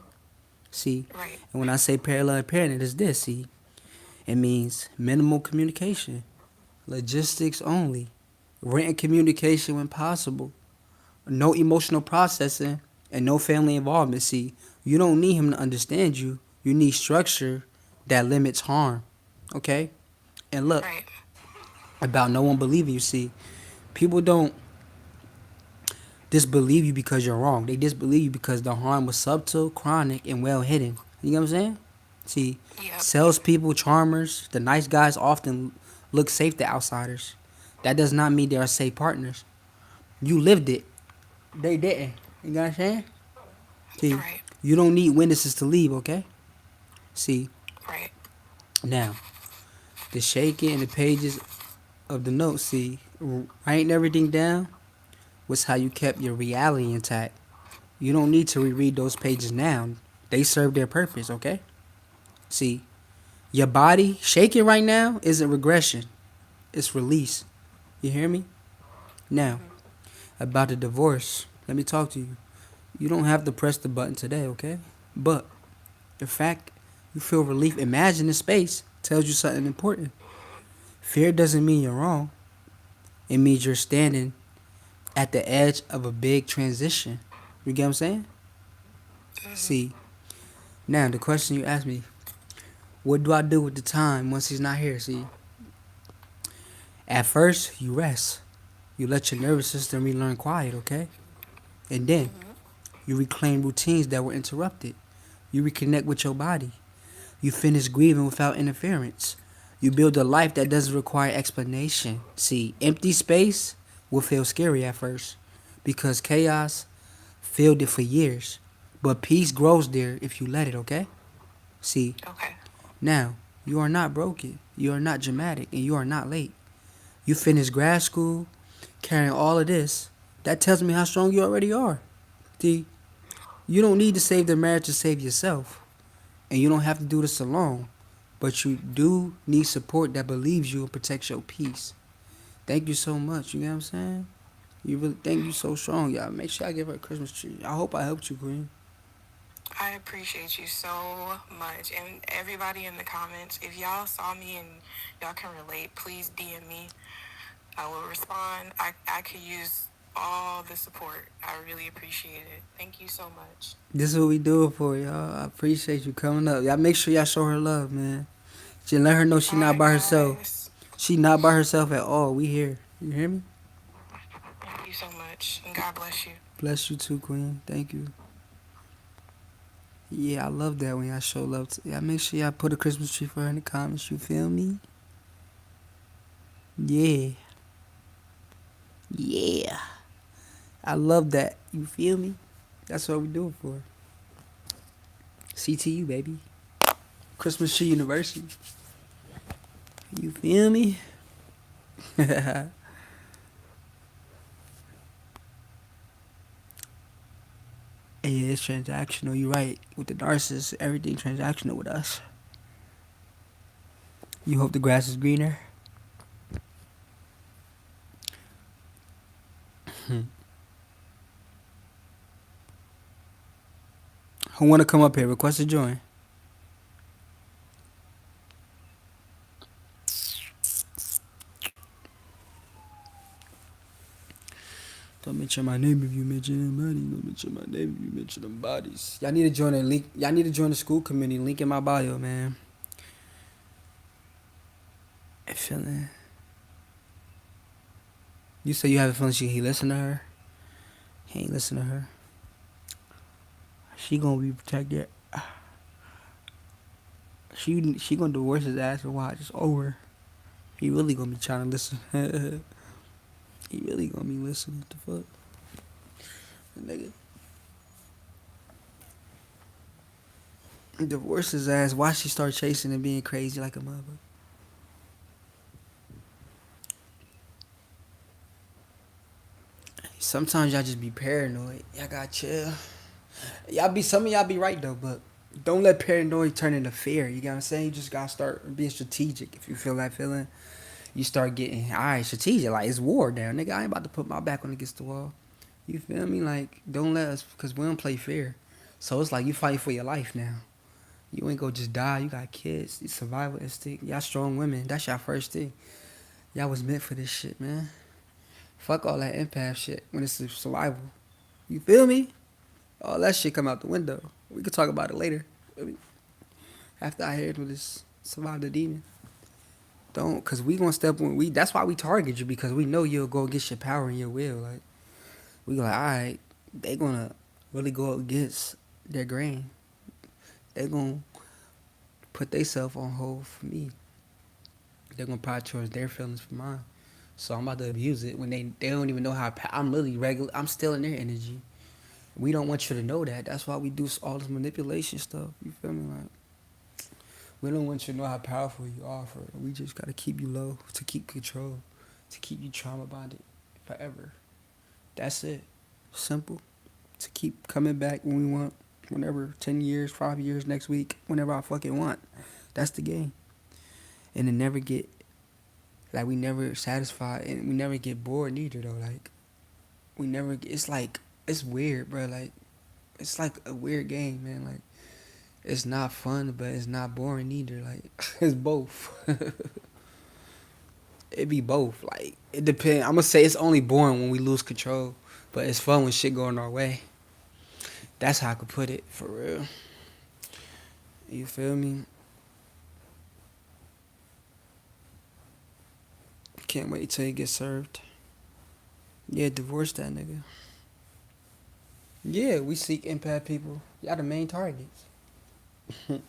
See, Right. and when I say parallel parenting, it's this, see, it means minimal communication, logistics only, written communication when possible, no emotional processing, and no family involvement. See, you don't need him to understand you. You need structure that limits harm, okay? And look, Right. about no one believing you, see, people don't disbelieve you because you're wrong. They disbelieve you because the harm was subtle, chronic, and well hidden. You know what I'm saying? See, Yep. salespeople, charmers, the nice guys often look safe to outsiders. That does not mean they are safe partners. You lived it. They didn't. You know what I'm saying? See, Right. you don't need witnesses to leave, okay? See, Right. now, the shaking and the pages of the notes, see, writing everything down was how you kept your reality intact. You don't need to reread those pages now. They serve their purpose, okay? See, your body shaking right now isn't regression, it's release. You hear me? Now, Mhm. about the divorce, let me talk to you. You don't have to press the button today, okay? But the fact you feel relief, imagine the space, tells you something important. Fear doesn't mean you're wrong, it means you're standing at the edge of a big transition. You get what I'm saying? Mhm. See, now the question you asked me, what do I do with the time once he's not here? See, at first, you rest. You let your nervous system relearn quiet, okay? And then Mhm. you reclaim routines that were interrupted. You reconnect with your body. You finish grieving without interference. You build a life that doesn't require explanation. See, empty space will feel scary at first because chaos filled it for years. But peace grows there if you let it, okay? See, Okay. now, you are not broken. You are not dramatic. And you are not late. You finished grad school, carrying all of this. That tells me how strong you already are. See, you don't need to save the marriage to save yourself. And you don't have to do this alone. But you do need support that believes you and protects your peace. Thank you so much. You know what I'm saying? You really thank you so strong, y'all. Make sure I give her a Christmas tree. I hope I helped you, Queen. I appreciate you so much. And everybody in the comments, if y'all saw me and y'all can relate, please DM me. I will respond. I could use all the support. I really appreciate it. Thank you so much. This is what we do it for, y'all. I appreciate you coming up. Y'all make sure y'all show her love, man. Just let her know she not Bye, by herself. guys. She not by herself at all. We here. You hear me? Thank you so much. And God bless you. Bless you too, Queen. Thank you. Yeah, I love that when y'all show love. Y'all make sure y'all put a Christmas tree for her in the comments. You feel me? Yeah. Yeah. I love that. You feel me? That's what we do it for. CTU, baby. Christmas Tree University. You feel me? Yeah, it's transactional. You're right. With the narcissist, everything transactional with us. You hope the grass is greener? Who want to come up here? Request to join. Don't mention my name if you mention them bodies. Don't mention my name if you mention them bodies. Y'all need to join the link. Y'all need to join the school committee. Link in my bio, man. I feeling. You say you have a feeling he listen to her. He ain't listen to her. She gonna be protected. She gonna divorce his ass and watch. It's over. He really gonna be trying to listen. He really gonna be listening. What the fuck, nigga? Divorce his ass. Watch she start chasing and being crazy like a mother. Sometimes y'all just be paranoid. Y'all gotta chill. Some of y'all be right though, but don't let paranoid turn into fear. You get what I'm saying? You just gotta start being strategic. If you feel that feeling, you start getting alright strategic. Like it's war down, nigga. I ain't about to put my back on against the wall. You feel me? Like don't let us, cause we don't play fair. So it's like you fighting for your life now. You ain't gonna just die. You got kids. It's survival instinct. Y'all strong women. That's y'all first thing. Y'all was meant for this shit, man. Fuck all that empath shit when it's survival. You feel me? All that shit come out the window. We could talk about it later. I mean, after I heard with this survive the demon. Don't, cause we gonna step on we. That's why we target you because we know you'll go against your power and your will. Like we like, all right, they gonna really go against their grain. They gonna put themselves on hold for me. They're gonna prioritize their feelings for mine. So I'm about to abuse it when they don't even know how. I'm really regular. I'm still in their energy. We don't want you to know that. That's why we do all this manipulation stuff. You feel me? Like we don't want you to know how powerful you are. We just gotta keep you low to keep control, to keep you trauma bonded forever. That's it. Simple. To keep coming back when we want, whenever 10 years, 5 years, next week, whenever I fucking want. That's the game. And it never get like we never satisfied and we never get bored neither though. Like we never. It's like it's weird, bro. Like it's like a weird game, man. Like it's not fun, but it's not boring either. Like it's both. It be both. Like it depends. I'm gonna say it's only boring when we lose control, but it's fun when shit going our way. That's how I could put it for real. You feel me? Can't wait till you get served. Yeah, divorce that nigga. Yeah, we seek empath people. Y'all the main targets. We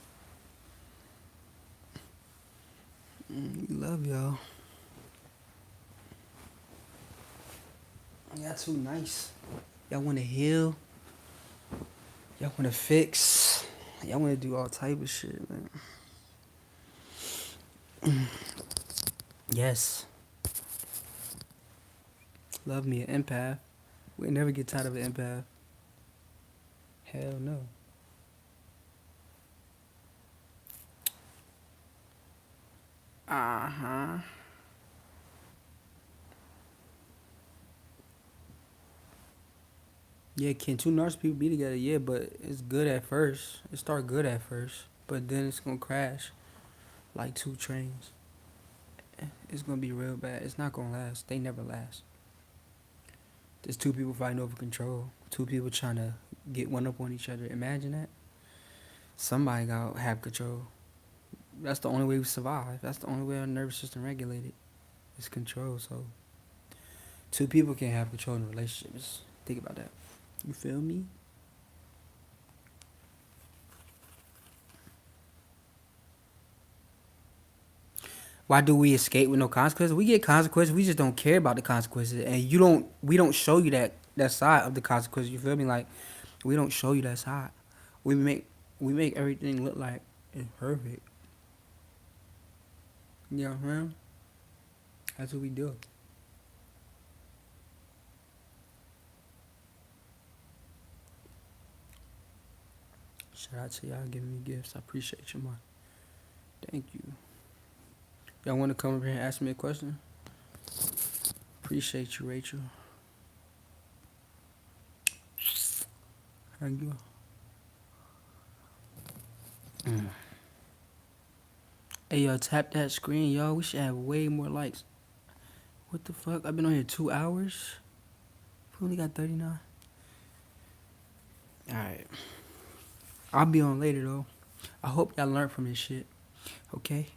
love y'all. Y'all too nice. Y'all want to heal. Y'all want to fix. Y'all want to do all type of shit, man. Yes. Love me an empath. We never get tired of an empath. Hell no. Uh-huh. Yeah, can two narcissist people be together? Yeah, but it's good at first. It start good at first, but then it's gonna crash like two trains. It's gonna be real bad. It's not gonna last. They never last. There's two people fighting over control. Two people trying to get one up on each other. Imagine that. Somebody gotta have control. That's the only way we survive. That's the only way our nervous system regulated. It's control. So two people can't have control in a relationship. Just think about that. You feel me? Why do we escape with no consequences? We get consequences. We just don't care about the consequences, and you don't. We don't show you that side of the consequences. You feel me? Like we don't show you that side. We make everything look like it's perfect. You know what I mean? That's what we do. Shout out to y'all giving me gifts. I appreciate you, man. Thank you. Y'all want to come over here and ask me a question? Appreciate you, Rachel. How you? Hey, yo, tap that screen, y'all. We should have way more likes. What the fuck? I've been on here 2 hours. We only got 39. Alright. I'll be on later, though. I hope y'all learned from this shit. Okay?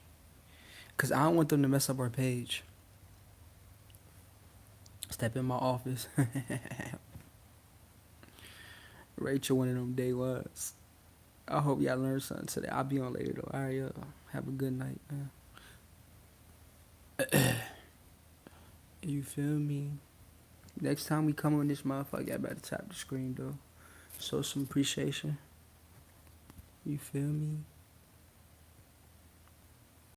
Because I don't want them to mess up our page. Step in my office. Rachel, one of them day was. I hope y'all learned something today. I'll be on later though. All right, have a good night, man. You feel me? Next time we come on this motherfucker, I better tap the screen though. Show some appreciation. You feel me?